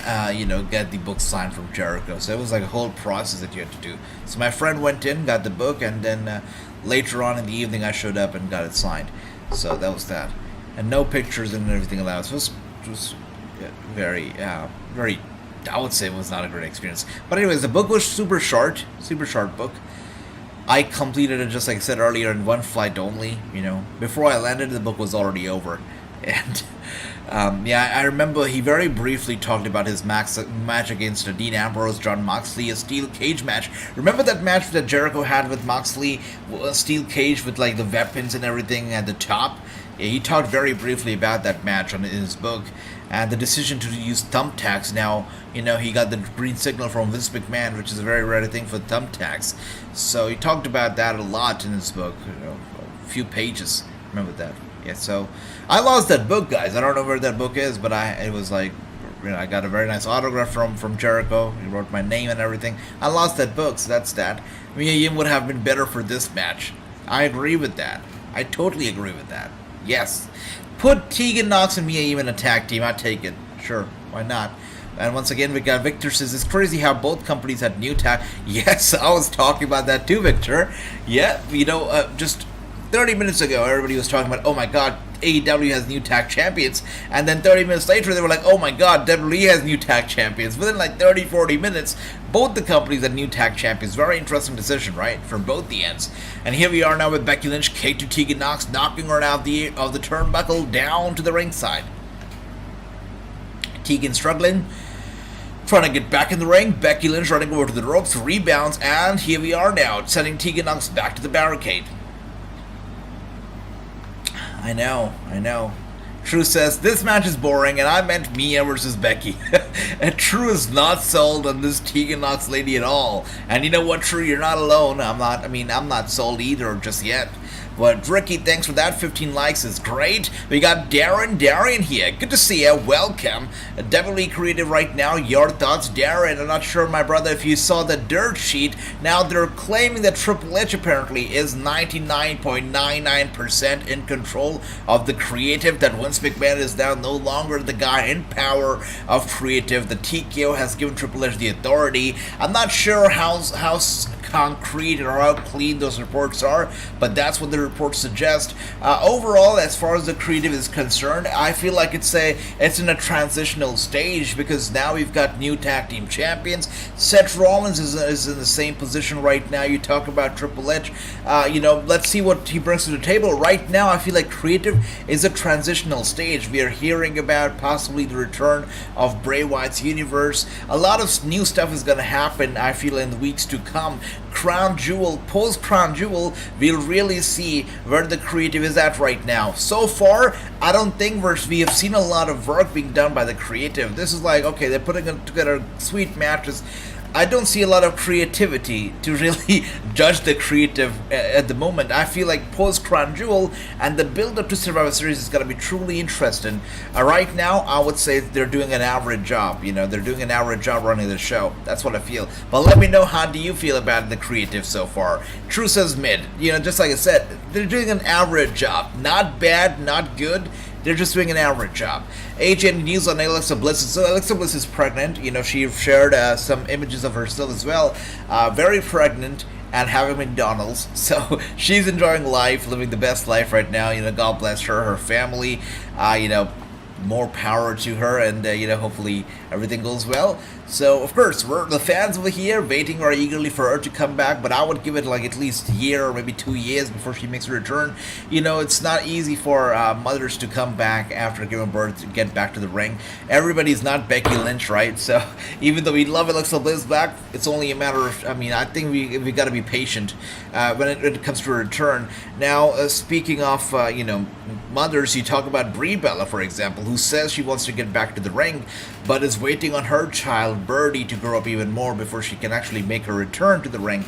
[SPEAKER 1] get the book signed from Jericho. So it was like a whole process that you had to do. So my friend went in, got the book, and then later on in the evening I showed up and got it signed. So that was that. And no pictures and everything allowed. So it was very, I would say it was not a great experience. But anyways, the book was super short book. I completed it, just like I said earlier, in one flight only. Before I landed, the book was already over. And I remember he very briefly talked about his match against Dean Ambrose, John Moxley, a steel cage match. Remember that match that Jericho had with Moxley, a steel cage with like the weapons and everything at the top? Yeah, he talked very briefly about that match in his book, and the decision to use thumbtacks. Now, he got the green signal from Vince McMahon, which is a very rare thing for thumbtacks. So he talked about that a lot in his book, a few pages. Remember that? Yeah, so I lost that book, guys. I don't know where that book is, but it was like, I got a very nice autograph from Jericho. He wrote my name and everything. I lost that book, so that's that. Mia Yim would have been better for this match. I agree with that. I totally agree with that. Yes. Put Tegan Knox and Mia Yim in a tag team. I'd take it. Sure. Why not? And once again, we got Victor says, it's crazy how both companies had new tag. Yes, I was talking about that too, Victor. Yeah, just 30 minutes ago, everybody was talking about, oh my god, AEW has new tag champions. And then 30 minutes later, they were like, oh my god, WWE has new tag champions. Within like 30, 40 minutes, both the companies had new tag champions. Very interesting decision, right? From both the ends. And here we are now with Becky Lynch, kick to Tegan Knox, knocking her out of the turnbuckle down to the ringside. Tegan struggling, trying to get back in the ring. Becky Lynch running over to the ropes, rebounds, and here we are now, sending Tegan Knox back to the barricade. I know. True says, this match is boring, and I meant Mia versus Becky. And True is not sold on this Tegan Knox lady at all. And you know what, True, you're not alone. I'm not sold either just yet. But Ricky, thanks for that. 15 likes is great. We got Darren here. Good to see you. Welcome. WWE Creative right now. Your thoughts, Darren? I'm not sure, my brother, if you saw the dirt sheet. Now they're claiming that Triple H apparently is 99.99% in control of the creative. That Vince McMahon is now no longer the guy in power of creative. The TKO has given Triple H the authority. I'm not sure how concrete or how clean those reports are, but that's what the reports suggest. Overall, as far as the creative is concerned, I feel like it's in a transitional stage, because now we've got new tag team champions. Seth Rollins is in the same position right now. You talk about Triple H, let's see what he brings to the table. Right now, I feel like creative is a transitional stage. We are hearing about possibly the return of Bray Wyatt's universe. A lot of new stuff is going to happen, I feel, in the weeks to come. Crown Jewel, post Crown Jewel, we'll really see where the creative is at right now. So far, I don't think we have seen a lot of work being done by the creative. This is like, okay, they're putting together sweet matches. I don't see a lot of creativity to really judge the creative at the moment. I feel like post Crown Jewel and the build up to Survivor Series is going to be truly interesting. Right now, I would say they're doing an average job. They're doing an average job running the show. That's what I feel. But let me know, how do you feel about the creative so far? True says mid. Just like I said, they're doing an average job. Not bad, not good. They're just doing an average job. AJ news on Alexa Bliss. So Alexa Bliss is pregnant. She shared some images of herself as well. Very pregnant and having McDonald's. So she's enjoying life, living the best life right now. God bless her family. More power to her, and hopefully everything goes well. So of course, we're the fans over here waiting very eagerly for her to come back, but I would give it like at least a year or maybe 2 years before she makes a return. It's not easy for mothers to come back after giving birth to get back to the ring. Everybody's not Becky Lynch, right? So even though we love Alexa Bliss back, it's only a matter of, I think we got to be patient when it comes to a return. Now, speaking of mothers, you talk about Brie Bella, for example, who says she wants to get back to the ring, but is waiting on her child Birdie to grow up even more before she can actually make her return to the ring.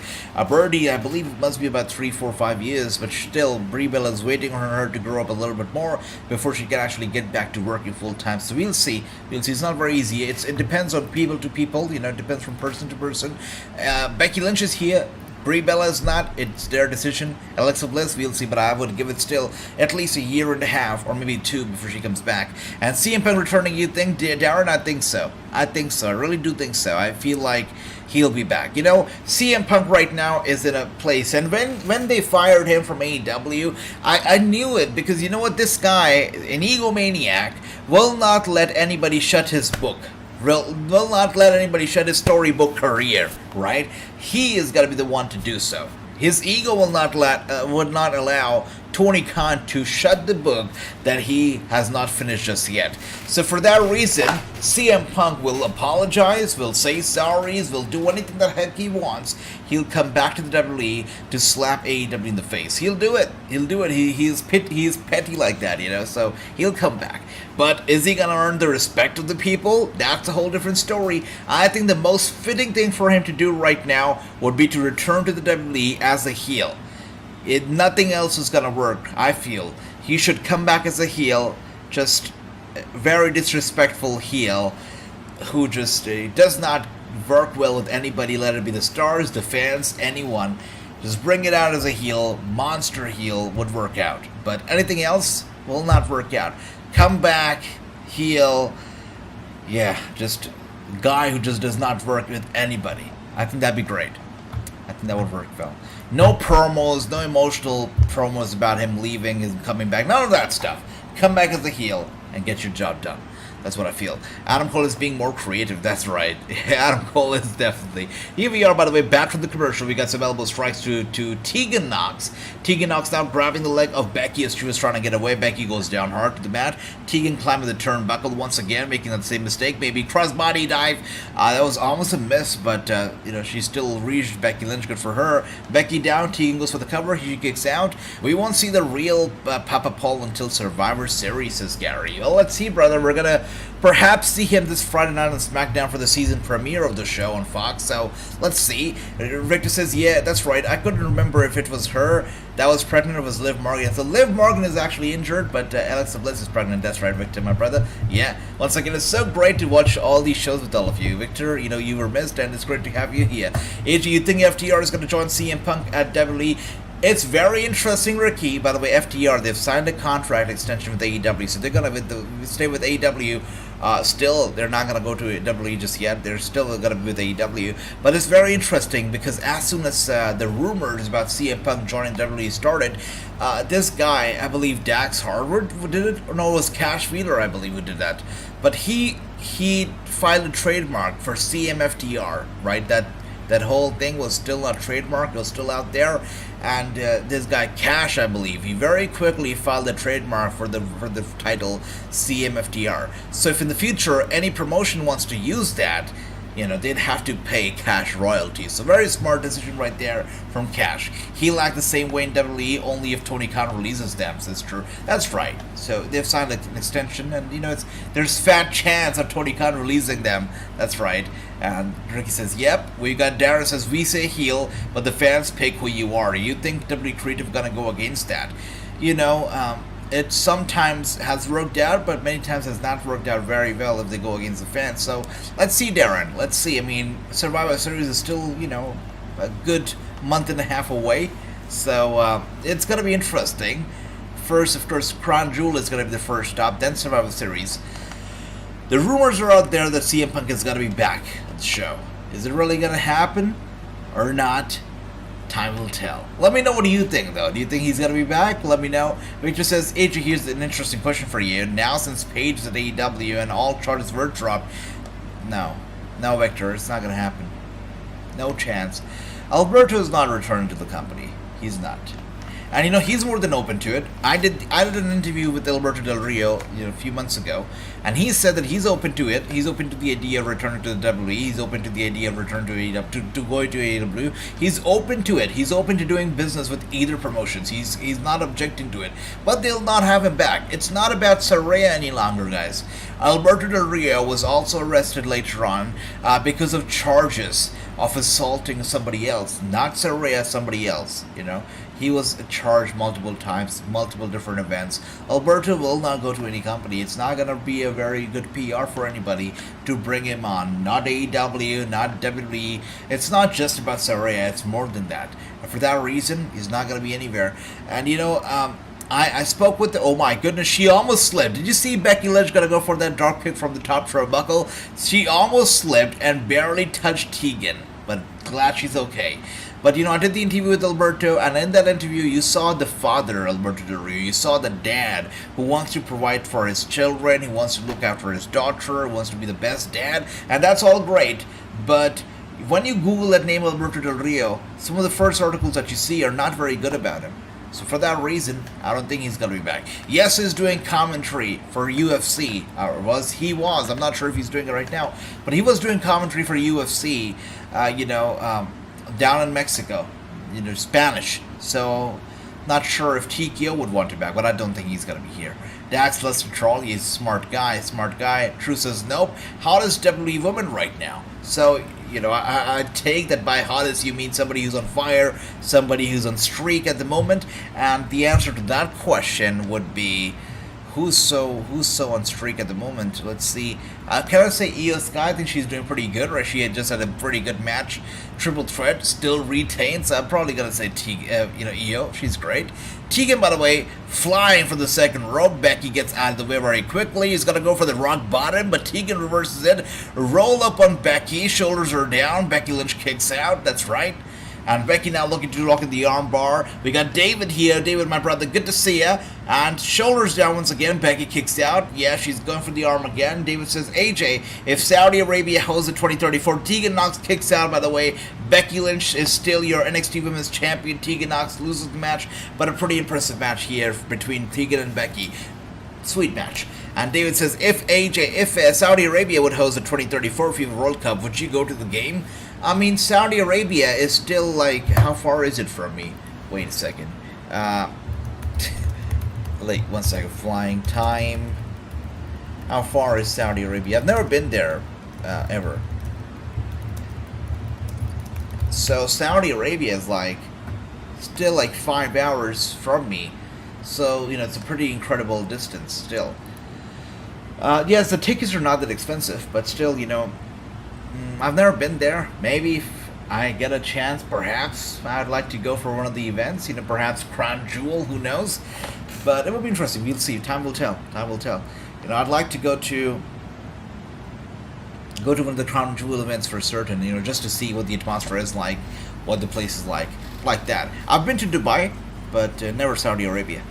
[SPEAKER 1] Birdie, I believe it must be about 3, 4, 5 years, but still, Brie Bella is waiting on her to grow up a little bit more before she can actually get back to working full time. So we'll see. It's not very easy. It depends on people to people. It depends from person to person. Becky Lynch is here. Brie Bella is not. It's their decision. Alexa Bliss, we'll see, but I would give it still at least a year and a half or maybe 2 before she comes back. And CM Punk returning, you think, Darren? I think so. I really do think so. I feel like he'll be back. CM Punk right now is in a place, and when they fired him from AEW, I knew it, because you know what, this guy, an egomaniac, will not let anybody shut his book. Will not let anybody shut his storybook career, right? He is going to be the one to do so. His ego would not allow Tony Khan to shut the book that he has not finished just yet. So for that reason, CM Punk will apologize, will say sorries, will do anything the heck he wants. He'll come back to the WWE to slap AEW in the face. He'll do it. He is petty like that, so he'll come back. But is he going to earn the respect of the people? That's a whole different story. I think the most fitting thing for him to do right now would be to return to the WWE as a heel. Nothing else is going to work, I feel. He should come back as a heel, just a very disrespectful heel, who just does not work well with anybody, let it be the stars, the fans, anyone. Just bring it out as a heel, monster heel would work out. But anything else will not work out. Come back, heel, just a guy who just does not work with anybody. I think that'd be great. I think that would work well. No promos, no emotional promos about him leaving and coming back. None of that stuff. Come back as a heel and get your job done. That's what I feel. Adam Cole is being more creative, that's right. Adam Cole is definitely. Here we are, by the way, back from the commercial. We got some elbow strikes to Tegan Nox. Tegan Nox now grabbing the leg of Becky as she was trying to get away. Becky goes down hard to the mat. Tegan climbing the turnbuckle once again, making that same mistake. Maybe crossbody dive. That was almost a miss, but, she still reached Becky Lynch. Good for her. Becky down. Tegan goes for the cover. She kicks out. We won't see the real Papa Paul until Survivor Series, says Gary. Well, let's see, brother. We're going to perhaps see him this Friday night on SmackDown for the season premiere of the show on Fox, so let's see. Victor says, yeah, that's right. I couldn't remember if it was her that was pregnant or was Liv Morgan. So Liv Morgan is actually injured, but Alexa Bliss is pregnant. That's right, Victor, my brother. Yeah, once again, it's so great to watch all these shows with all of you. Victor, you were missed, and it's great to have you here. AJ, you think FTR is going to join CM Punk at WWE? It's very interesting, Ricky. By the way, FTR, they've signed a contract extension with AEW, so they're going to stay with AEW. Still, they're not going to go to WWE just yet. They're still going to be with AEW. But it's very interesting because as soon as the rumors about CM Punk joining WWE started, this guy, I believe Dax Harwood did it. Or no, it was Cash Wheeler, I believe, who did that. But he filed a trademark for CMFTR, right? That whole thing was still a trademark. It was still out there. And this guy Cash, I believe, he very quickly filed a trademark for the title CMFTR. So if in the future any promotion wants to use that, they'd have to pay Cash royalties. So very smart decision right there from Cash. He'll act the same way in WWE, only if Tony Khan releases them. So that's true. That's right. So they've signed an extension, and there's fat chance of Tony Khan releasing them. That's right. And Ricky says, yep. We got Darren says, we say heel, but the fans pick who you are. You think WWE Creative gonna go against that? It sometimes has worked out, but many times has not worked out very well if they go against the fans. So let's see, Darren. Let's see. I mean, Survivor Series is still, a good month and a half away. So it's going to be interesting. First, of course, Crown Jewel is going to be the first stop, then Survivor Series. The rumors are out there that CM Punk is going to be back at the show. Is it really going to happen or not? Time will tell. Let me know what do you think, though. Do you think he's going to be back? Let me know. Victor says, AJ, here's an interesting question for you. Now, since Paige is at AEW and all charges were dropped, no, Victor, it's not going to happen. No chance. Alberto is not returning to the company. He's not. And he's more than open to it. I did an interview with Alberto Del Rio a few months ago, and he said that he's open to it. He's open to the idea of returning to the WWE. He's open to the idea of returning to AEW, to going to AEW. He's open to it. He's open to doing business with either promotions. He's not objecting to it. But they'll not have him back. It's not about Saraya any longer, guys. Alberto Del Rio was also arrested later on because of charges of assaulting somebody else. Not Saraya, somebody else, He was charged multiple times, multiple different events. Alberto will not go to any company. It's not going to be a very good PR for anybody to bring him on. Not AEW, not WWE. It's not just about Saraya. It's more than that. And for that reason, he's not going to be anywhere. And, I spoke with oh my goodness, she almost slipped. Did you see Becky Lynch going to go for that dark kick from the top turnbuckle? She almost slipped and barely touched Tegan. But glad she's okay. But, I did the interview with Alberto, and in that interview, you saw the father, Alberto Del Rio. You saw the dad who wants to provide for his children, he wants to look after his daughter, wants to be the best dad, and that's all great. But when you Google that name, Alberto Del Rio, some of the first articles that you see are not very good about him. So for that reason, I don't think he's going to be back. Yes, he's doing commentary for UFC. He was. I'm not sure if he's doing it right now. But he was doing commentary for UFC, down in Mexico, Spanish. So, not sure if TKO would want him back, but I don't think he's going to be here. Dax Lester Troll, he's a smart guy. True says nope. Hottest WWE woman right now. So, I take that by hottest you mean somebody who's on fire, somebody who's on streak at the moment, and the answer to that question would be who's so on streak at the moment. Let's see. Can I say Io Sky? I think she's doing pretty good, right? She had just had a pretty good match. Triple threat, still retains. I'm probably gonna say Io. She's great. Tegan, by the way, flying for the second rope. Becky gets out of the way very quickly. He's gonna go for the rock bottom, but Tegan reverses it. Roll up on Becky. Shoulders are down. Becky Lynch kicks out. That's right. And Becky now looking to rock in the armbar. We got David here. David, my brother, good to see ya. And shoulders down once again. Becky kicks out. Yeah, she's going for the arm again. David says, AJ, if Saudi Arabia hosts the 2034, Tegan Nox kicks out, by the way. Becky Lynch is still your NXT Women's Champion. Tegan Nox loses the match, but a pretty impressive match here between Tegan and Becky. Sweet match. And David says, if Saudi Arabia would host the 2034 FIFA World Cup, would you go to the game? I mean, Saudi Arabia is still like, how far is it from me? Wait a second. Wait, 1 second. Flying time. How far is Saudi Arabia? I've never been there, ever. So Saudi Arabia is like, still like 5 hours from me. So, you know, it's a pretty incredible distance still. Yes, the tickets are not that expensive, but still, you know, I've never been there. Maybe if I get a chance, perhaps I'd like to go for one of the events. You know, perhaps Crown Jewel, who knows? But it will be interesting. We'll see. Time will tell. Time will tell. You know, I'd like to go to one of the Crown Jewel events for certain. You know, just to see what the atmosphere is like, what the place is like that. I've been to Dubai, but never Saudi Arabia.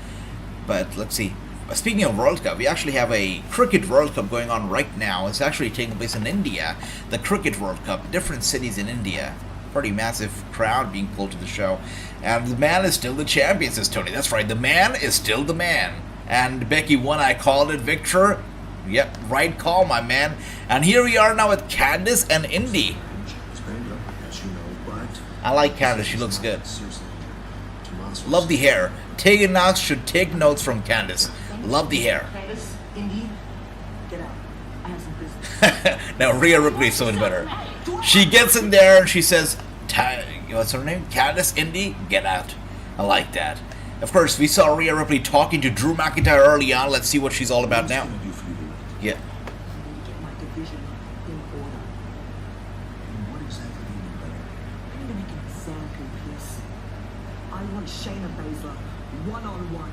[SPEAKER 1] But let's see. Speaking of World Cup, we actually have a Cricket World Cup going on right now. It's actually taking place in India. The Cricket World Cup, different cities in India. Pretty massive crowd being pulled to the show. And the man is still the champion, says Tony. That's right, the man is still the man. And Becky won, I called it, Victor. Yep, right call, my man. And here we are now with Candice and Indy. I like Candice, she looks good. Love the hair. Tegan Nox should take notes from Candice. Love the hair.
[SPEAKER 5] Candice, Indy, get out. I have some business.
[SPEAKER 1] Now Rhea Ripley is so much better. She gets in there and she says, what's her name? Candice, Indy, get out. I like that. Of course, we saw Rhea Ripley talking to Drew McIntyre early on. Let's see what she's all about now. Yeah.
[SPEAKER 5] Get my division in order.
[SPEAKER 4] What exactly do you mean by that?
[SPEAKER 5] I need to make an example piece. I want Shayna Baszler one-on-one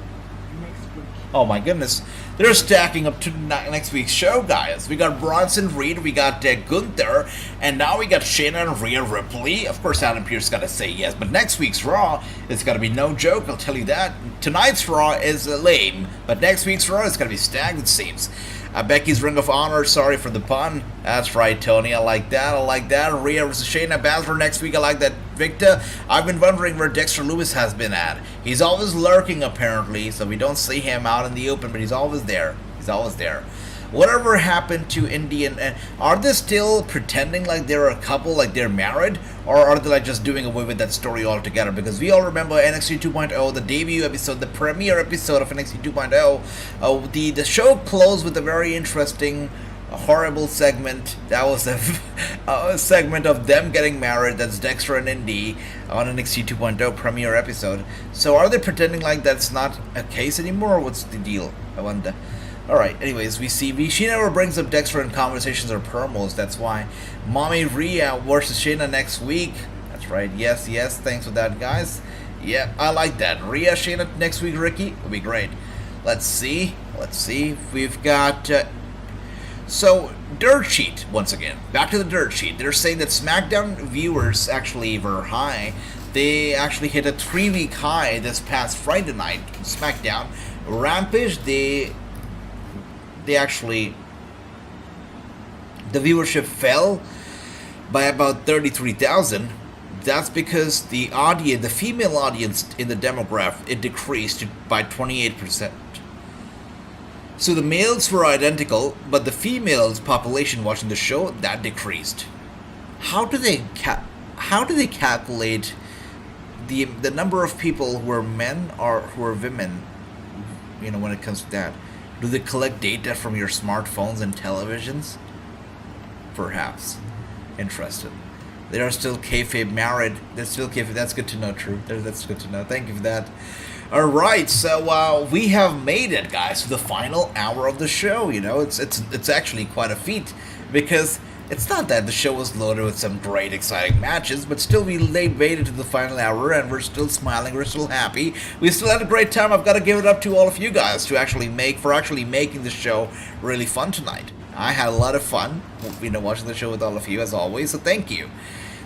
[SPEAKER 5] next week.
[SPEAKER 1] Oh my goodness. They're stacking up to next week's show, guys. We got Bronson Reed, we got Gunther, and now we got Shayna and Rhea Ripley. Of course, Adam Pearce got to say yes, but next week's Raw is going to be no joke, I'll tell you that. Tonight's Raw is lame, but next week's Raw is going to be stacked, it seems. Becky's Ring of Honor, sorry for the pun. That's right, Tony, I like that, I like that. Rhea versus Shayna Baszler next week, I like that. Victor, I've been wondering where Dexter Lewis has been at. He's always lurking, apparently, so we don't see him out in the open, but he's always there. He's always there. Whatever happened to Indy and are they still pretending like they're a couple, like they're married? Or are they like just doing away with that story altogether? Because we all remember NXT 2.0, the debut episode, the premiere episode of NXT 2.0. The show closed with a very interesting, horrible segment. That was a segment of them getting married. That's Dexter and Indy on NXT 2.0 premiere episode. So are they pretending like that's not a case anymore? Or what's the deal? I wonder. Alright, anyways, she never brings up Dexter in conversations or promos, that's why. Mommy Rhea versus Shayna next week. That's right, yes, thanks for that, guys. Yeah, I like that. Rhea, Shayna next week, Ricky, will be great. Let's see, we've got... So, Dirt Sheet, once again. Back to the Dirt Sheet. They're saying that SmackDown viewers actually were high. They actually hit a 3-week high this past Friday night, SmackDown. Rampage, the viewership fell by about 33,000. That's because the female audience in the demographic, it decreased by 28%. So the males were identical, but the females population watching the show, that decreased. How do they calculate the number of people who are men or who are women, you know, when it comes to that? Do they collect data from your smartphones and televisions? Perhaps. Interesting. They are still kayfabe married. They're still kayfabe. That's good to know, True. That's good to know. Thank you for that. Alright, so we have made it, guys, to the final hour of the show. You know, it's actually quite a feat, because it's not that the show was loaded with some great, exciting matches, but still we made it to the final hour, and we're still smiling, we're still happy. We still had a great time. I've got to give it up to all of you guys for actually making the show really fun tonight. I had a lot of fun, you know, watching the show with all of you, as always, so thank you.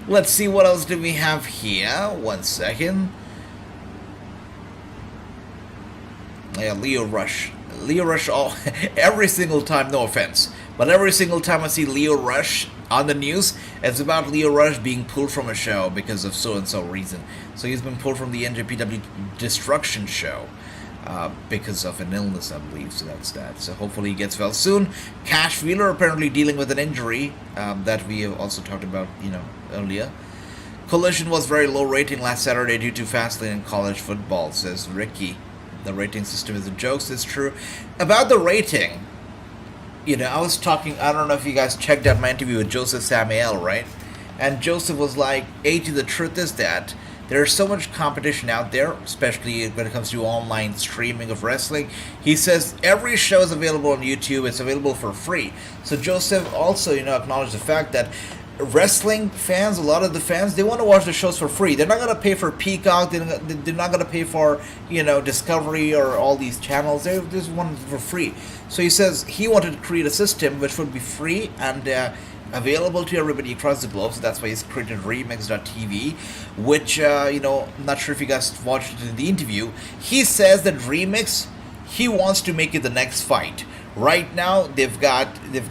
[SPEAKER 1] Let's see what else do we have here. 1 second. Yeah, Lio Rush. Lio Rush, every single time, no offense, but every single time I see Lio Rush on the news, it's about Lio Rush being pulled from a show because of so-and-so reason. So he's been pulled from the NJPW Destruction show because of an illness, I believe, so that's that. So hopefully he gets well soon. Cash Wheeler apparently dealing with an injury that we have also talked about, earlier. Collision was very low rating last Saturday due to Fastlane and college football, says Ricky. The rating system is a joke, it's true. About the rating, I was talking, I don't know if you guys checked out my interview with Joseph Samuel, right? And Joseph was like, AJ, the truth is that there's so much competition out there, especially when it comes to online streaming of wrestling. He says every show is available on YouTube, it's available for free. So Joseph also, acknowledged the fact that wrestling fans, a lot of the fans, they want to watch the shows for free. They're not going to pay for Peacock, they're not going to pay for, Discovery or all these channels. They just want it for free. So he says he wanted to create a system which would be free and available to everybody across the globe. So that's why he's created Remix.tv, which, I'm not sure if you guys watched it in the interview. He says that Remix, he wants to make it the next fight. Right now, they've got this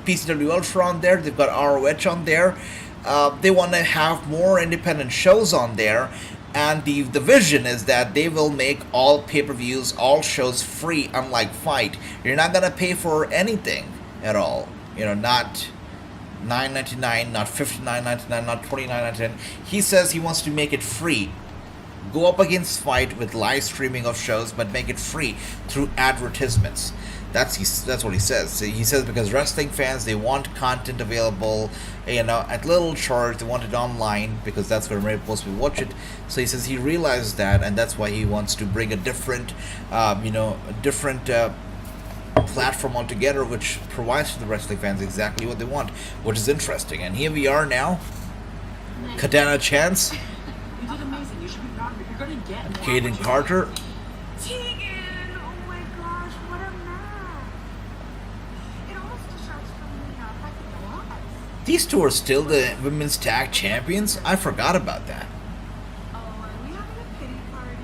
[SPEAKER 1] PCW Ultra on there, they've got ROH on there. They want to have more independent shows on there, and the vision is that they will make all pay-per-views, all shows free, unlike Fight. You're not going to pay for anything at all. Not $9.99, not $59.99, not $29.99. He says he wants to make it free. Go up against Fight with live streaming of shows, but make it free through advertisements. That's what he says. He says because wrestling fans, they want content available, at little charge. They want it online because that's where we're supposed to watch it. So he says he realizes that, and that's why he wants to bring a different, platform altogether, which provides to the wrestling fans exactly what they want, which is interesting. And here we are now. Katana Chance.
[SPEAKER 7] You did amazing. You should be proud of it. You're gonna get more.
[SPEAKER 1] Kaden Carter.
[SPEAKER 8] Tegan! Oh my gosh, what a match! It almost distracts from me now. I think it was.
[SPEAKER 1] These two are still the women's tag champions? I forgot about that.
[SPEAKER 8] Oh, are we having a pity party?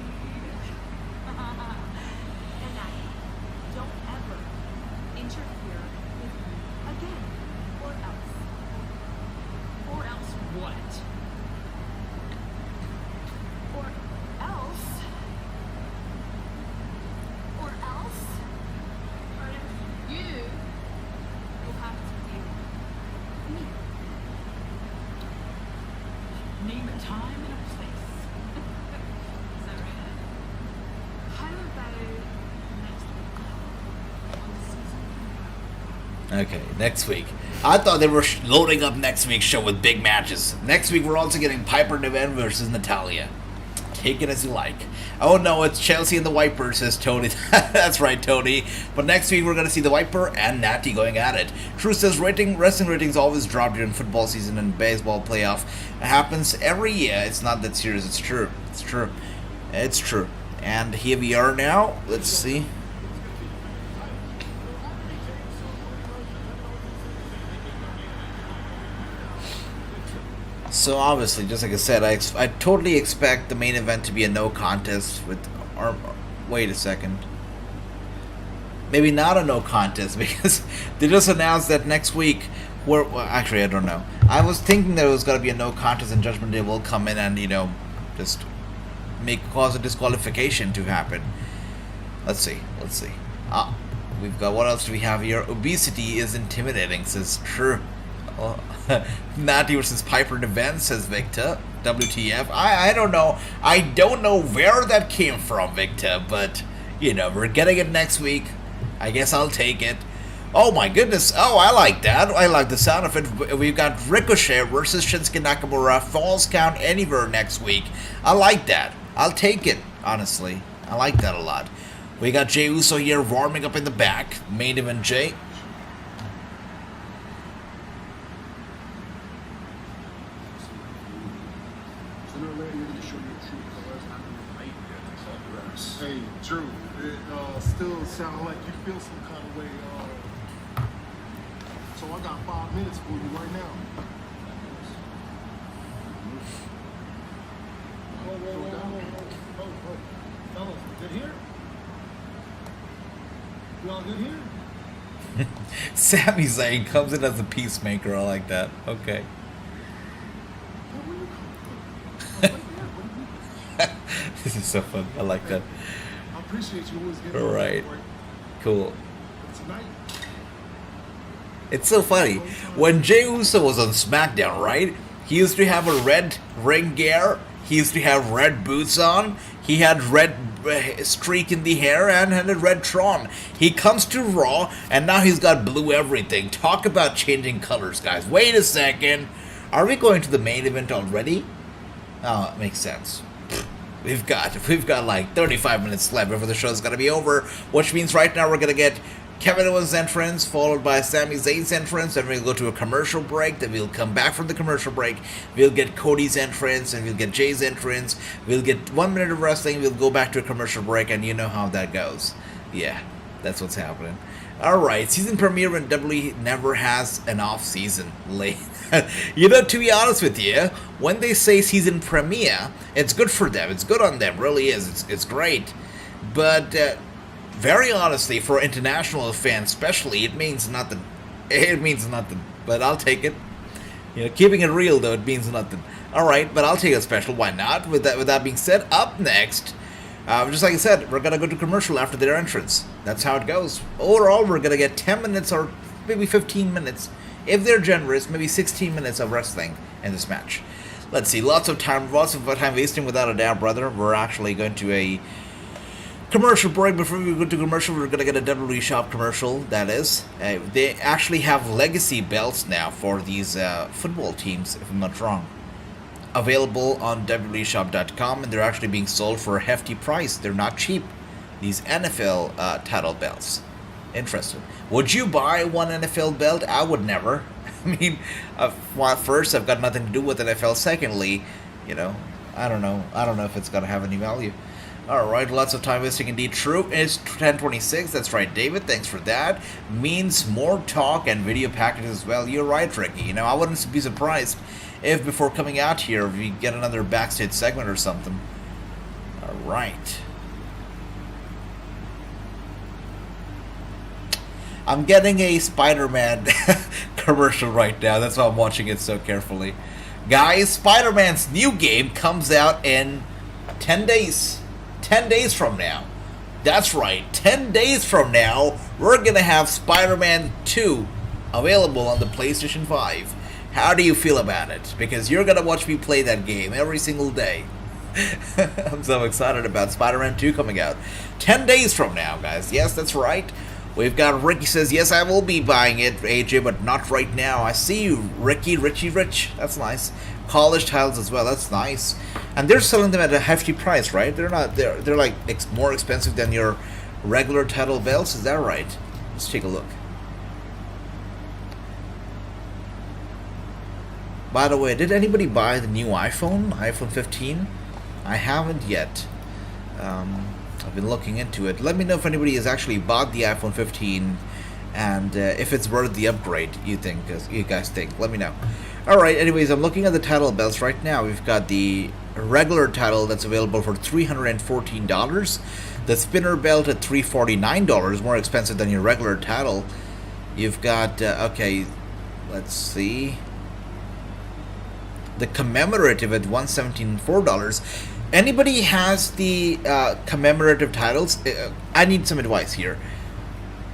[SPEAKER 8] And now, don't ever interfere with me again, or else.
[SPEAKER 7] Or else what?
[SPEAKER 8] Or else. Or else. Or you will have to deal with me.
[SPEAKER 7] Name a time and a place. Is that right?
[SPEAKER 8] How about next week? On the season finale?
[SPEAKER 1] Okay, next week. I thought they were loading up next week's show with big matches. Next week we're also getting Piper Niven versus Natalya. Take it as you like. Oh no, it's Chelsea and the Viper, says Tony. That's right, Tony. But next week we're going to see the Viper and Natty going at it. True says wrestling ratings always drop during football season and baseball playoff. It happens every year. It's not that serious. It's true. It's true. It's true. And here we are now. Let's see. So obviously, just like I said, I totally expect the main event to be a no contest with, or wait a second, maybe not a no contest because they just announced that next week. Well, actually, I don't know. I was thinking that it was gonna be a no contest and Judgment Day will come in and just cause a disqualification to happen. Let's see. We've got, what else do we have here? Obesity is intimidating, says True. Natty versus Piper Niven, says Victor. WTF? I don't know. I don't know where that came from, Victor, but we're getting it next week. I guess I'll take it. Oh my goodness. Oh, I like that. I like the sound of it. We've got Ricochet versus Shinsuke Nakamura, Falls Count Anywhere next week. I like that. I'll take it, honestly. I like that a lot. We got Jey Uso here warming up in the back. Main event Jey.
[SPEAKER 4] Sooner or later, you're going to show your true colors and I'm going to fight you to cut your ass.
[SPEAKER 2] Hey, Drew, it still sounds like you feel some kind of way. So I got 5 minutes for you right now.
[SPEAKER 4] We all good here?
[SPEAKER 1] Sami Zayn comes in as a peacemaker. I like that. Okay.
[SPEAKER 4] What were you called? Right there. What do you
[SPEAKER 1] This is so fun. I like that.
[SPEAKER 4] I appreciate you always getting
[SPEAKER 1] All right.
[SPEAKER 4] for it.
[SPEAKER 1] Cool.
[SPEAKER 4] But tonight,
[SPEAKER 1] It's so funny. When Jey Uso was on SmackDown, right? He used to have a red ring gear. He used to have red boots on. He had red streak in the hair and had a red Tron. He comes to Raw and now he's got blue everything. Talk about changing colors, guys. Wait a second. Are we going to the main event already? Oh, it makes sense. We've got like 35 minutes left before the show's gonna be over, which means right now we're gonna get Kevin Owens' entrance, followed by Sami Zayn's entrance, then we'll go to a commercial break, then we'll come back from the commercial break, we'll get Cody's entrance, and we'll get Jay's entrance, we'll get 1 minute of wrestling, we'll go back to a commercial break, and you know how that goes. Yeah, that's what's happening. Alright, season premiere when WWE never has an off season. You know, to be honest with you, when they say season premiere, it's good for them, it's good on them, really is, it's great. But, very honestly, for international fans especially, it means nothing. It means nothing, but I'll take it. You know, keeping it real though, it means nothing. Alright, but I'll take a special, why not? With that being said, up next, just like I said, we're gonna go to commercial after their entrance. That's how it goes. Overall, we're gonna get 10 minutes or maybe 15 minutes. If they're generous, maybe 16 minutes of wrestling in this match. Let's see, lots of time wasting without a doubt, brother. We're actually going to a commercial break. Before we go to commercial, we're going to get a WWE Shop commercial, that is. They actually have legacy belts now for these football teams, if I'm not wrong. Available on WWEshop.com, and they're actually being sold for a hefty price. They're not cheap. These NFL title belts. Interesting. Would you buy one NFL belt? I would never. I mean, first, I've got nothing to do with NFL. Secondly, you know, I don't know if it's going to have any value. Alright, lots of time wasting indeed. True, it's 10:26. That's right, David. Thanks for that. Means more talk and video packages as well. You're right, Ricky. You know, I wouldn't be surprised if before coming out here we get another backstage segment or something. Alright. I'm getting a Spider-Man commercial right now. That's why I'm watching it so carefully. Guys, Spider-Man's new game comes out in 10 days. 10 days from now. That's right, 10 days from now, we're gonna have Spider-Man 2 available on the PlayStation 5. How do you feel about it? Because you're gonna watch me play that game every single day. I'm so excited about Spider-Man 2 coming out. 10 days from now, guys. Yes, that's right. We've got Ricky says, yes, I will be buying it, AJ, but not right now. I see you, Ricky, Richie Rich. That's nice. College titles as well. That's nice. And they're selling them at a hefty price, right? They're not. They're like more expensive than your regular title belts. Is that right? Let's take a look. By the way, did anybody buy the new iPhone 15? I haven't yet. I've been looking into it. Let me know if anybody has actually bought the iPhone 15 and if it's worth the upgrade. You guys think? Let me know. Alright, anyways, I'm looking at the title belts right now. We've got the regular title that's available for $314. The spinner belt at $349, more expensive than your regular title. You've got, okay, let's see. The commemorative at $174. Anybody has the commemorative titles? I need some advice here.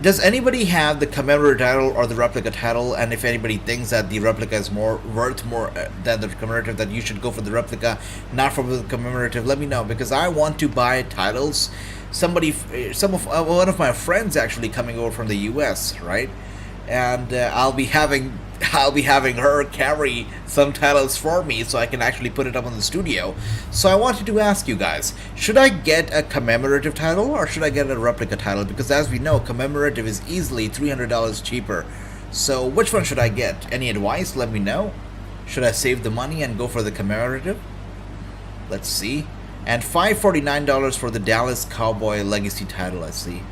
[SPEAKER 1] Does anybody have the commemorative title or the replica title? And if anybody thinks that the replica is worth more than the commemorative, that you should go for the replica, not for the commemorative, let me know, because I want to buy titles. One of my friends actually coming over from the U.S., right? And I'll be having her carry some titles for me so I can actually put it up in the studio. So I wanted to ask you guys, should I get a commemorative title or should I get a replica title? Because as we know, commemorative is easily $300 cheaper. So which one should I get? Any advice? Let me know. Should I save the money and go for the commemorative? Let's see. And $549 for the Dallas Cowboy Legacy title, I see.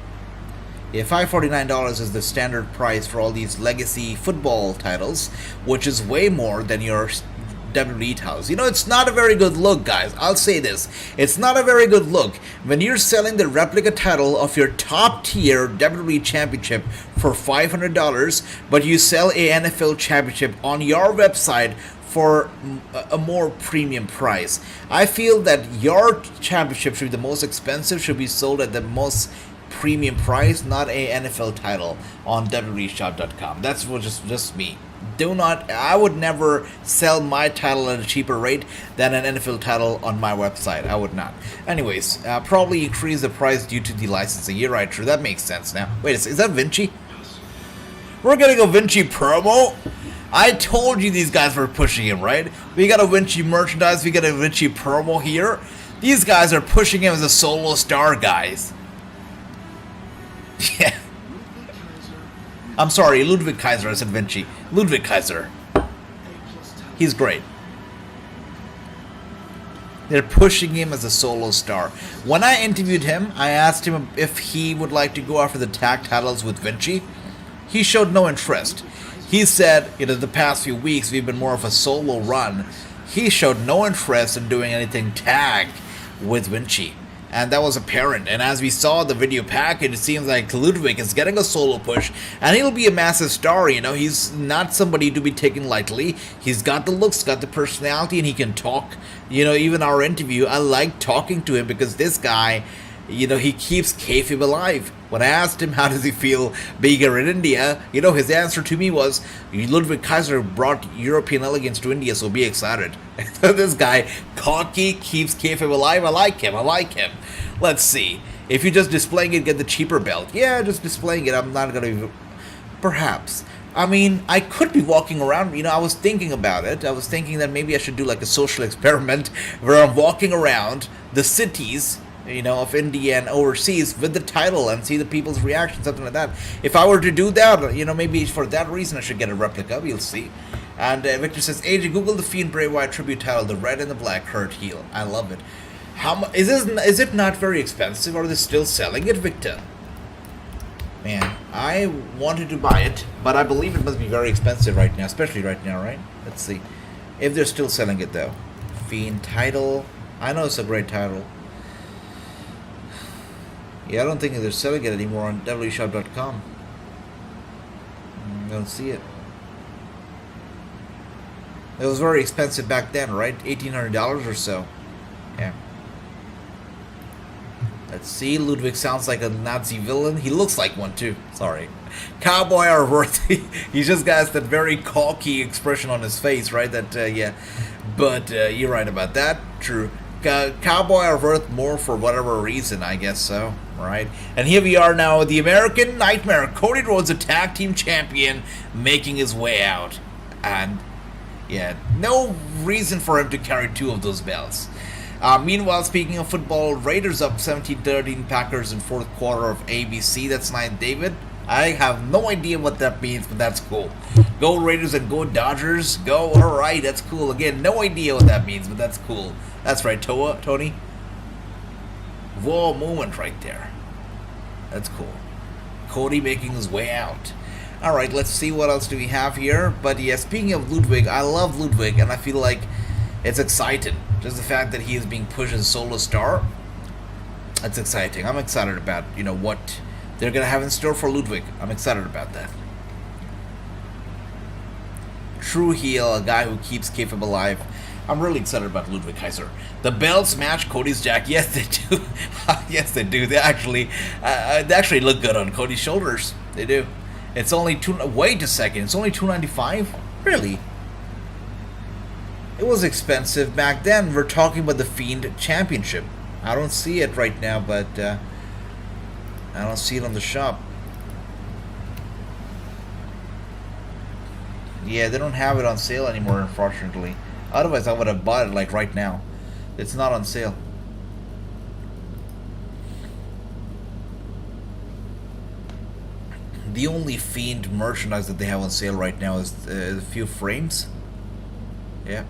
[SPEAKER 1] Yeah, $549 is the standard price for all these legacy football titles, which is way more than your WWE titles. You know, it's not a very good look, guys. I'll say this. It's not a very good look when you're selling the replica title of your top tier WWE Championship for $500, but you sell a NFL Championship on your website for a more premium price. I feel that your championship should be the most expensive, should be sold at the most premium price, not a NFL title on WWEshop.com. That's just me. I would never sell my title at a cheaper rate than an NFL title on my website. I would not. Anyways, probably increase the price due to the licensing. You're right, true. That makes sense now. Wait, is that Vinci? We're getting a Vinci promo? I told you these guys were pushing him, right? We got a Vinci merchandise, we got a Vinci promo here. These guys are pushing him as a solo star, guys. Yeah. I'm sorry, Ludwig Kaiser, I said Vinci. Ludwig Kaiser. He's great. They're pushing him as a solo star. When I interviewed him, I asked him if he would like to go after the tag titles with Vinci. He showed no interest. He said, the past few weeks we've been more of a solo run. He showed no interest in doing anything tag with Vinci. And that was apparent. And as we saw the video package, it seems like Ludwig is getting a solo push. And he'll be a massive star, He's not somebody to be taken lightly. He's got the looks, got the personality, and he can talk. Even our interview, I like talking to him because this guy, he keeps kayfabe alive. When I asked him how does he feel being here in India, his answer to me was, Ludwig Kaiser brought European elegance to India, so be excited. This guy, cocky, keeps kayfabe alive. I like him. Let's see. If you're just displaying it, get the cheaper belt. Yeah, just displaying it. I'm not going to... Perhaps. I mean, I could be walking around, I was thinking about it. I was thinking that maybe I should do like a social experiment where I'm walking around the cities, of India and overseas with the title and see the people's reaction, something like that. If I were to do that, maybe for that reason I should get a replica. We'll see. And Victor says, AJ, Google the Fiend Bray Wyatt tribute title, the red and the black hurt heel. I love it. How much is it not very expensive, or are they still selling it, Victor? Man, I wanted to buy it, but I believe it must be very expensive right now, especially right now, right? Let's see. If they're still selling it though. Fiend title. I know it's a great title. Yeah, I don't think they're selling it anymore on WWEshop.com. I don't see it. It was very expensive back then, right? $1,800 or so. Yeah. Let's see. Ludwig sounds like a Nazi villain. He looks like one too. Sorry. Cowboy are worth. He just got that very cocky expression on his face, right? Yeah. But you're right about that. True. Cowboy are worth more for whatever reason, I guess so, right? And here we are now, the American Nightmare, Cody Rhodes, a tag team champion, making his way out. And, yeah, no reason for him to carry two of those belts. Meanwhile, speaking of football, Raiders up 17-13 Packers in fourth quarter of ABC. That's nice, David. I have no idea what that means, but that's cool. Go Raiders and go Dodgers. Go, alright, that's cool. Again, no idea what that means, but that's cool. That's right, Tony. Whoa, moment right there. That's cool. Cody making his way out. Alright, let's see what else do we have here. But yeah, speaking of Ludwig, I love Ludwig, and I feel like it's exciting. Just the fact that he is being pushed as a solo star. That's exciting. I'm excited about, what they're going to have in store for Ludwig. I'm excited about that. True heel, a guy who keeps kayfabe alive. I'm really excited about Ludwig Kaiser. The belts match Cody's jack. Yes, they do. Yes, they do. They actually look good on Cody's shoulders. They do. It's only wait a second. It's only $295? Really? It was expensive back then. We're talking about the Fiend Championship. I don't see it right now, but I don't see it on the shop. Yeah, they don't have it on sale anymore, unfortunately. Otherwise, I would have bought it like right now. It's not on sale. The only Fiend merchandise that they have on sale right now is a few frames. Yeah.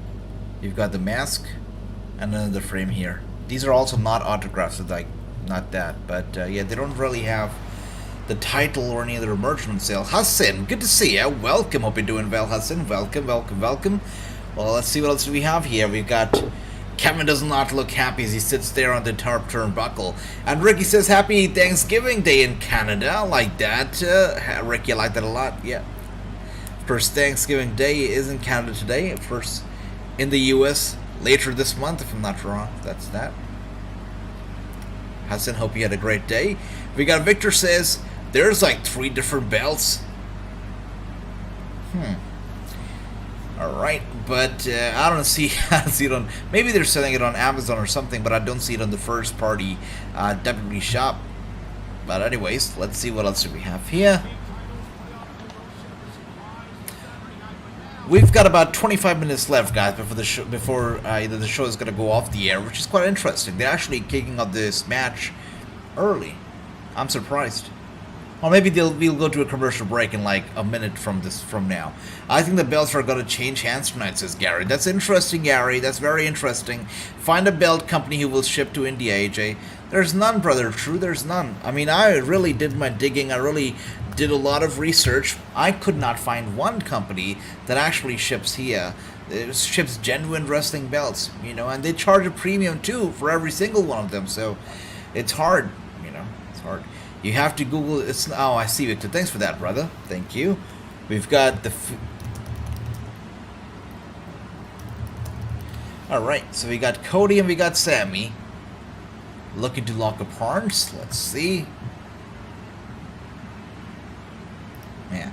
[SPEAKER 1] You've got the mask and another frame here. These are also not autographs, so like not that. But yeah, they don't really have the title or any other merch on sale. Hassan, good to see you. Welcome. Hope you're doing well, Hassan. Welcome. Well, let's see what else we have here. We've got Kevin does not look happy as he sits there on the top turnbuckle. And Ricky says, Happy Thanksgiving Day in Canada. I like that. Ricky, I like that a lot. Yeah. Of course, Thanksgiving Day is in Canada today. Of course, in the US later this month, if I'm not wrong. That's that. Hassan, hope you had a great day. We got Victor says, there's like 3 different belts. Alright, but I don't see it on, maybe they're selling it on Amazon or something, but I don't see it on the first party WWE shop. But anyways, let's see what else do we have here. We've got about 25 minutes left, guys, before the show, the show is going to go off the air, which is quite interesting. They're actually kicking off this match early. I'm surprised. Or maybe we'll go to a commercial break in like a minute from now. I think the belts are going to change hands tonight, says Gary. That's interesting, Gary. That's very interesting. Find a belt company who will ship to India, AJ. There's none, brother. True, there's none. I mean, I really did my digging. I really did a lot of research. I could not find one company that actually ships here. It ships genuine wrestling belts, you know, and they charge a premium too for every single one of them. So it's hard, you know. It's hard. You have to Google. Oh, I see, Victor. Thanks for that, brother. Thank you. We've got the. All right. So we got Cody and we got Sami. Looking to lock up arms. Let's see. Man.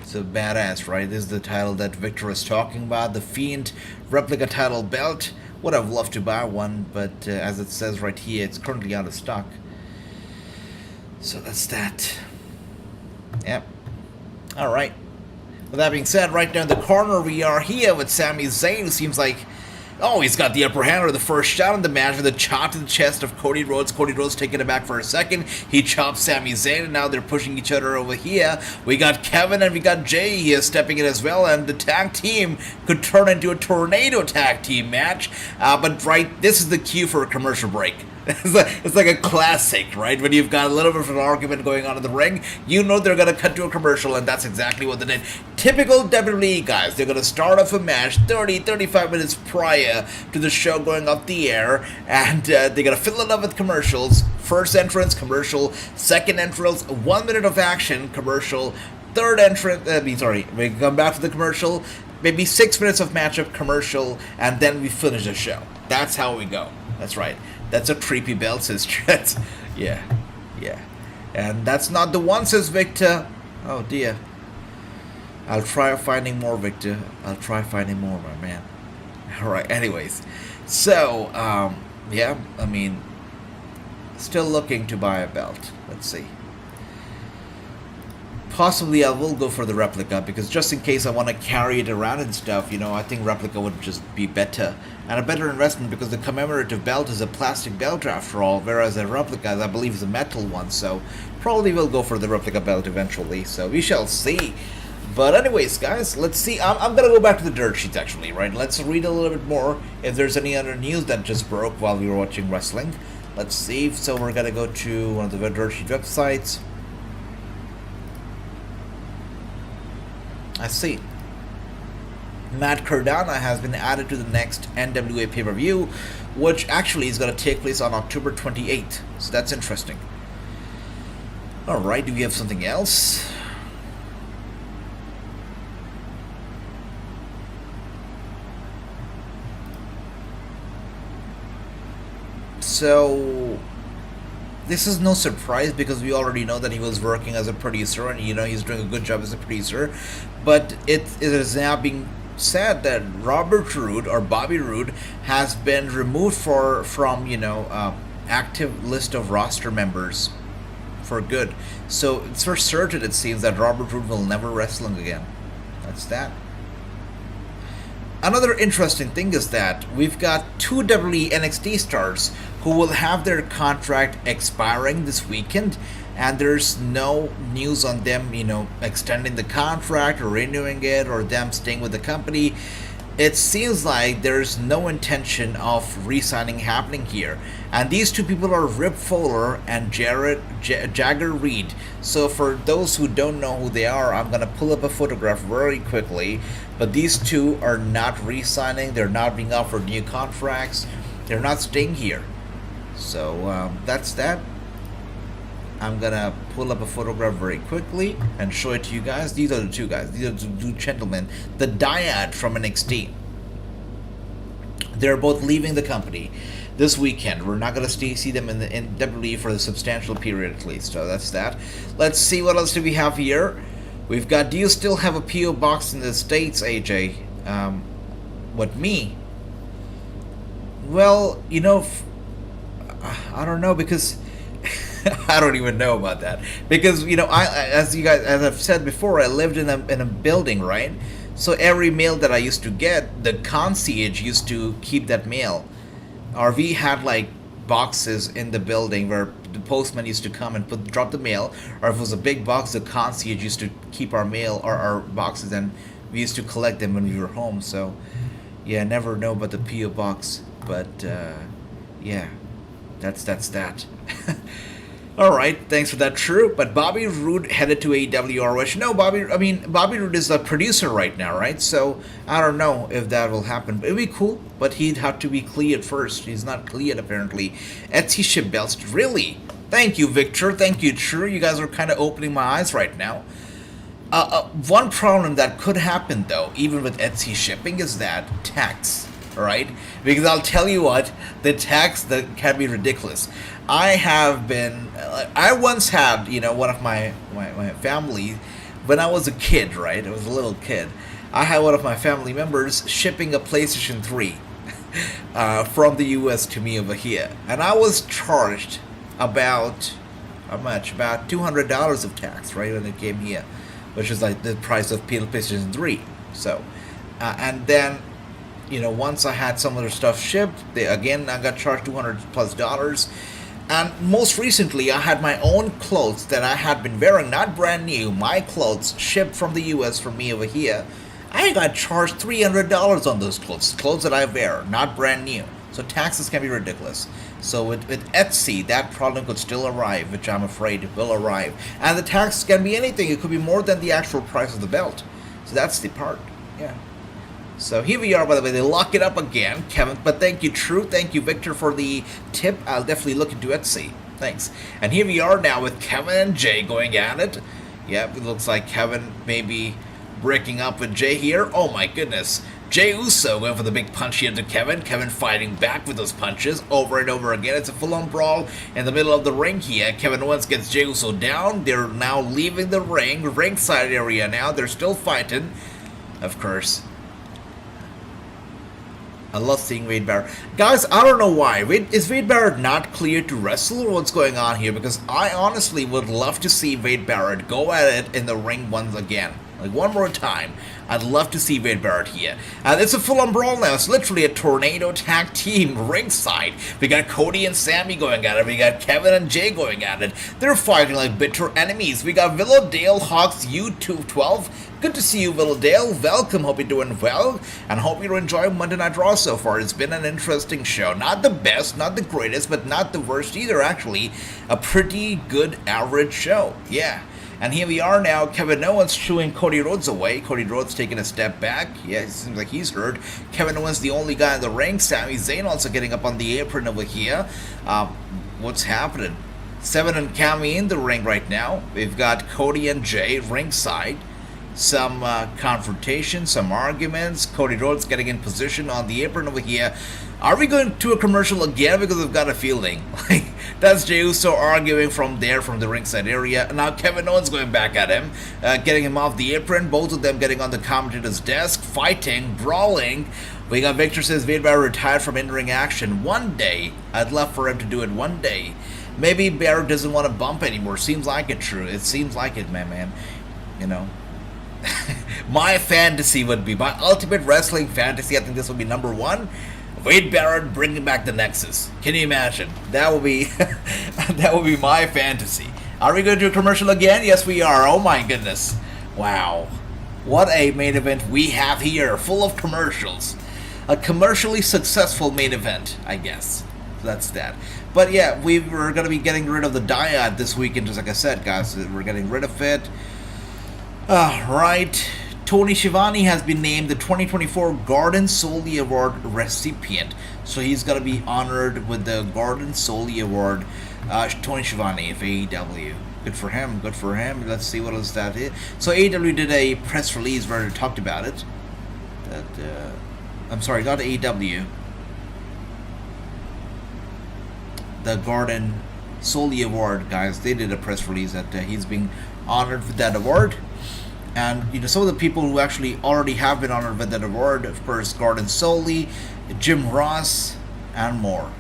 [SPEAKER 1] So badass, right? This is the title that Victor is talking about. The Fiend replica title belt. Would have loved to buy one, but as it says right here, it's currently out of stock. So that's that. Yep. Alright. With that being said, right down the corner, we are here with Sami Zayn, who seems like, oh, he's got the upper hand or the first shot in the match with a chop to the chest of Cody Rhodes. Cody Rhodes taking it back for a second. He chops Sami Zayn, and now they're pushing each other over here. We got Kevin and we got Jey here stepping in as well, and the tag team could turn into a tornado tag team match. But right, this is the cue for a commercial break. It's like a classic, right? When you've got a little bit of an argument going on in the ring, you know they're going to cut to a commercial, and that's exactly what they did. Typical WWE guys. They're going to start off a match 30-35 minutes prior to the show going off the air, and they're going to fill it up with commercials. First entrance, commercial. Second entrance, 1 minute of action, commercial. Third entrance, we come back to the commercial, maybe 6 minutes of matchup, commercial, and then we finish the show. That's how we go. That's right. That's a creepy belt, says Trent. Yeah. And that's not the one, says Victor. Oh, dear. I'll try finding more, Victor. I'll try finding more, my man. Alright, anyways. So, yeah, I mean, still looking to buy a belt. Let's see. Possibly I will go for the replica, because just in case I want to carry it around and stuff, you know, I think replica would just be better. And a better investment, because the commemorative belt is a plastic belt after all, whereas a replica, I believe, is a metal one. So probably will go for the replica belt eventually. So we shall see. But anyways, guys, let's see. I'm going to go back to the dirt sheets, actually, right? Let's read a little bit more if there's any other news that just broke while we were watching wrestling. Let's see. So we're going to go to one of the dirt sheet websites. I see. Matt Cardona has been added to the next NWA pay-per-view, which actually is going to take place on October 28th. So that's interesting. Alright, do we have something else? So this is no surprise, because we already know that he was working as a producer, and you know he's doing a good job as a producer. But it is now being said that Robert Roode, or Bobby Roode, has been removed from active list of roster members for good. So it's for certain, it seems, that Robert Roode will never wrestle again. That's that. Another interesting thing is that we've got 2 WWE NXT stars who will have their contract expiring this weekend, and there's no news on them, extending the contract or renewing it or them staying with the company. It seems like there's no intention of re-signing happening here. And these two people are Rip Fowler and Jagger Reed. So for those who don't know who they are, I'm going to pull up a photograph very quickly. But these two are not re-signing. They're not being offered new contracts. They're not staying here. So that's that. I'm going to pull up a photograph very quickly and show it to you guys. These are the two guys. These are the two gentlemen. The dyad from NXT. They're both leaving the company this weekend. We're not going to see them in WWE for a substantial period at least. So that's that. Let's see what else do we have here. We've got, do you still have a P.O. box in the States, AJ? What, me? Well, I don't know, because I don't even know about that. Because, as I've said before, I lived in a building, right? So every mail that I used to get, the concierge used to keep that mail. Or we had like boxes in the building where the postman used to come and drop the mail. Or if it was a big box, the concierge used to keep our mail or our boxes, and we used to collect them when we were home. So yeah, I never know about the P.O. box. But yeah, that's that. Alright, thanks for that, True. But Bobby Roode headed to AEW ROH. No, Bobby Roode is a producer right now, right? So I don't know if that will happen. It'd be cool, but he'd have to be cleared first. He's not cleared, apparently. Etsy ship belts. Really? Thank you, Victor. Thank you, True. You guys are kind of opening my eyes right now. One problem that could happen, though, even with Etsy shipping, is that tax. Right? Because I'll tell you what, the tax that can be ridiculous. I once had, one of my family, when I was a kid, right? I was a little kid. I had one of my family members shipping a PlayStation 3 from the US to me over here. And I was charged about, how much? About $200 of tax, right? When it came here, which is like the price of PlayStation 3. So, and then, once I had some other stuff shipped, I got charged $200+. And most recently, I had my own clothes that I had been wearing, not brand new, my clothes shipped from the US for me over here. I got charged $300 on those clothes that I wear, not brand new. So taxes can be ridiculous. So with Etsy, that problem could still arrive, which I'm afraid will arrive. And the tax can be anything. It could be more than the actual price of the belt. So that's the part, yeah. So here we are, by the way, they lock it up again, Kevin, but thank you, True, thank you, Victor, for the tip. I'll definitely look into Etsy, thanks. And here we are now with Kevin and Jey going at it. Yep, it looks like Kevin may be breaking up with Jey here. Oh my goodness, Jey Uso going for the big punch here to Kevin. Kevin fighting back with those punches over and over again. It's a full-on brawl in the middle of the ring here. Kevin Owens gets Jey Uso down. They're now leaving the ringside area now. They're still fighting, of course. I love seeing Wade Barrett. Guys, I don't know why. Is Wade Barrett not cleared to wrestle, or what's going on here? Because I honestly would love to see Wade Barrett go at it in the ring once again. Like, one more time. I'd love to see Wade Barrett here. And it's a full-on brawl now. It's literally a tornado tag team ringside. We got Cody and Sami going at it. We got Kevin and Jey going at it. They're fighting like bitter enemies. We got Willowdale Hawks U212. Good to see you, Willowdale. Welcome. Hope you're doing well. And hope you're enjoying Monday Night Raw so far. It's been an interesting show. Not the best, not the greatest, but not the worst either, actually. A pretty good average show. Yeah. And here we are now, Kevin Owens shooing Cody Rhodes away. Cody Rhodes taking a step back. Yeah, it seems like he's hurt. Kevin Owens the only guy in the ring. Sami Zayn also getting up on the apron over here. What's happening? Seven and Cammy in the ring right now. We've got Cody and Jey ringside. Some confrontation, some arguments. Cody Rhodes getting in position on the apron over here. Are we going to a commercial again? Because I've got a feeling. Like, that's Jey Uso arguing from the ringside area. And now Kevin Owens going back at him, getting him off the apron. Both of them getting on the commentator's desk, fighting, brawling. We got Victor says Wade Barrett retired from in-ring action. One day, I'd love for him to do it one day. Maybe Barrett doesn't want to bump anymore. Seems like it, True. It seems like it, man. You know. My fantasy would be, my ultimate wrestling fantasy, I think this would be number one. Wade Barrett bringing back the Nexus. Can you imagine? That would be that would be my fantasy. Are we going to do a commercial again? Yes, we are. Oh my goodness. Wow. What a main event we have here, full of commercials. A commercially successful main event, I guess. That's that. But yeah, we were going to be getting rid of the dyad this weekend, just like I said, guys. We're getting rid of it. Right. Tony Schiavone has been named the 2024 Garden Soley Award recipient. So he's going to be honored with the Garden Soley Award. Tony Schiavone of AEW. Good for him. Good for him. Let's see what else that is. So AEW did a press release where they talked about it. That I'm sorry, not AEW. The Garden Soley Award, guys. They did a press release that he's being honored with that award. And, you know, some of the people who actually already have been honored with that award, of course, Garden Soley, Jim Ross, and more.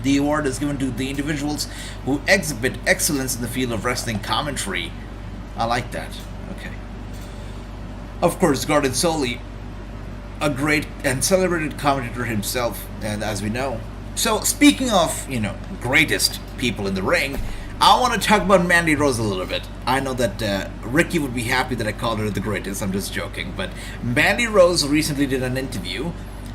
[SPEAKER 1] The award is given to the individuals who exhibit excellence in the field of wrestling commentary. I like that. Okay. Of course, Garden Soley, a great and celebrated commentator himself, and as we know. So, speaking of, you know, greatest people in the ring, I want to talk about Mandy Rose a little bit. I know that Ricky would be happy that I called her the greatest. I'm just joking. But Mandy Rose recently did an interview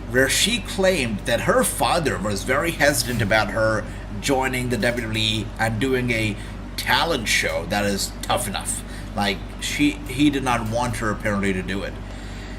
[SPEAKER 1] where she claimed that her father was very hesitant about her joining the WWE and doing a talent show that is tough enough. Like, he did not want her apparently to do it.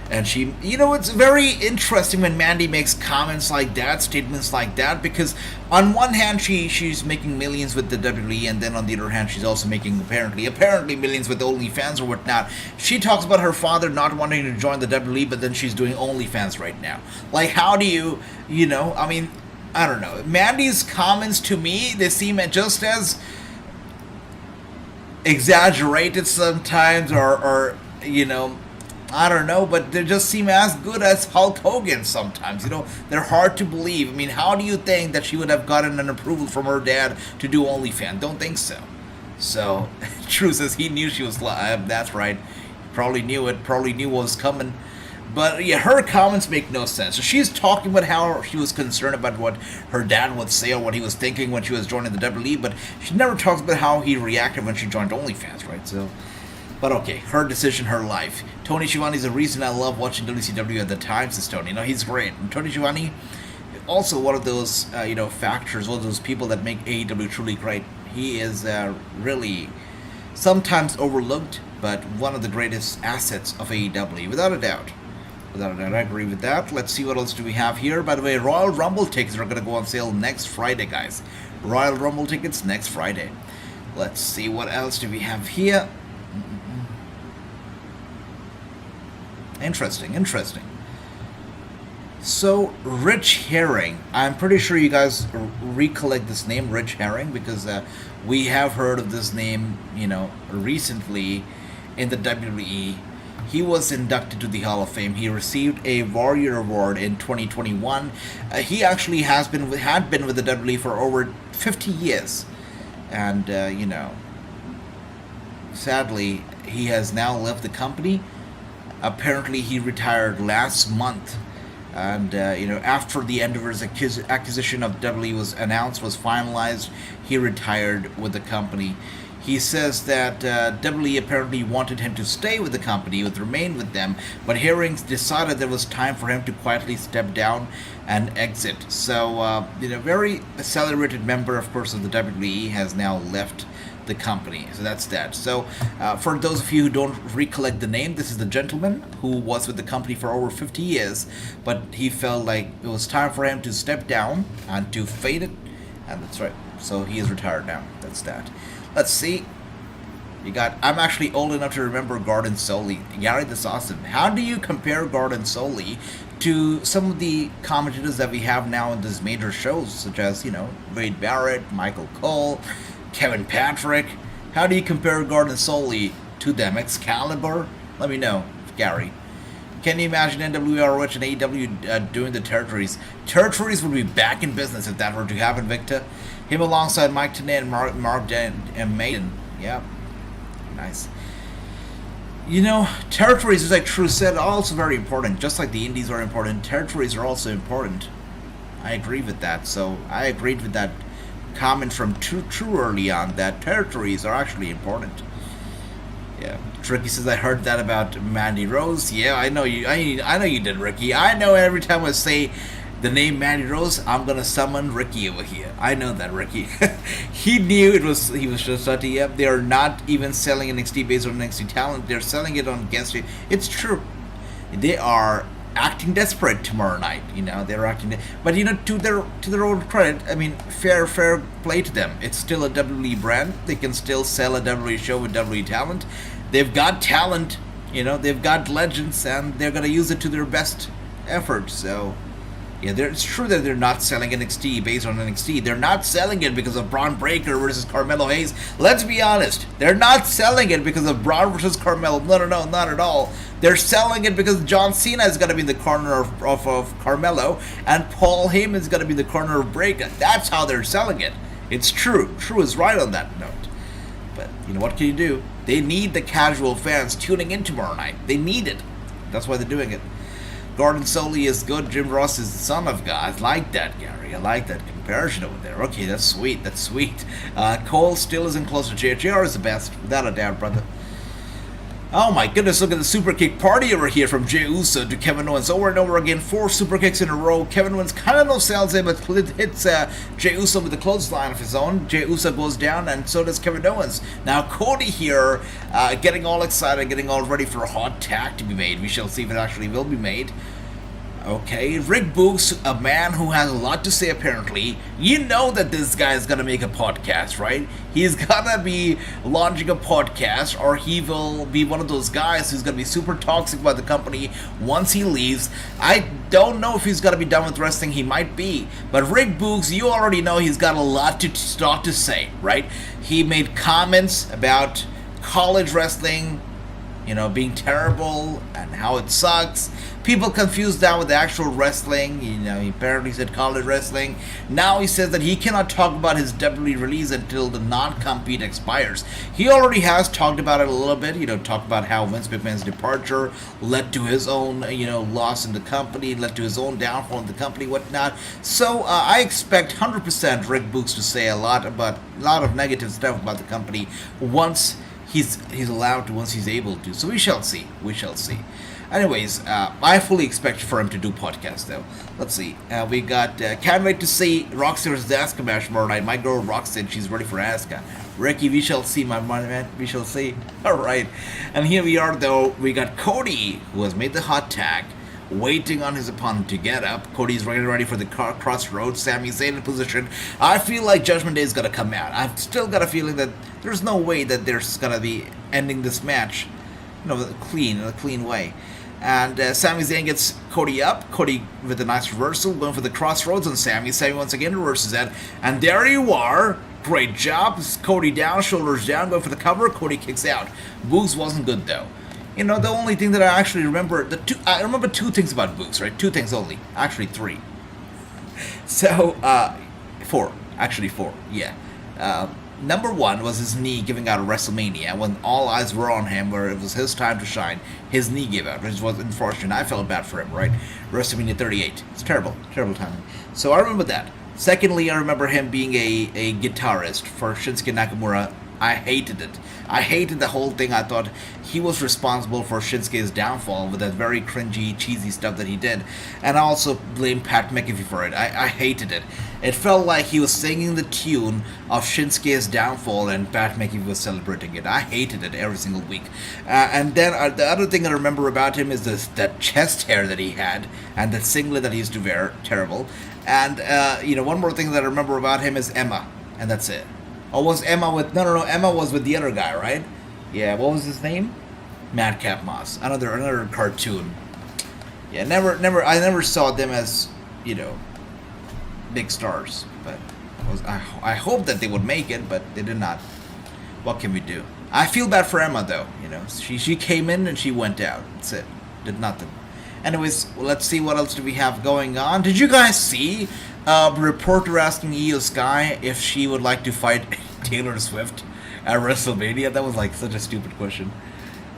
[SPEAKER 1] And she, you know, it's very interesting when Mandy makes comments like that, statements like that, because on one hand she's making millions with the WWE, and then on the other hand she's also making apparently millions with OnlyFans or whatnot. She talks about her father not wanting to join the WWE, but then she's doing OnlyFans right now. Like, how do you know, I mean, I don't know. Mandy's comments to me, they seem just as exaggerated sometimes, or you know, I don't know, but they just seem as good as Hulk Hogan sometimes. You know, they're hard to believe. I mean, how do you think that she would have gotten an approval from her dad to do OnlyFans? Don't think so. So, True says he knew she was live. That's right. Probably knew it. Probably knew what was coming. But yeah, her comments make no sense. So she's talking about how she was concerned about what her dad would say or what he was thinking when she was joining the WWE, but she never talks about how he reacted when she joined OnlyFans, right? So, but okay, her decision, her life. Tony Schiavone is the reason I love watching WCW at the time, says Tony. You know, he's great. And Tony Schiavone, also one of those, factors, one of those people that make AEW truly great. He is really sometimes overlooked, but one of the greatest assets of AEW, without a doubt. Without a doubt, I agree with that. Let's see what else do we have here. By the way, Royal Rumble tickets are going to go on sale next Friday, guys. Royal Rumble tickets next Friday. Let's see what else do we have here. Interesting. So, Rich Herring. I'm pretty sure you guys recollect this name, Rich Herring, because we have heard of this name, you know, recently in the WWE. He was inducted to the Hall of Fame. He received a Warrior Award in 2021. He actually had been with the WWE for over 50 years. And, sadly, he has now left the company. Apparently, he retired last month. And, after the end of his acquisition of WWE was finalized, he retired with the company. He says that WWE apparently wanted him to stay with the company, would remain with them, but Herring decided there was time for him to quietly step down and exit. So, very celebrated member, of course, of the WWE has now left the company. So that's that. So, for those of you who don't recollect the name, this is the gentleman who was with the company for over 50 years, but he felt like it was time for him to step down and to fade it, and that's right. So he is retired now. That's that. Let's see. I'm actually old enough to remember Garden Soley. Gary, that's awesome. How do you compare Garden Soley to some of the commentators that we have now in these major shows, such as, Wade Barrett, Michael Cole, Kevin Patrick? How do you compare Garden Soley to them? Excalibur? Let me know, Gary. Can you imagine NWROH and AEW doing the territories? Territories would be back in business if that were to happen, Victor. Him alongside Mike Tenay and Mark and Maiden. Yeah. Nice. Territories, as like True said, are also very important. Just like the indies are important, territories are also important. I agree with that. So I agreed with that comment from too early on that territories are actually important. Yeah, Ricky says, I heard that about Mandy Rose. Yeah, I know you. I know you did, Ricky. I know every time I say the name Mandy Rose, I'm gonna summon Ricky over here. I know that, Ricky. He knew he was just like, yep, they are not even selling NXT based on NXT talent. They're selling it on guest. It's true. They are acting desperate tomorrow night. They're acting, but to their own credit, I mean, fair play to them. It's still a WWE brand. They can still sell a WWE show with WWE talent. They've got talent. They've got legends, and they're gonna use it to their best effort. So. Yeah, it's true that they're not selling NXT based on NXT. They're not selling it because of Braun Breaker versus Carmelo Hayes. Let's be honest. They're not selling it because of Braun versus Carmelo. No, not at all. They're selling it because John Cena is going to be in the corner of Carmelo, and Paul Heyman is going to be in the corner of Breaker. That's how they're selling it. It's true. True is right on that note. But, what can you do? They need the casual fans tuning in tomorrow night. They need it. That's why they're doing it. Gordon Soley is good. Jim Ross is the son of God. I like that, Gary. I like that comparison over there. Okay, that's sweet. That's sweet. Cole still isn't close to JR. JR is the best, without a doubt, brother. Oh my goodness, look at the super kick party over here from Jey Uso to Kevin Owens. Over and over again, 4 super kicks in a row. Kevin Owens kind of no sells it, but hits Jey Uso with a clothesline of his own. Jey Uso goes down, and so does Kevin Owens. Now Cody here, getting all excited, getting all ready for a hot tag to be made. We shall see if it actually will be made. Okay, Rick Books, a man who has a lot to say apparently. You know that this guy is gonna make a podcast, right? He's gonna be launching a podcast, or he will be one of those guys who's gonna be super toxic about the company once he leaves. I don't know if he's gonna be done with wrestling. He might be. But Rick Books, you already know he's got a lot to say, right? He made comments about college wrestling, being terrible and how it sucks. People confuse that with the actual wrestling. He apparently said college wrestling. Now he says that he cannot talk about his WWE release until the non-compete expires. He already has talked about it a little bit. Talked about how Vince McMahon's departure led to his own, loss in the company, led to his own downfall in the company, whatnot. So I expect 100% Rick Books to say a lot of negative stuff about the company once he's allowed to, once he's able to. So we shall see. Anyways, I fully expect for him to do podcasts, though. Let's see. We got, can't wait to see Roxy versus Asuka match tomorrow night. My girl Rox said she's ready for Asuka. Ricky, we shall see, my man. We shall see. Alright. And here we are, though. We got Cody, who has made the hot tag, waiting on his opponent to get up. Cody's ready for the crossroads. Sami Zayn in position. I feel like Judgment Day is going to come out. I've still got a feeling that there's no way that there's going to be ending this match, in a clean way. And Sami Zayn gets Cody up. Cody with a nice reversal, going for the crossroads on Sami. Sami once again reverses that. And there you are. Great job. Cody down, shoulders down, going for the cover. Cody kicks out. Boogs wasn't good, though. The only thing that I actually remember, I remember 2 things about Boogs, right? 2 things only. Actually, 3. So, 4. Actually, 4. Yeah. Number 1 was his knee giving out at WrestleMania when all eyes were on him, where it was his time to shine. His knee gave out, which was unfortunate. I felt bad for him, right? WrestleMania 38. It's terrible timing. So I remember that. Secondly, I remember him being a guitarist for Shinsuke Nakamura. I hated it. I hated the whole thing. I thought he was responsible for Shinsuke's downfall with that very cringy, cheesy stuff that he did. And I also blame Pat McAfee for it. I hated it. It felt like he was singing the tune of Shinsuke's downfall and Pat McAfee was celebrating it. I hated it every single week. And then the other thing I remember about him is that chest hair that he had and that singlet that he used to wear. Terrible. And, one more thing that I remember about him is Emma. And that's it. Or was Emma with... No, Emma was with the other guy, right? Yeah, what was his name? Madcap Moss. Another cartoon. Yeah, I never saw them as, big stars. But I hope that they would make it, but they did not. What can we do? I feel bad for Emma, though. She came in and she went out. That's it. Did nothing. Anyways, let's see what else do we have going on. Did you guys see a reporter asking Io Sky if she would like to fight Taylor Swift at WrestleMania? That was like such a stupid question.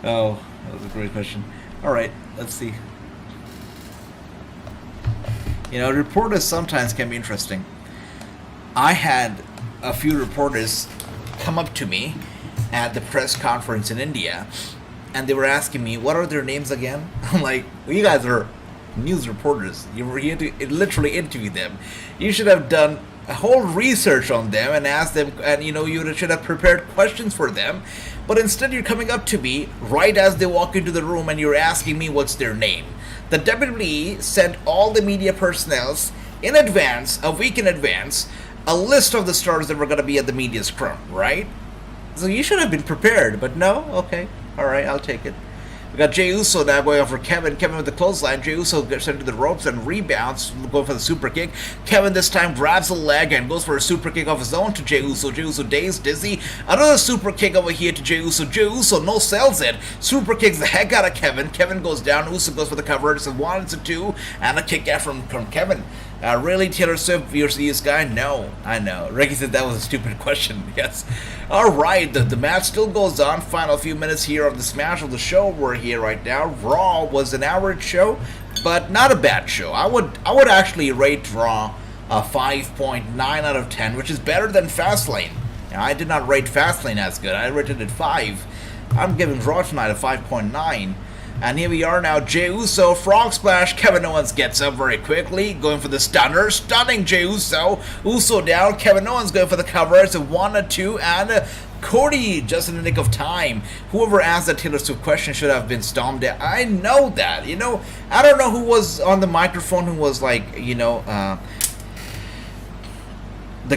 [SPEAKER 1] Oh, that was a great question. Alright, let's see. Reporters sometimes can be interesting. I had a few reporters come up to me at the press conference in India, and they were asking me, what are their names again? I'm like, well, you guys are news reporters. You were here to literally interview them. You should have done a whole research on them and asked them, and you should have prepared questions for them. But instead, you're coming up to me right as they walk into the room and you're asking me what's their name. The WWE sent all the media personnel in advance, a week in advance, a list of the stars that were going to be at the media scrum, right? So you should have been prepared, but no? Okay. Alright, I'll take it. We got Jey Uso now going over Kevin. Kevin with the clothesline. Jey Uso gets into the ropes and rebounds, going for the super kick. Kevin this time grabs a leg and goes for a super kick of his own to Jey Uso. Jey Uso dazed, dizzy. Another super kick over here to Jey Uso. Jey Uso no sells it. Super kicks the heck out of Kevin. Kevin goes down. Uso goes for the cover. It's a 1, it's a 2, and a kick out from Kevin. Really, Taylor Swift vs. this guy? No, I know. Ricky said that was a stupid question. Yes. Alright, the match still goes on. Final few minutes here of the smash of the show. We're here right now. Raw was an average show, but not a bad show. I would actually rate Raw a 5.9 out of 10, which is better than Fastlane. Now, I did not rate Fastlane as good. I rated it 5. I'm giving Raw tonight a 5.9. And here we are now, Jey Uso, frog splash, Kevin Owens gets up very quickly, going for the stunner, stunning Jey Uso, Uso down, Kevin Owens going for the cover, it's a 1, a 2, and Cody just in the nick of time. Whoever asked that Taylor Swift question should have been stomped out. I know that, I don't know who was on the microphone who was like, the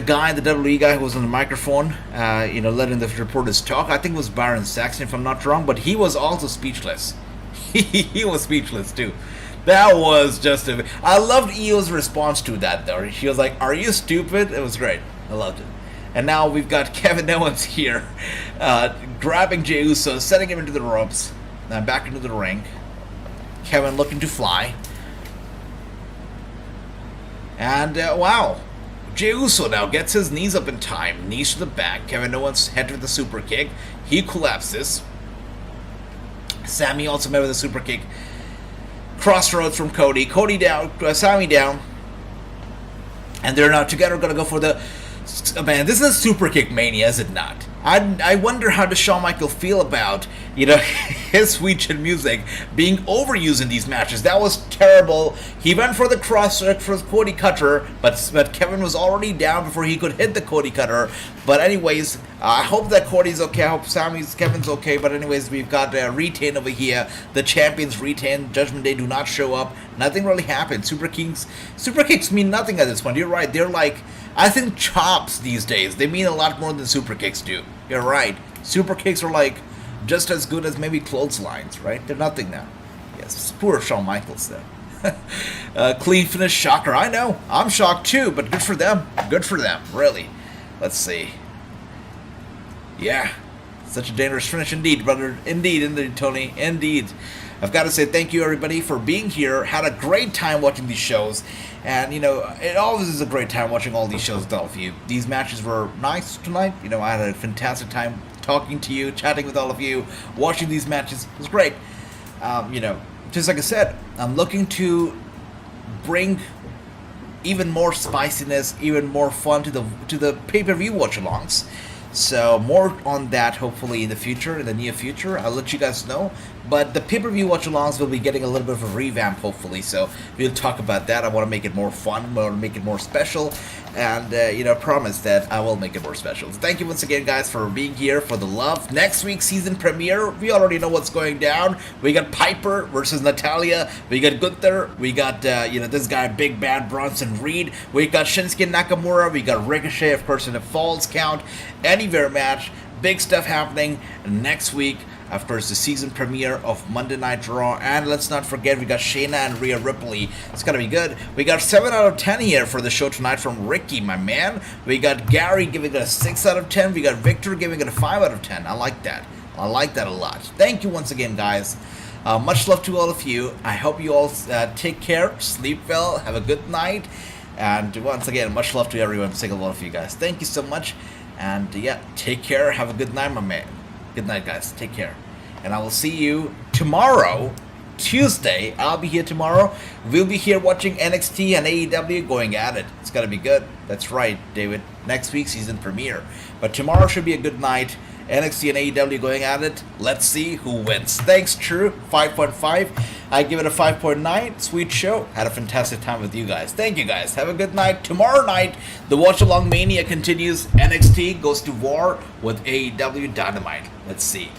[SPEAKER 1] guy, the WWE guy who was on the microphone, letting the reporters talk. I think it was Byron Saxton, if I'm not wrong, but he was also speechless. He was speechless too. That was just I loved Io's response to that though. She was like, "Are you stupid?" It was great. I loved it. And now we've got Kevin Owens here, grabbing Jey Uso, setting him into the ropes, and back into the ring. Kevin looking to fly. And wow, Jey Uso now gets his knees up in time, knees to the back. Kevin Owens head with the super kick. He collapses. Sami also met with a super kick. Crossroads from Cody. Cody down, Sami down. And they're now together going to go for the... Man, this is super kick mania, is it not? I wonder how does Shawn Michaels feel about, his sweet chin music being overused in these matches. That was terrible. He went for the for Cody Cutter, but Kevin was already down before he could hit the Cody Cutter. But anyways, I hope that Cody's okay. I hope Kevin's okay. But anyways, we've got Retain over here. The champions retain. Judgment Day do not show up. Nothing really happened. Super kicks mean nothing at this point. You're right. They're like, I think, chops these days. They mean a lot more than super kicks do. You're right. Super kicks are like just as good as maybe clotheslines, right? They're nothing now. Yes, poor Shawn Michaels though. Clean finish, shocker. I know. I'm shocked too, but good for them. Good for them, really. Let's see. Yeah. Such a dangerous finish indeed, brother. Indeed, Tony. Indeed. I've got to say thank you, everybody, for being here. Had a great time watching these shows. And, it always is a great time watching all these shows with all of you. These matches were nice tonight. I had a fantastic time talking to you, chatting with all of you, watching these matches. It was great. Just like I said, I'm looking to bring even more spiciness, even more fun to the pay-per-view watch-alongs. So more on that hopefully in the near future. I'll let you guys know. But the pay-per-view watch-alongs will be getting a little bit of a revamp hopefully. So we'll talk about that. I want to make it more fun. I want to make it more special. And, promise that I will make it more special. So thank you once again, guys, for being here, for the love. Next week's season premiere, we already know what's going down. We got Piper versus Natalya. We got Gunther. We got, this guy, Big Bad Bronson Reed. We got Shinsuke Nakamura. We got Ricochet, of course, in a Falls Count. Anywhere match. Big stuff happening next week. Of course, the season premiere of Monday Night Raw. And let's not forget, we got Shayna and Rhea Ripley. It's going to be good. We got 7 out of 10 here for the show tonight from Ricky, my man. We got Gary giving it a 6 out of 10. We got Victor giving it a 5 out of 10. I like that. I like that a lot. Thank you once again, guys. Much love to all of you. I hope you all take care, sleep well, have a good night. And once again, much love to everyone. Saying a lot of you guys. Thank you so much. And take care. Have a good night, my man. Good night, guys. Take care. And I will see you tomorrow, Tuesday. I'll be here tomorrow. We'll be here watching NXT and AEW going at it. It's gonna be good. That's right, David. Next week, season premiere. But tomorrow should be a good night. NXT and AEW going at it. Let's see who wins. Thanks, True. 5.5. I give it a 5.9. Sweet show. Had a fantastic time with you guys. Thank you guys. Have a good night. Tomorrow night, the Watch Along Mania continues. NXT goes to war with AEW Dynamite. Let's see.